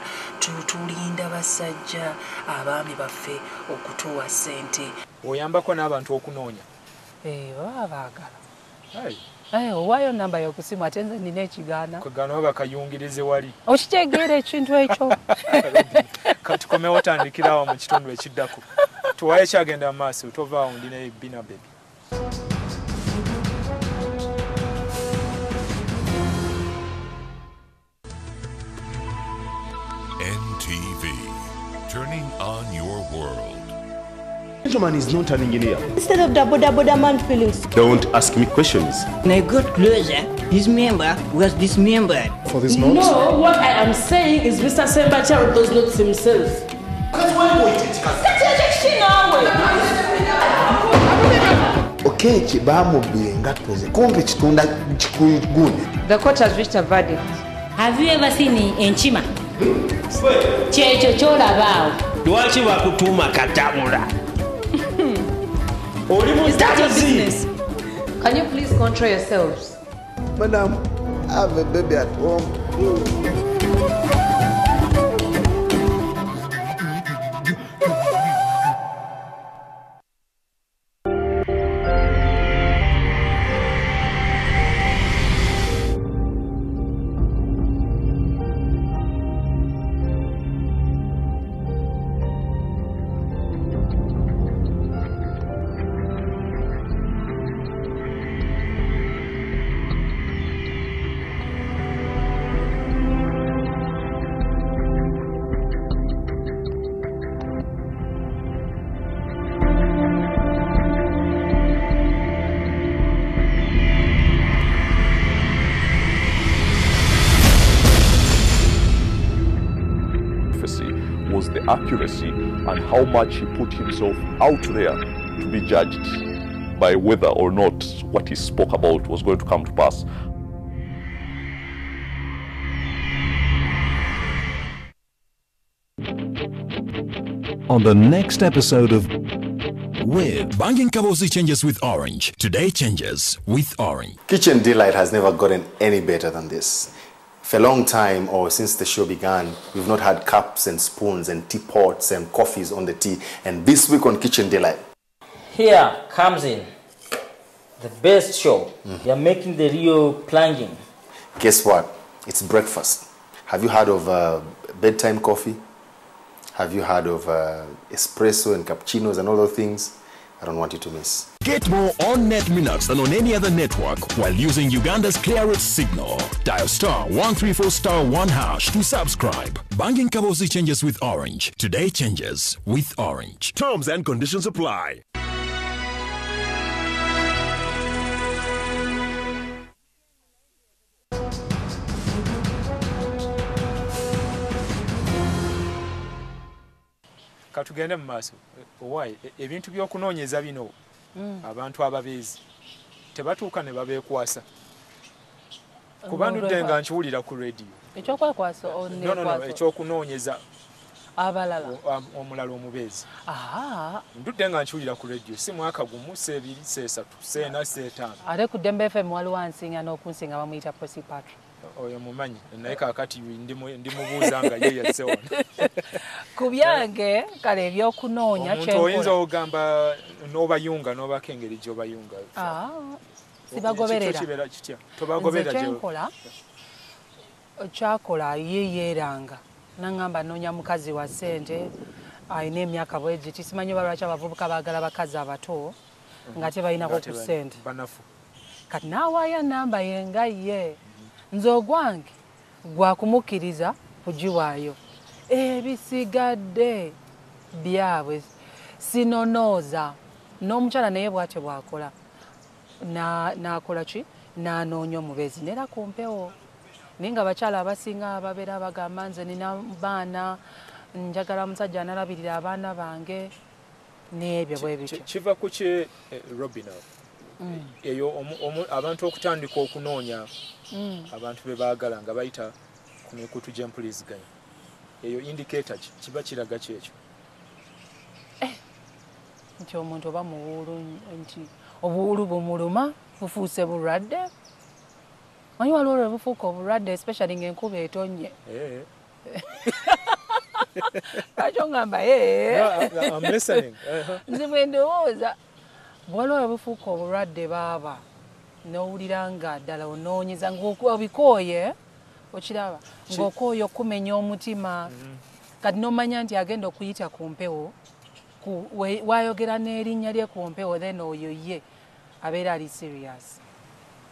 tulinda basajja abaami baffe okutuwa ssente oyambako n'abantu okunoonya baba baagala owaayo namba y'okusimu ate nze nina ekigaana kagano bakayungirize wali okitegeera ekintu ekyo katukomewo tandikirawo mu kitundu ekiddako tuwaye kyagenda mu maaso tovaawo ndina bina baby NTV, turning on your world. Gentleman is not an engineer. Instead of the man feelings. Don't ask me questions. When I got closer, his member was dismembered. For this note? No, what I am saying is Mr. Sembacha wrote those notes himself. Okay, chibamubbire nga tukoze kumpi kitunda kikugune. The court has reached a verdict. Have you ever seen Enchima? Kyekyo kyolabaawo. Lwaki bakutuuma Katamula? Is that your business? Can you please control yourselves? Madam, I have a baby at home. Was the accuracy and how much he put himself out there to be judged by whether or not what he spoke about was going to come to pass. On the next episode of With Banking Kabosi changes with Orange. Today changes with Orange. Kitchen Delight has never gotten any better than this. For a long time, or since the show began, we've not had cups and spoons and teapots and coffees on the tea. And this week on Kitchen Delight, here comes in the best show. You're making the real plunging. Guess what? It's breakfast. Have you heard of bedtime coffee? Have you heard of espresso and cappuccinos and all those things? I don't want you to miss. Get more on net minutes than on any other network while using Uganda's clearest signal. Dial *134*1# to subscribe. Banking Kabosi changes with Orange. Today changes with Orange. Terms and conditions apply. Katugende mu maaso. Owaaye ebintu by'okunoonyeza bino abantu ababeezi tebatuuka ne babeekwasa. Kuba ndudde nga nkiwulira ku radio. Ekyokwekwaso no, ekyokunoonyeza abalala omulala omubeezi aha ndudde nga nkiwulira ku radio si mwaka gumu seebiri seesatu seena seetaano ate ku Dembe FM waliwo ansinga n'okunsinga bamuyita Posi Patrick oyo mumanyi naye kaakati ndimubuuza nga ye yazze wano ku byange kale ebyokunoonya omuntu oyinza okugamba n'obayunga n'obako engeri gy'obayunga sibagoberera kitya tobagoberera kyenkola kyakola ye yeeranga nangamba noonya mukazi wa ssente ayina emyaka bwe giti simanyi oba lwaki abavubuka baagala bakazi abato nga tebalinako ku ssente kati naawaayo namba ye nga ye nze ogwange gwakumukkiriza kugiwaayo ebisigadde byabwe sinonooza n'omukyala naye bw'atyo bw'akola n'akola ki n'anoonya omubeezi neera ku mpewo naye nga abakyala abasinga babeera bagamba nze nina baana njagala musajja analabirira abaana bange n'ebyo bwe bityo kiva ku ki Robina eyo abantu okutandika okunoonya abantu be baagala nga bayita ku mikutu gy'empuliziganya eyo indicator kiba kiraga kyekyo nti omuntu oba muwuulu nti obuwuulu bumuluma bufuuse bulwadde manyi waliwo lwe bufuuka obulwadde especially ng'enkuba etonnye lwaki ongamba nze bwe ndowooza bwaliwo lwe bufuuka obulwadde baaba n'owulira nga ddala onoonyeza ng'obikooye okiraba ng'okooye okumenya omutima kati n'omanya nti agenda okuyita ku mpewo wayogera n'erinnya lye ku mpewo then oyo ye abeera ali serious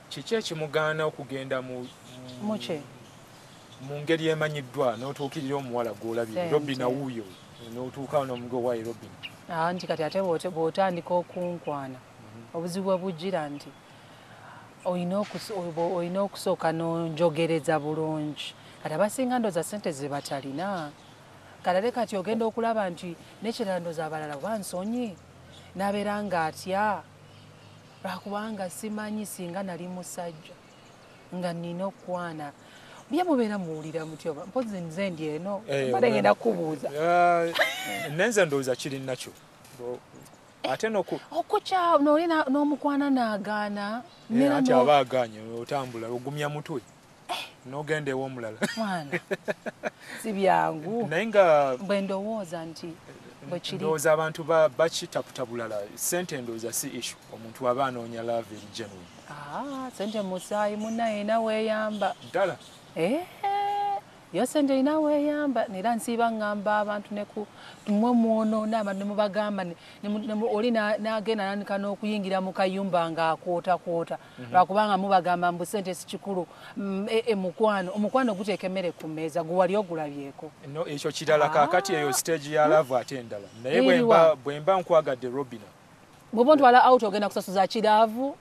kiki ekimugaana okugenda mu ngeri emanyiddwa n'otuukirira omuwala gw'olabye Robina wuuyo n'otuuka n'omugwe waayi Robina nti kati ate bw'otandika okunkwana obuzibu bwe bujjira nti olina okusooka n'onjogereza bulungi kati abasinga ndooza ssente ze batalina kalale kati ogenda okulaba nti n'ekirala ndooza abalala bansonyi n'abeera ng'atya lwakubanga simanyi singa nali musajja nga nina okwana bye mubeera muwulira mutyo mpozi nze ndi eno mbadde ngenda kukubuuza nenze ndowooza kiri nakyo ate okukya noli n'omukwana n'agaana ati aba agaanye otambula ogumya mutwe n'ogenda ew'omulala mwana si byangu naye nga bwe ndowooza nti ndowooza abantu bakitaputa bulala ssente ndowooza si issue omuntu aba anoonya love eri genuine ssente musaayi munnaye ina weeyamba ddala yo ssente ina weeyamba neera nsiiba ngamba abantu mwe mwonoona abantu ne mubagamba oli n'agenda nanika n'okuyingira mu kayumba ng'akwotakwota lwakubanga mubagamba mbu ssente si kikulu omukwano guteeka emmere ku mmeeza gwe wali ogulabyeko ekyo kirala kaakati eyo stage ya love ate endala naye bwe mba nkwagadde Robina bw'oba ontwala out ogenda kusasuza kiraavu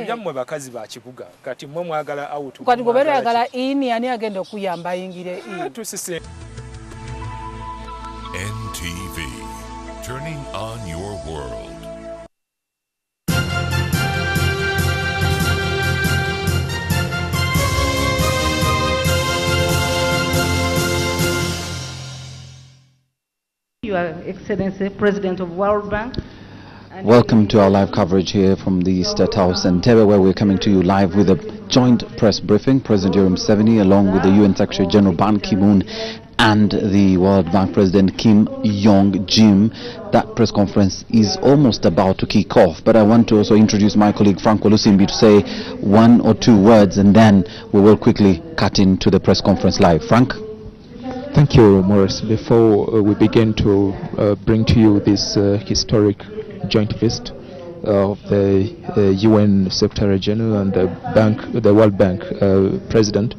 byammwe bakazi ba kibuga kati mmwe mwagala out kati gobeera oyagala in ani agenda okuyamba ayingire in NTV, turning on your world. Your Excellency, President of World Bank. Welcome to our live coverage here from the State House Entebbe, where we're coming to you live with a joint press briefing. President Yoweri Museveni, along with the UN Secretary General Ban Ki-moon and the World Bank President Yong. That press conference is almost about to kick off, but I want to also introduce my colleague Frank Olusimbi to say one or two words, and then we will quickly cut into the press conference live. Frank? Thank you, Morris. Before we begin to bring to you this historic joint visit of the UN Secretary General and the World Bank President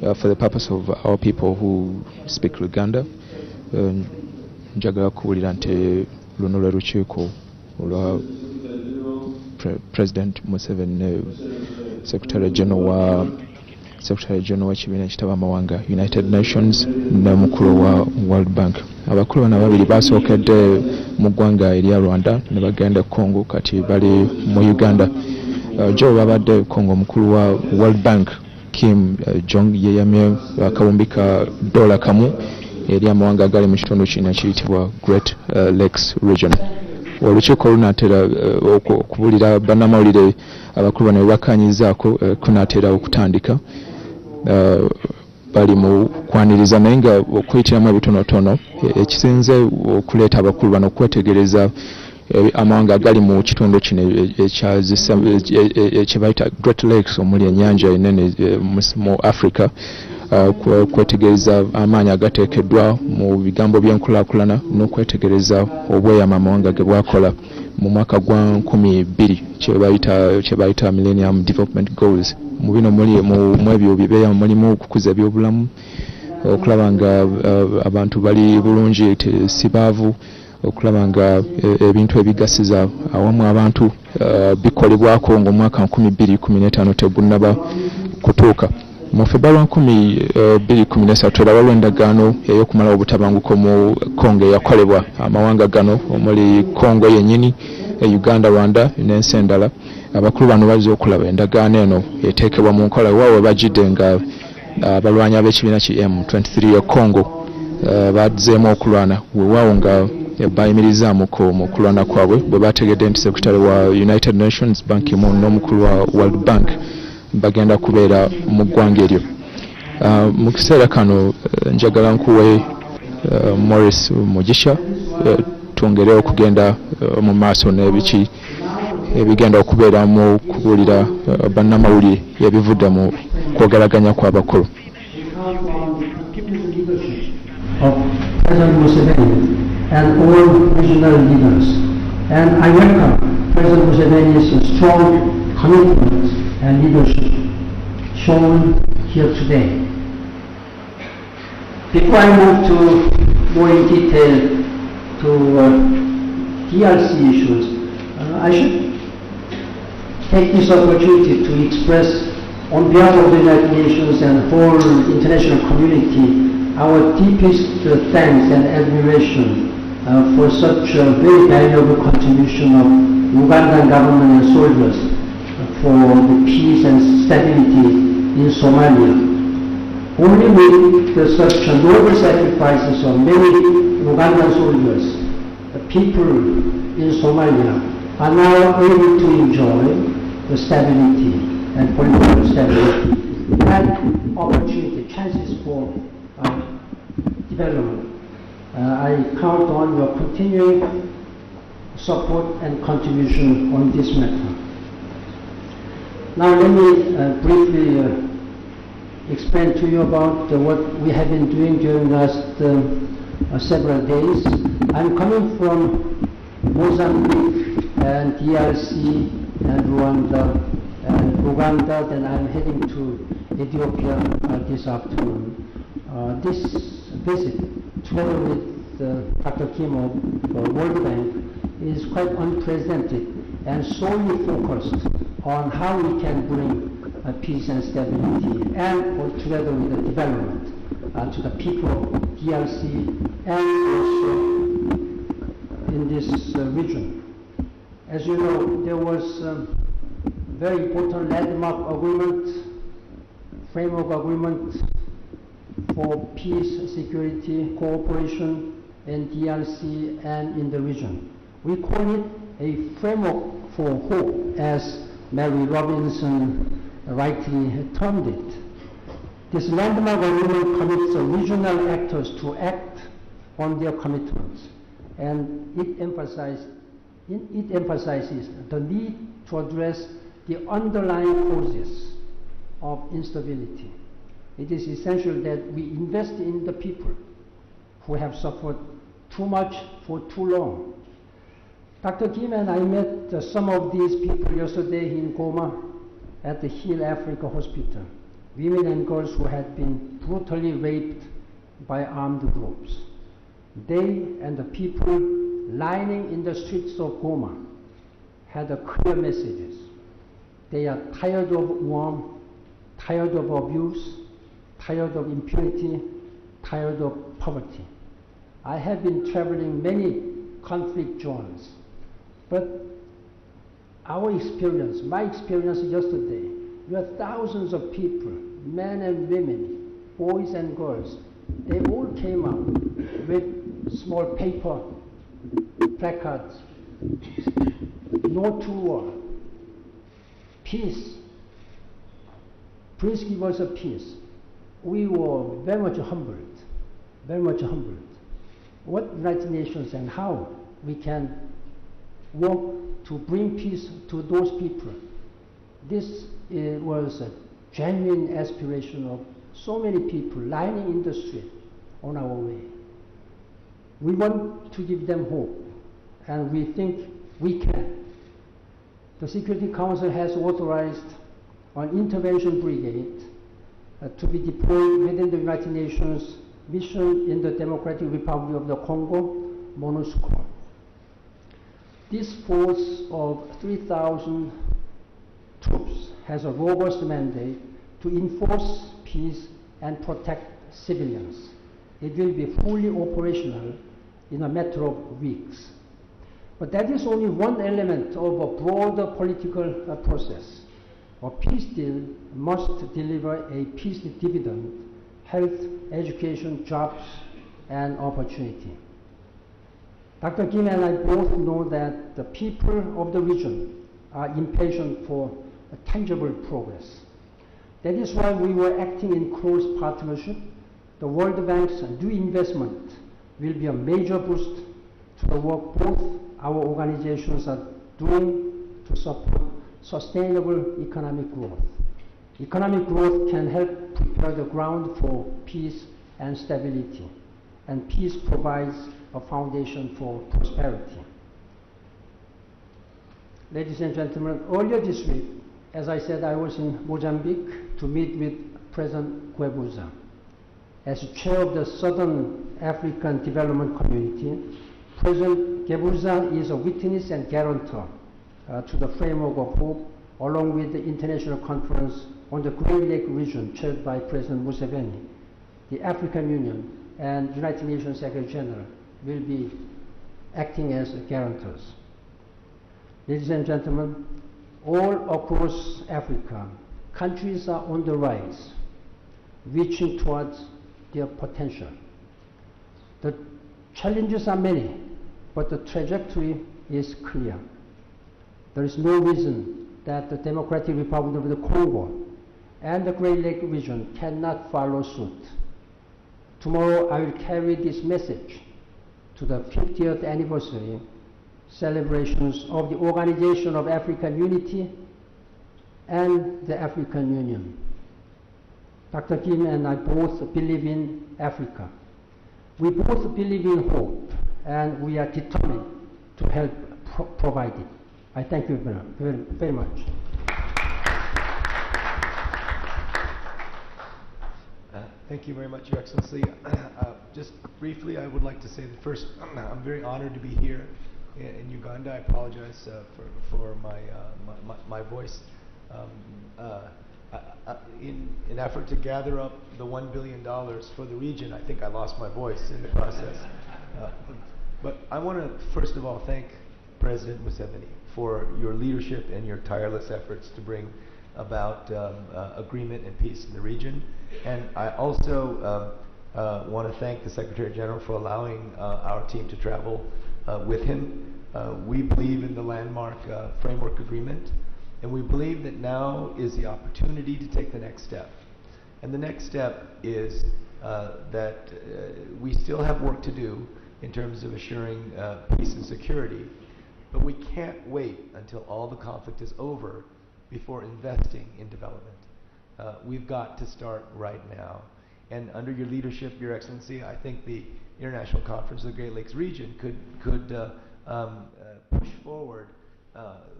for the purpose of our people who speak Uganda, njagala kuwulira nti luno lwe lukiiko olwa President Museveni, Secretary General wa kibiina ekitaba amawanga United Nations n'omukulu wa World Bank. Abakulu bano babiri basookedde mu ggwanga erya Rwanda ne bagenda Congo, kati bali mu Uganda. Jo babadde Congo, omukulu wa World Bank Jong yeyamye akawumbi ka $1 eri amawanga agali mu kitundu kino ekiyitibwa Great Lakes Region. Olukiiko lunaatera okubulira bannamawulire abakulu bano bakkanyizaako kunaatera okutandika. Bali mu kwaniriza naye nga okuyitiramu ebitonotono ekisinze okuleeta abakulu bano okwetegereza amawanga agali mu kitundu kino ekyebayita Great Lakes omuli ennyanja enene mu Africa, kwetegereza amaanyi agateekeddwa mu bigambo by'enkulaakulana n'okwetegereza obweyamo amawanga ge bwakola mu mwaka gwa 2000 kyebayita Millennium Development Goals. Mu bino mu ebyo bibeeya mulimu okukuza ebyobulamu, okulaba nga abantu bali bulungi si baavu, okulaba nga ebintu ebigasiza awamu abantu bikolebwako ng'omwaka 2015 tegunnaba kutuuka. Mu February 2013 tulabawo endagaano ey'okumalawo obutabanguko mu Congo eyakolebwa amawanga gano omuli Congo yennyini, Uganda, Rwanda n'ensi endala. Abakulu bano bazze okulaba endagaano eno eteekebwa mu nkola waabwe bagidde nga abalwanyi ab'ekibiina ki M23 e Congo bazzeemu okulwana weewaawo nga bayimirizaamu mu kulwana kwabwe bwe bategedde nti sekretary wa United Nations Ban Ki-moon n'omukulu wa World Bank bagenda kubeera mu ggwanga eryo. Mu kiseera kano njagala nkuwe Morris Mugisha twongere okugenda mu maaso n'ebiki ebigenda okubeera mu kubuulira bannamawulire ebivudde mu kwogeraganya kw'abakulu. President Museveni and all regional leaders, and I welcome President Museveni's strong commitment and leadership shown here today. Before I move to more in detail to DRC issues, I should take this opportunity to express on behalf of the United Nations and whole international community our deepest thanks and admiration for such a very valuable contribution of Ugandan government and soldiers for the peace and stability in Somalia. Only with such noble sacrifices of many Ugandan soldiers, the people in Somalia are now able to enjoy the stability and political stability and opportunity, chances for development. I count on your continuing support and contribution on this matter. Now let me briefly explain to you about what we have been doing during the last several days. I'm coming from Mozambique and DRC and Rwanda and Uganda, then I'm heading to Ethiopia this afternoon. This visit, together with Dr. Kim of the World Bank, is quite unprecedented and solely focused on how we can bring peace and stability and together with the development to the people of DRC and also in this region. As you know, there was a very important landmark agreement, framework agreement for peace, security, cooperation in DRC and in the region. We call it a framework for hope, as Mary Robinson rightly termed it. This landmark agreement commits regional actors to act on their commitments, and it emphasizes the need to address the underlying causes of instability. It is essential that we invest in the people who have suffered too much for too long. Dr. Kim and I met some of these people yesterday in Goma at the Hill Africa Hospital, women and girls who had been brutally raped by armed groups. They and the people lining in the streets of Goma had a clear messages. They are tired of war, tired of abuse, tired of impunity, tired of poverty. I have been traveling many conflict zones, but our experience, my experience yesterday, you had thousands of people, men and women, boys and girls, they all came up with small paper placards. No to war. Peace. Please give us a peace. We were very much humbled, very much humbled. What United Nations and how we can work to bring peace to those people. This was a genuine aspiration of so many people lining in the street on our way. We want to give them hope, and we think we can. The Security Council has authorized an intervention brigade to be deployed within the United Nations mission in the Democratic Republic of the Congo, MONUSCO. This force of 3,000 troops has a robust mandate to enforce peace and protect civilians. It will be fully operational in a matter of weeks. But that is only one element of a broader political process. A peace deal must deliver a peace dividend: health, education, jobs, and opportunity. Dr. Kim and I both know that the people of the region are impatient for a tangible progress. That is why we were acting in close partnership. The World Bank's new investment will be a major boost to the work both our organizations are doing to support sustainable economic growth. Economic growth can help prepare the ground for peace and stability, and peace provides a foundation for prosperity. Ladies and gentlemen, earlier this week, as I said, I was in Mozambique to meet with President Guebuza. As chair of the Southern African Development Community, President Guebuza is a witness and guarantor to the framework of hope, along with the International Conference on the Great Lake region chaired by President Museveni. The African Union and United Nations Secretary General will be acting as guarantors. Ladies and gentlemen, all across Africa, countries are on the rise, reaching towards their potential. The challenges are many, but the trajectory is clear. There is no reason that the Democratic Republic of the Congo and the Great Lake region cannot follow suit. Tomorrow I will carry this message to the 50th anniversary celebrations of the Organization of African Unity and the African Union. Dr. Kim and I both believe in Africa. We both believe in hope, and we are determined to help provide it. I thank you very much. Thank you very much, Your Excellency. Just briefly, I would like to say that first, I'm very honored to be here in Uganda. I apologize for my voice. In an effort to gather up the $1 billion for the region, I think I lost my voice in the process. But I want to first of all thank President Museveni for your leadership and your tireless efforts to bring about agreement and peace in the region. And I also want to thank the Secretary General for allowing our team to travel with him. We believe in the landmark framework agreement, and we believe that now is the opportunity to take the next step. And the next step is that we still have work to do in terms of assuring peace and security, but we can't wait until all the conflict is over before investing in development. We've got to start right now. And under your leadership, Your Excellency, I think the International Conference of the Great Lakes region could push forward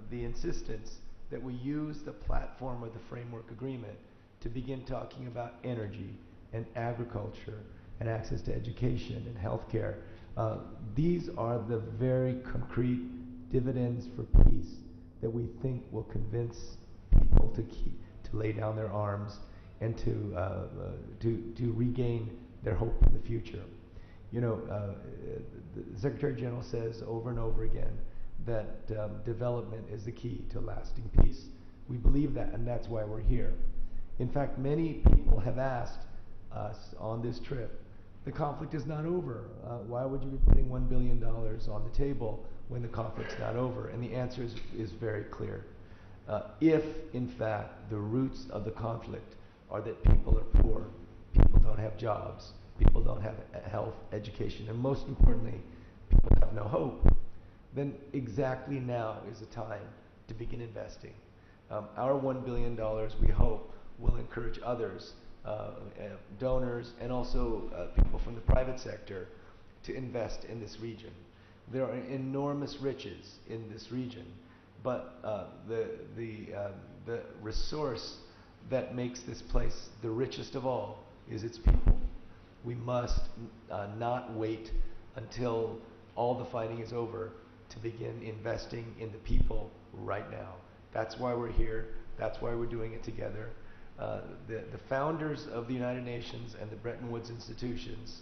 the insistence that we use the platform of the framework agreement to begin talking about energy and agriculture and access to education and healthcare. These are the very concrete dividends for peace that we think will convince people to lay down their arms and to regain their hope in the future. You know, the Secretary General says over and over again that development is the key to lasting peace. We believe that, and that's why we're here. In fact, many people have asked us on this trip The conflict is not over. Why would you be putting $1 billion on the table when the conflict's not over? And the answer is very clear. If, in fact, the roots of the conflict are that people are poor, people don't have jobs, people don't have health, education, and most importantly, people have no hope, then exactly now is the time to begin investing. Our $1 billion, we hope, will encourage others, donors, and also people from the private sector to invest in this region. There are enormous riches in this region, but the resource that makes this place the richest of all is its people. We must not wait until all the fighting is over to begin investing in the people right now. That's why we're here. That's why we're doing it together. The founders of the United Nations and the Bretton Woods institutions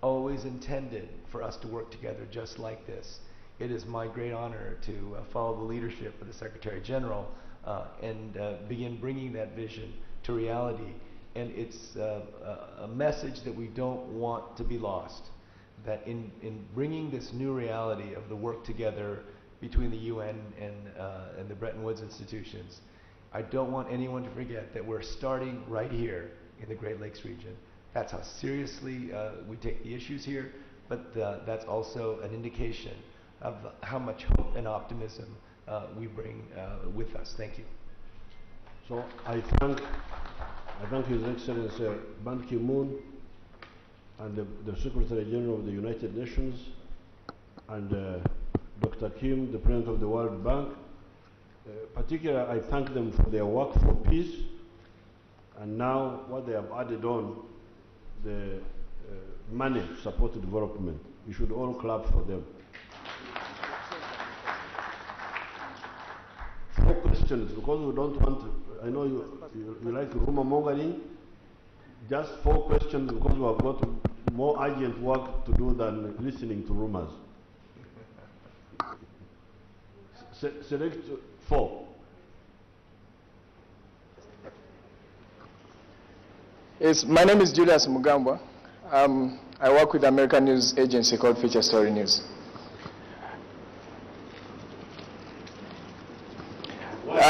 always intended for us to work together just like this. It is my great honor to follow the leadership of the Secretary General and begin bringing that vision to reality. And it's a message that we don't want to be lost, that in bringing this new reality of the work together between the UN and the Bretton Woods institutions, I don't want anyone to forget that we're starting right here in the Great Lakes region. That's how seriously we take the issues here, but that's also an indication of how much hope and optimism we bring with us. Thank you. So I thank His Excellency Ban Ki-moon and the Secretary General of the United Nations and Dr. Kim, the President of the World Bank. Particularly, I thank them for their work for peace, and now what they have added on, the money to support development. You should all clap for them. 4 questions, because we don't want to, I know you like rumor mongering. Just 4 questions, because we have got more urgent work to do than listening to rumors. Select 4. Yes, my name is Julius Mugambwa. I work with the American news agency called Future Story News.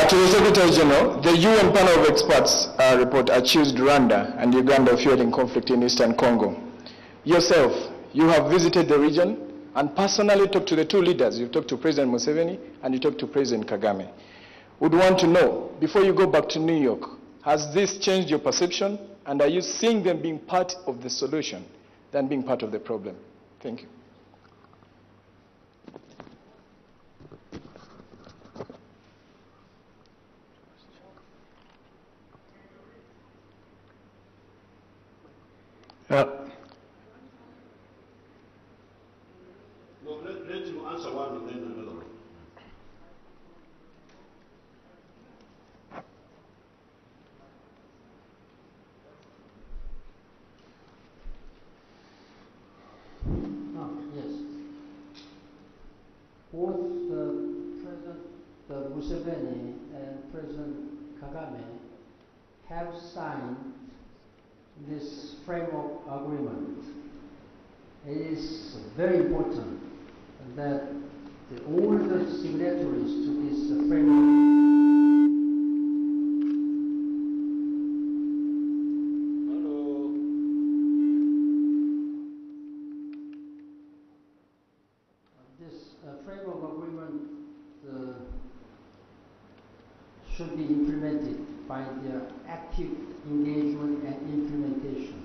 To the Secretary General, the UN panel of experts report accused Rwanda and Uganda of fueling conflict in eastern Congo. Yourself, you have visited the region and personally talked to the 2 leaders. You've talked to President Museveni and you talked to President Kagame. Would want to know, before you go back to New York, has this changed your perception, and are you seeing them being part of the solution than being part of the problem? Thank you. No, let him answer one and then another one. Yes. Both President Museveni and President Kagame have signed this framework agreement. It is very important that all the signatories to this framework framework agreement should be implemented by their active engagement and implementation.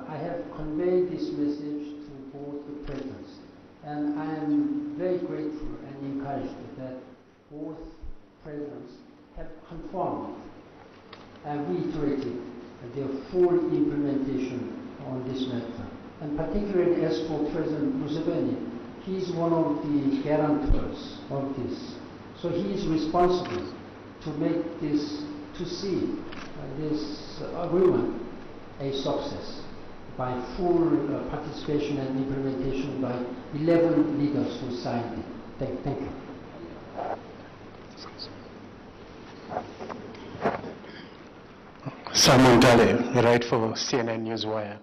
I have conveyed this message to both the presidents, and I am very grateful and encouraged that both presidents have confirmed and reiterated their full implementation on this matter. And particularly as for President Museveni, he is one of the guarantors of this. So he is responsible to make this, to see this agreement a success by full participation and implementation by 11 leaders who signed it. Thank you. Simon Dale, right for CNN Newswire.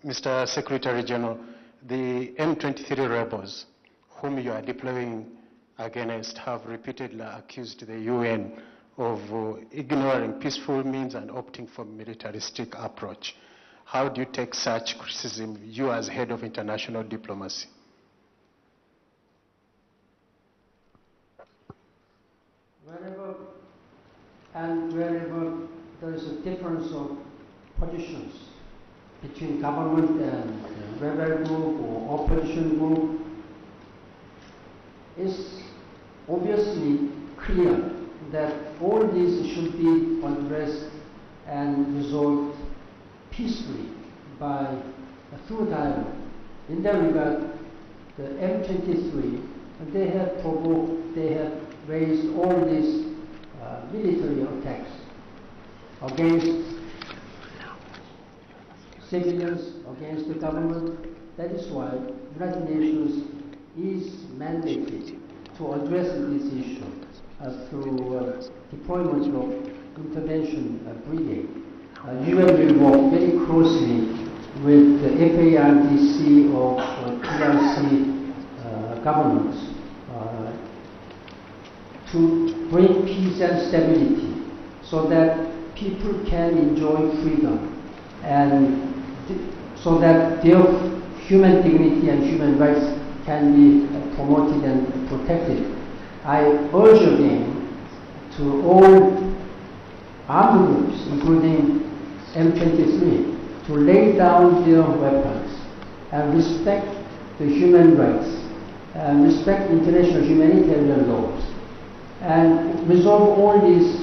Mr. Secretary General, the M23 rebels whom you are deploying against have repeatedly accused the UN of ignoring peaceful means and opting for militaristic approach. How do you take such criticism, you as head of international diplomacy? Wherever there is a difference of positions between government and rebel group or opposition group, it's obviously clear that all these should be addressed and resolved peacefully through dialogue. In that regard, the M23, they have raised all these military attacks against civilians, against the government. That is why the United Nations is mandated to address this issue through deployment of intervention brigade. UN will work very closely with the FARDC of DRC governments to bring peace and stability so that people can enjoy freedom and so that their human dignity and human rights can be promoted and protected. I urge again to all armed groups, including M23, to lay down their weapons and respect the human rights and respect international humanitarian laws and resolve all these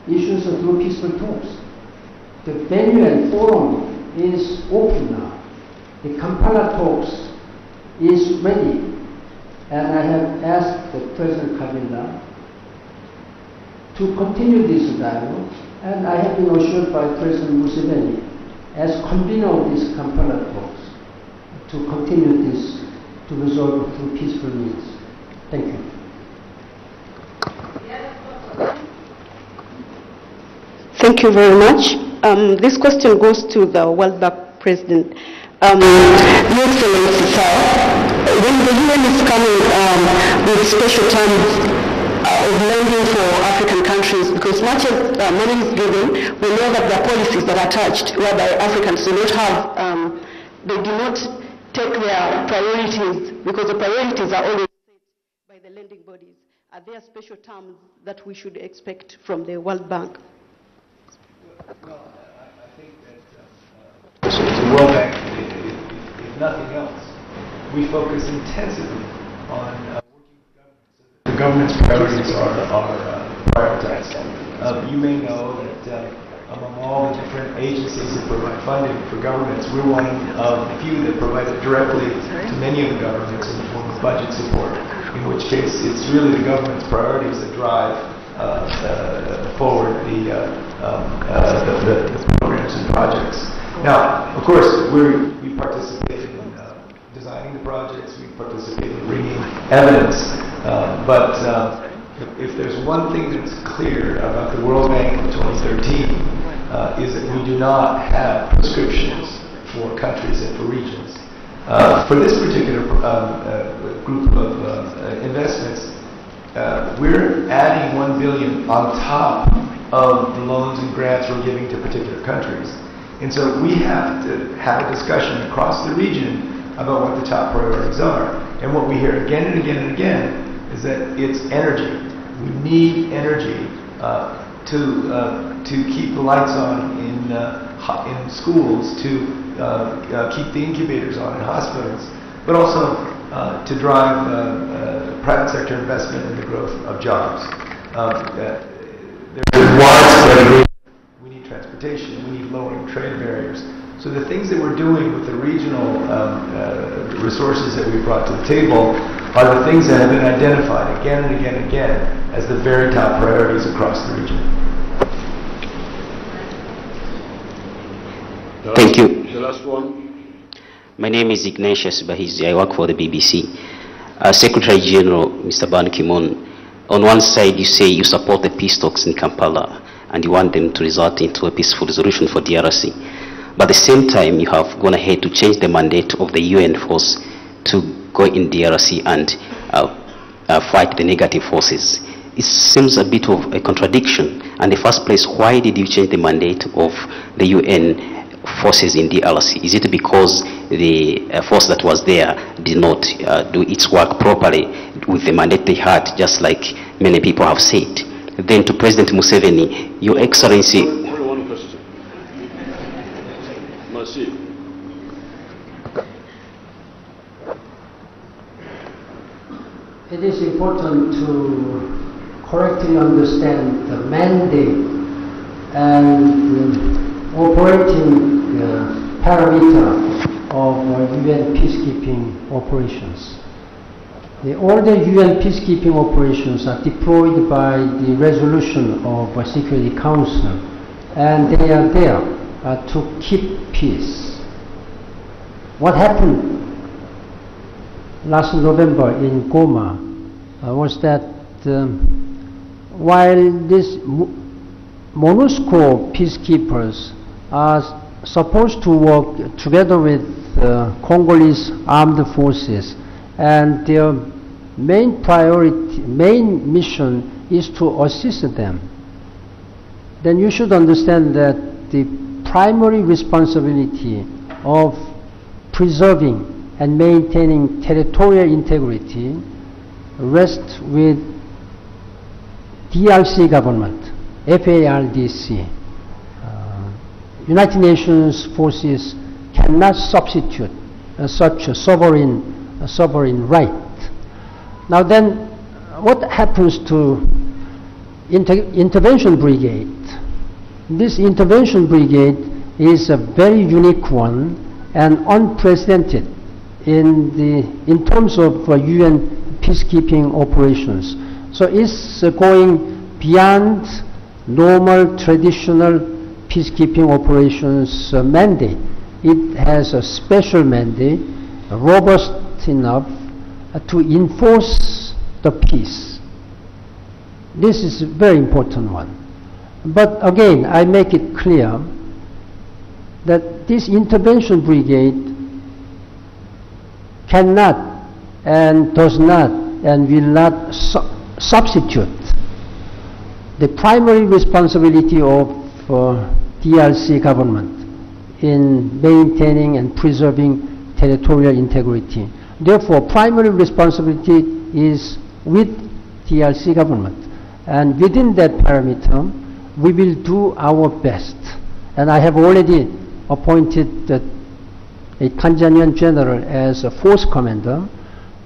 issues through peaceful talks. The venue and forum is open now. The Kampala talks is ready, and I have asked the President Kabila to continue this dialogue, and I have been assured by President Museveni as convener of these Kampala talks to continue this to resolve it through peaceful means. Thank you. Thank you very much. This question goes to the World Bank President. Your Excellency, sir, when the UN is coming with special terms of lending for African countries, because much as money is given, we know that there are policies that are attached whereby Africans do not have, they do not take their priorities, because the priorities are always set by the lending bodies. Are there special terms that we should expect from the World Bank? Well, I think that the World Bank, if nothing else, we focus intensively on working with governments. The government's priorities are prioritized. You may know that among all the different agencies that provide funding for governments, we're one of the few that provide it directly to many of the governments in the form of budget support, in which case it's really the government's priorities that drive forward the programs and projects. Now, of course, we participate in designing the projects, we participate in bringing evidence, but if there's one thing that's clear about the World Bank in 2013, is that we do not have prescriptions for countries and for regions. For this particular group of investments, we're adding $1 billion on top of the loans and grants we're giving to particular countries. And so we have to have a discussion across the region about what the top priorities are. And what we hear again and again and again is that it's energy. We need energy to keep the lights on in schools, to keep the incubators on in hospitals, but also to drive private sector investment and the growth of jobs. There's widespread agreement. We need transportation, we need lowering trade barriers. So the things that we're doing with the regional resources that we brought to the table are the things that have been identified again and again and again as the very top priorities across the region. Thank you. The last one. My name is Ignatius Bahizi. I work for the BBC. Secretary General, Mr. Ban Ki-moon, on one side you say you support the peace talks in Kampala and you want them to result into a peaceful resolution for DRC. But at the same time, you have gone ahead to change the mandate of the UN force to go in DRC and fight the negative forces. It seems a bit of a contradiction. In the first place, why did you change the mandate of the UN forces in DRC? Is it because the force that was there did not do its work properly with the mandate they had, just like many people have said? Then to President Museveni, Your Excellency. Only one question. Merci. It is important to correctly understand the mandate and operating parameter of UN peacekeeping operations. All the UN peacekeeping operations are deployed by the resolution of the Security Council, and they are there to keep peace. What happened last November in Goma was that while these MONUSCO peacekeepers are supposed to work together with Congolese armed forces, and their main mission is to assist them, then you should understand that the primary responsibility of preserving and maintaining territorial integrity rests with DRC government, FARDC. United Nations forces cannot substitute such a sovereign right. Now then, what happens to intervention brigade? This intervention brigade is a very unique one and unprecedented in terms of UN peacekeeping operations. So it's going beyond normal traditional peacekeeping operations mandate. It has a special mandate, robust enough to enforce the peace. This is a very important one. But again, I make it clear that this intervention brigade cannot and does not and will not substitute the primary responsibility of DRC government in maintaining and preserving territorial integrity. Therefore, primary responsibility is with DRC government. And within that parameter, we will do our best. And I have already appointed a Tanzanian general as a force commander,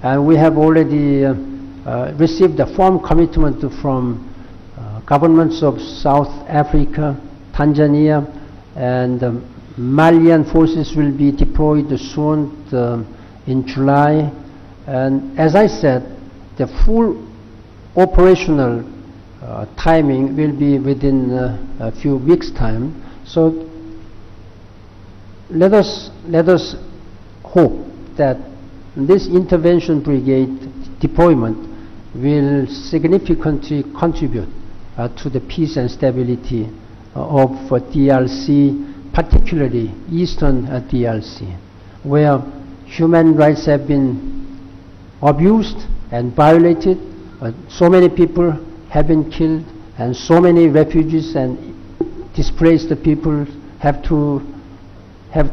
and we have already received a firm commitment from governments of South Africa, Tanzania, and Malian forces will be deployed soon in July. And as I said, the full operational timing will be within a few weeks' time. So let us hope that this intervention brigade deployment will significantly contribute to the peace and stability of DRC, particularly eastern DRC, where human rights have been abused and violated. So many people have been killed, and so many refugees and displaced people have to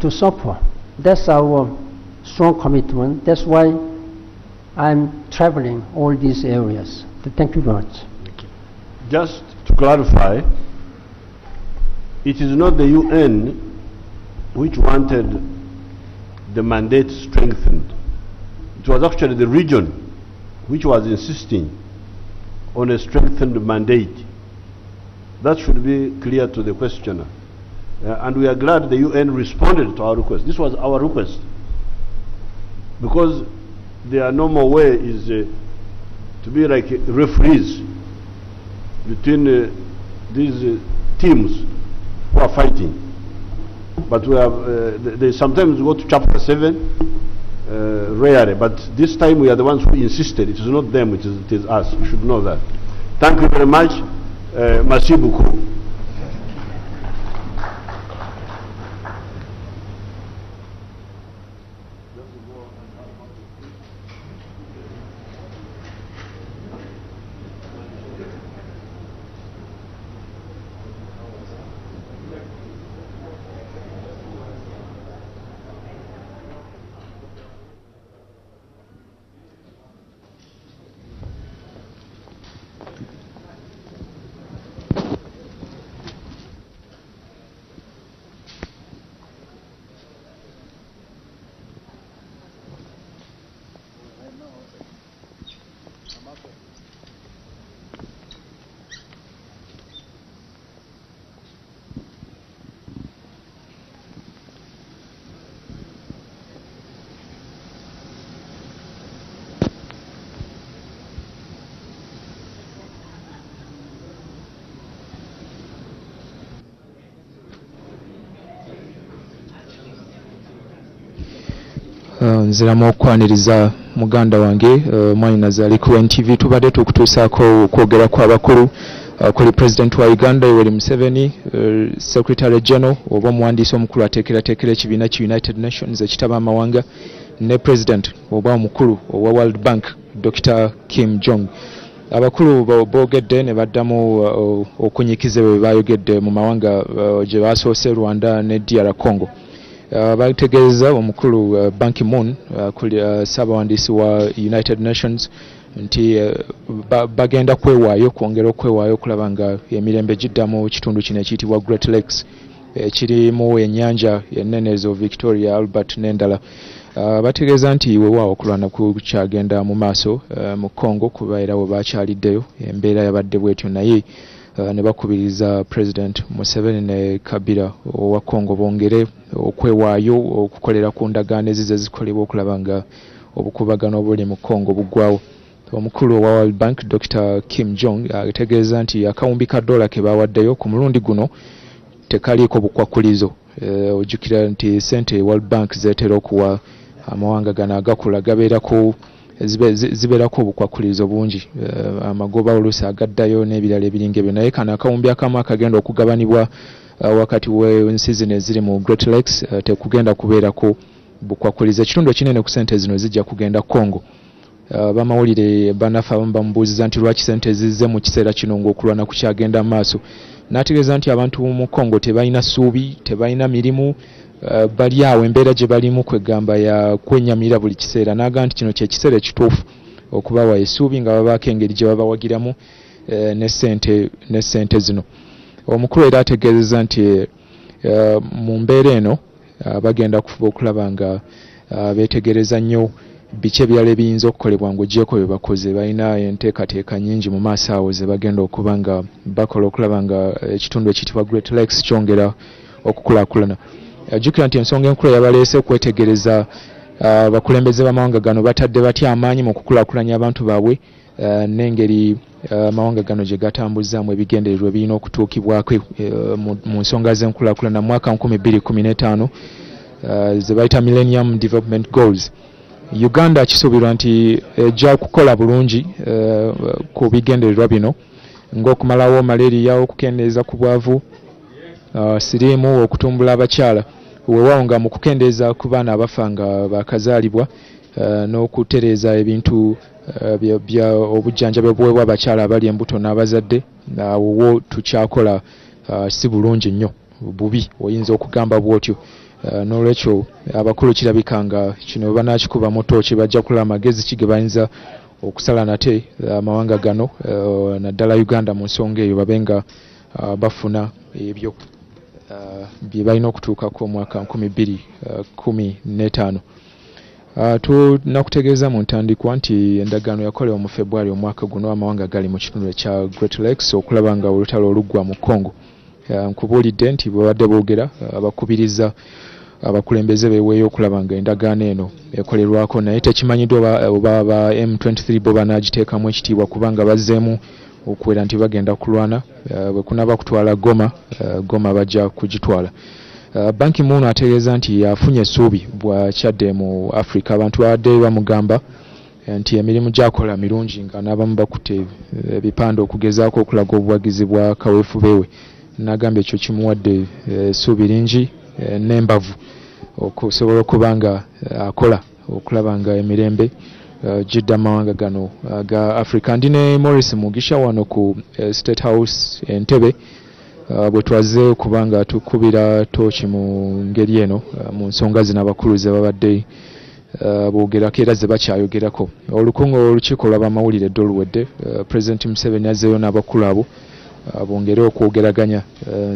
suffer. That's our strong commitment. That's why I'm traveling all these areas. Thank you very much. Just to clarify, it is not the UN which wanted the mandate strengthened. It was actually the region which was insisting on a strengthened mandate. That should be clear to the questioner. And we are glad the UN responded to our request. This was our request. Because their normal way is to be like referees between these teams who are fighting. But we have, they sometimes go to chapter 7, rarely, but this time we are the ones who insisted. It is not them, it is us. You should know that. Thank you very much. Merci beaucoup. nziramu okwaniriza muganda wange Mwani Nazali ku NTV tubadde tukutuusaako kwogera kw'abakulu kuli President wa Uganda Yoweri Museveni, Secretary General oba omuwandiisi omukulu ateekerateekera ekibiina ki United Nations ekitaba amawanga ne President oba omukulu owa World Bank Dr. Kim Jong. Abakulu boogedde ne baddamu okunyikiza bwe baayogedde mu mawanga gye baasoose Rwanda ne DR Congo. Bategeeza omukulu Ban Ki-moon kuli ssaabawandiisi wa United Nations nti bagenda kwewaayo kwongera okwewaayo okulaba nga emirembe giddamu kitundu kino ekiyitibwa Great Lakes ekirimu ennyanja ennene ezo Victoria, Albert n'endala. Bategeeza nti weewaawo okulwana kukyagenda mu maaso mu Congo kuba era we bakyaliddeyo embeera yabadde bwetyo naye ne bakubiriza President Museveni ne Kabila owa Congo bongere okwewaayo okukolera ku ndagaano ezize zikolebwa okulaba nga obukubagano obuli mu Congo buggwawo. Omukulu wa World Bank Dr. Kim Jong ategeeza nti akawumbi ka dola ke bawaddeyo ku mulundi guno tekaliiko bukwakulizo. Ojjukira nti sente World Bank zeetera okuwa amawanga gano agakula gabeerako zibeerako obukwakulizo bungi, amagoba oluusi agaddayo n'ebirala ebiringa ebyo, naye kano akawumbi akamu akagenda okugabanibwa wakati w'ensi zino eziri mu Great Lakes tekugenda kubeerako bukwakulizo. Ekitundu ekinene ku sente zino zijja kugenda Congo. Bamawulire banafa bamubuuziza nti lwaki sente zizze mu kiseera kino ng'okulwana kukyagenda maaso. N'ategeeza nti abantu mu Congo tebalina ssuubi, tebalina mirimu, bali awo embeera gye balimu kwegamba ya kwennyamira buli kiseera. N'agamba nti kino kye kiseera ekituufu okubawa essuubi nga babaako engeri gye babawagiramu ne ssente zino. Omukulu era ategeeza nti mu mbeera eno bagenda kufuba okulaba nga beetegereza nnyo biki ebirala ebiyinza okukolebwa ng'oggyeko bye bakoze. Balina enteekateeka nnyingi mu maaso awo ze bagenda okuba nga bakola okulaba nga ekitundu ekiyitibwa Great Lakes kyongera okukulaakulana. Jjukira nti ensonga enkulu yabaleese okwetegereza abakulembeze b'amawanga gano batadde batya amaanyi mu kukulaakulanya abantu baabwe n'engeri amawanga gano gye gatambuzaamu ebigendererwa ebirina okutuukibwako mu nsonga z'enkulaakulana mu mwaka 2015 ze bayita Millennium Development Goals. Uganda kisuubirwa nti ejja kukola bulungi ku bigendererwa bino ng'okumalawo malaria, okukendeeza ku bwavu, siriimu, okutumbula abakyala, weewaawo nga mu kukendeeza ku baana abafa nga bakazaalibwa n'okutereeza ebintu bya obujjanjabi obuweebwa abakyala abali embuto n'abazadde, awo tukyakola si bulungi nnyo, bubi oyinza okugamba bw'otyo. N'olwekyo abakulu kirabika nga kino bwe banaakikuba mu tooki bajja kulaba amagezi ki ge bayinza okusala nate amawanga gano naddala Uganda mu nsonga eyo babe nga bafuna ebyo bye balina okutuukako omwaka 2015. Tunakutegeeza mu ntandikwa nti endagaano yakolebwa mu February omwaka guno amawanga gali mu kitundu ekya Great Lakes okulaba nga olutalo oluggwa mu Congo. Nkubuulidde nti babadde boogera bakubiriza abakulembeze beeweeyo okulaba nga endagaano eno ekolerwako, naye tekimanyiddwa oba ba M23 bo banaagiteekamu ekitiibwa kubanga bazzeemu okuwera nti bagenda kulwana. Bwe kunaaba kutwala Goma bajja kugitwala. Ban Ki-moon ategeeza nti afunye essuubi bw'akyadde mu Africa. Abantu babadde bamugamba nti emirimu gy'akola mirungi nga n'abamu bakutte ebipande okugezaako okulaga obuwagizi bwa kaweefube we. N'agamba ekyo kimuwadde essuubi lingi n'embavu okusobola okuba nga akola okulaba nga emirembe gidda amawanga gano aga Africa. Ndi ne Morris Mugisha wano ku State House Entebbe bwe twaze okuba nga tukubira tooki mu ngeri eno mu nsonga zino abakulu ze babadde boogerako era ze bakyayogerako. Olukiiko lw'abamawulire dde oluwedde, President Museveni azzeeyo n'abakulu abo bongere okwogeraganya.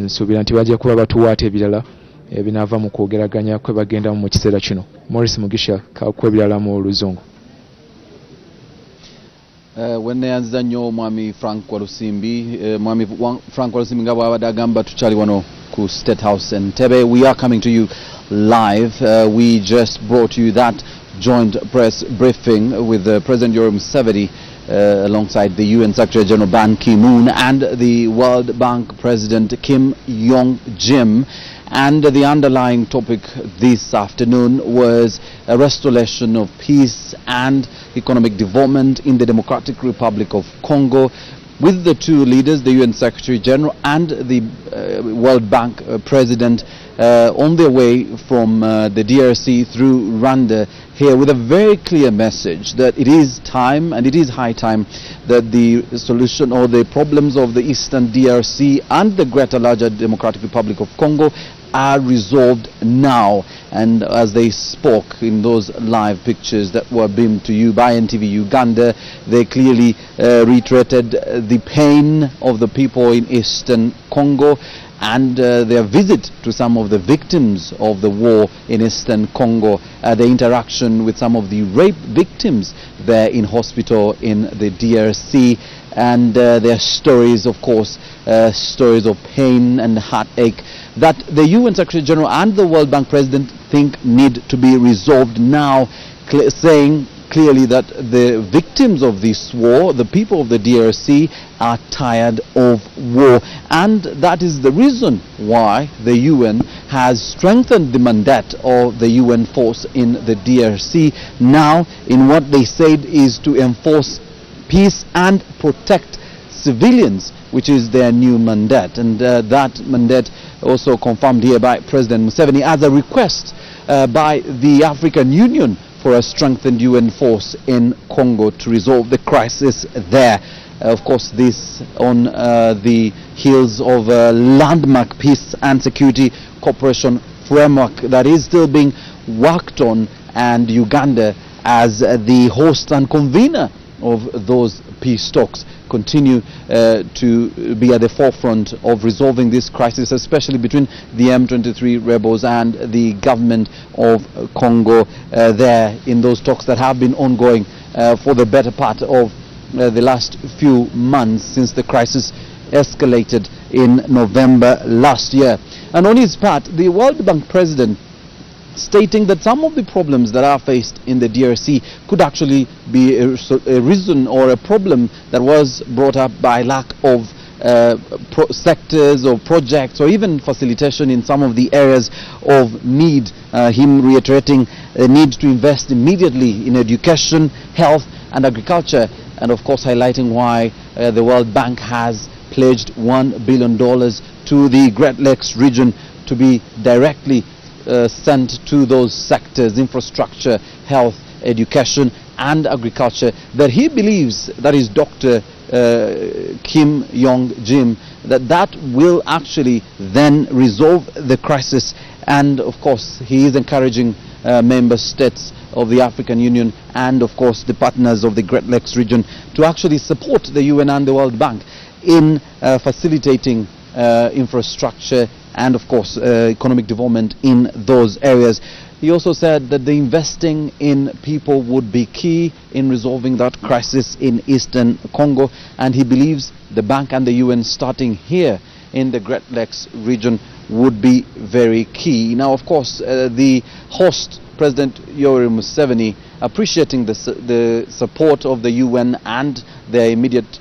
Nsuubira nti bajja kuba batuwaata ebirala ebinaava mu kwogeraganya kwe bagenda mu kiseera kino. Morris Mugisha kakuwa ebirala mu Luzungu. Wenneyanziza nnyo Mwami Frank Walusimbi. Mwami Frank Walusimbi nga bw'abadde agamba tukyali wano ku State House Entebbe. We are coming to you live. We just brought you that joint press briefing with President Yoweri Museveni alongside the UN Secretary General Ban Ki-moon and the World Bank President Yong. And the underlying topic this afternoon was a restoration of peace and economic development in the Democratic Republic of Congo, with the two leaders, the UN Secretary General and the World Bank President, on their way from the DRC through Rwanda here with a very clear message that it is time, and it is high time, that the solution or the problems of the Eastern DRC and the Greater Larger Democratic Republic of Congo are resolved now. And as they spoke in those live pictures that were beamed to you by NTV Uganda, they clearly reiterated the pain of the people in Eastern Congo and their visit to some of the victims of the war in Eastern Congo, the interaction with some of the rape victims there in hospital in the DRC, and their stories, of course, stories of pain and heartache that the UN Secretary General and the World Bank President think need to be resolved now, saying clearly that the victims of this war, the people of the DRC, are tired of war. And that is the reason why the UN has strengthened the mandate of the UN force in the DRC now in what they said is to enforce peace and protect civilians, which is their new mandate. And that mandate also confirmed here by President Museveni as a request by the African Union for a strengthened UN force in Congo to resolve the crisis there. Of course, this on the heels of a landmark peace and security cooperation framework that is still being worked on, and Uganda, as the host and convener of those peace talks, continue to be at the forefront of resolving this crisis, especially between the M23 rebels and the government of Congo there in those talks that have been ongoing for the better part of the last few months since the crisis escalated in November last year. And on his part, the World Bank President stating that some of the problems that are faced in the DRC could actually be a reason or a problem that was brought up by lack of sectors or projects or even facilitation in some of the areas of need, him reiterating the need to invest immediately in education, health and agriculture, and of course highlighting why the World Bank has pledged $1 billion to the Great Lakes region to be directly sent to those sectors: infrastructure, health, education and agriculture, that he believes, that is Dr. Kim Yong Jim, that will actually then resolve the crisis. And of course he is encouraging member states of the African Union and of course the partners of the Great Lakes region to actually support the UN and the World Bank in facilitating infrastructure and of course economic development in those areas. He also said that the investing in people would be key in resolving that crisis in Eastern Congo, and he believes the bank and the UN starting here in the Great Lakes region would be very key. Now of course the host, President Yoweri Museveni, appreciating the support of the UN and the immediate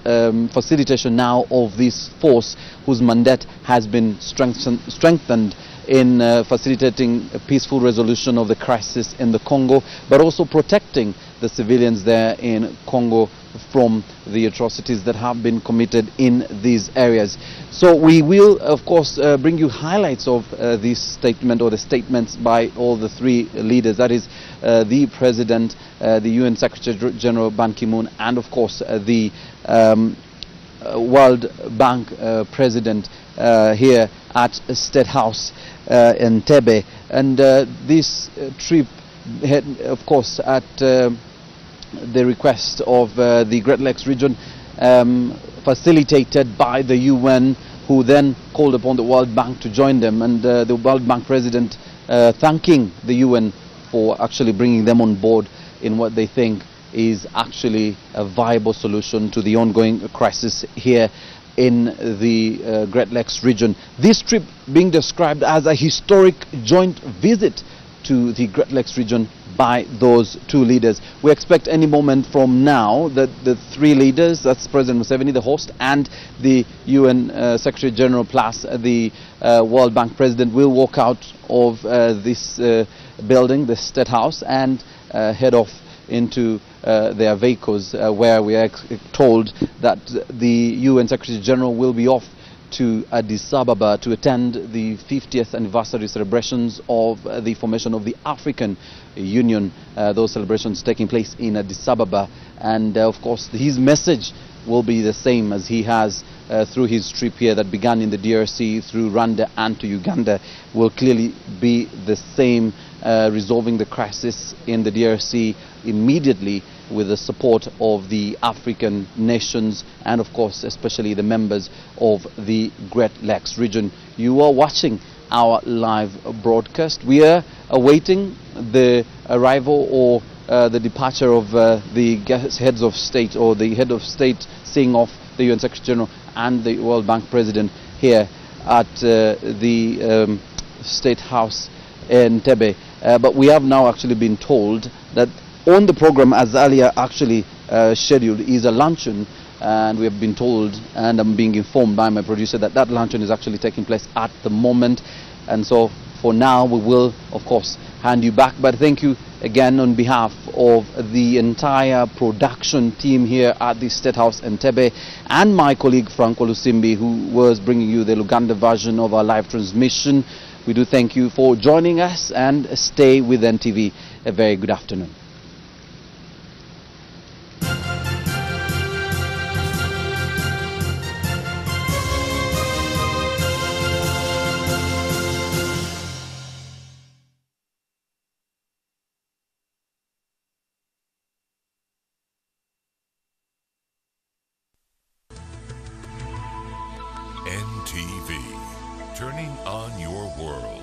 facilitation now of this force whose mandate has been strengthened in facilitating a peaceful resolution of the crisis in the Congo, but also protecting the civilians there in Congo from the atrocities that have been committed in these areas. So we will of course bring you highlights of this statement, or the statements by all the three leaders, that is the President, the UN Secretary General Ban Ki-moon and of course the World Bank President here at State House in Entebbe. And this trip had, of course, at the request of the Great Lakes region, facilitated by the UN, who then called upon the World Bank to join them, and the World Bank President thanking the UN for actually bringing them on board in what they think is actually a viable solution to the ongoing crisis here in the Great Lakes region. This trip being described as a historic joint visit to the Great Lakes region by those two leaders. We expect any moment from now that the three leaders, that's President Museveni, the host, and the UN Secretary General plus the World Bank President will walk out of this building, the State House, and head off into their vehicles, where we are told that the UN Secretary General will be off to Addis Ababa to attend the 50th anniversary celebrations of the formation of the African Union. Those celebrations taking place in Addis Ababa, and of course his message will be the same as he has through his trip here that began in the DRC, through Rwanda and to Uganda, will clearly be the same, resolving the crisis in the DRC immediately with the support of the African nations and of course especially the members of the Great Lakes region. You are watching our live broadcast. We are awaiting the arrival or the departure of the heads of state, or the head of state seeing off the UN Secretary General and the World Bank President here at the State House in Entebbe. But we have now actually been told that on the program, as earlier actually scheduled, is a luncheon, and we have been told, and I'm being informed by my producer, that that luncheon is actually taking place at the moment. And so for now we will of course hand you back, but thank you again on behalf of the entire production team here at the State House Entebbe, and my colleague Franco Lusimbi, who was bringing you the Luganda version of our live transmission. We do thank you for joining us, and stay with NTV. A very good afternoon. NTV, turning on your world.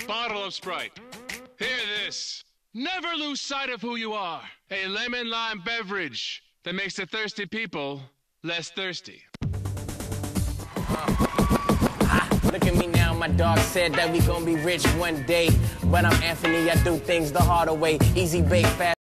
Bottle of Sprite. Hear this. Never lose sight of who you are. A lemon lime beverage that makes the thirsty people less thirsty. Look at me now, my dog said that we gon' be rich one day. But I'm Anthony, I do things the harder way. Easy bake, fast.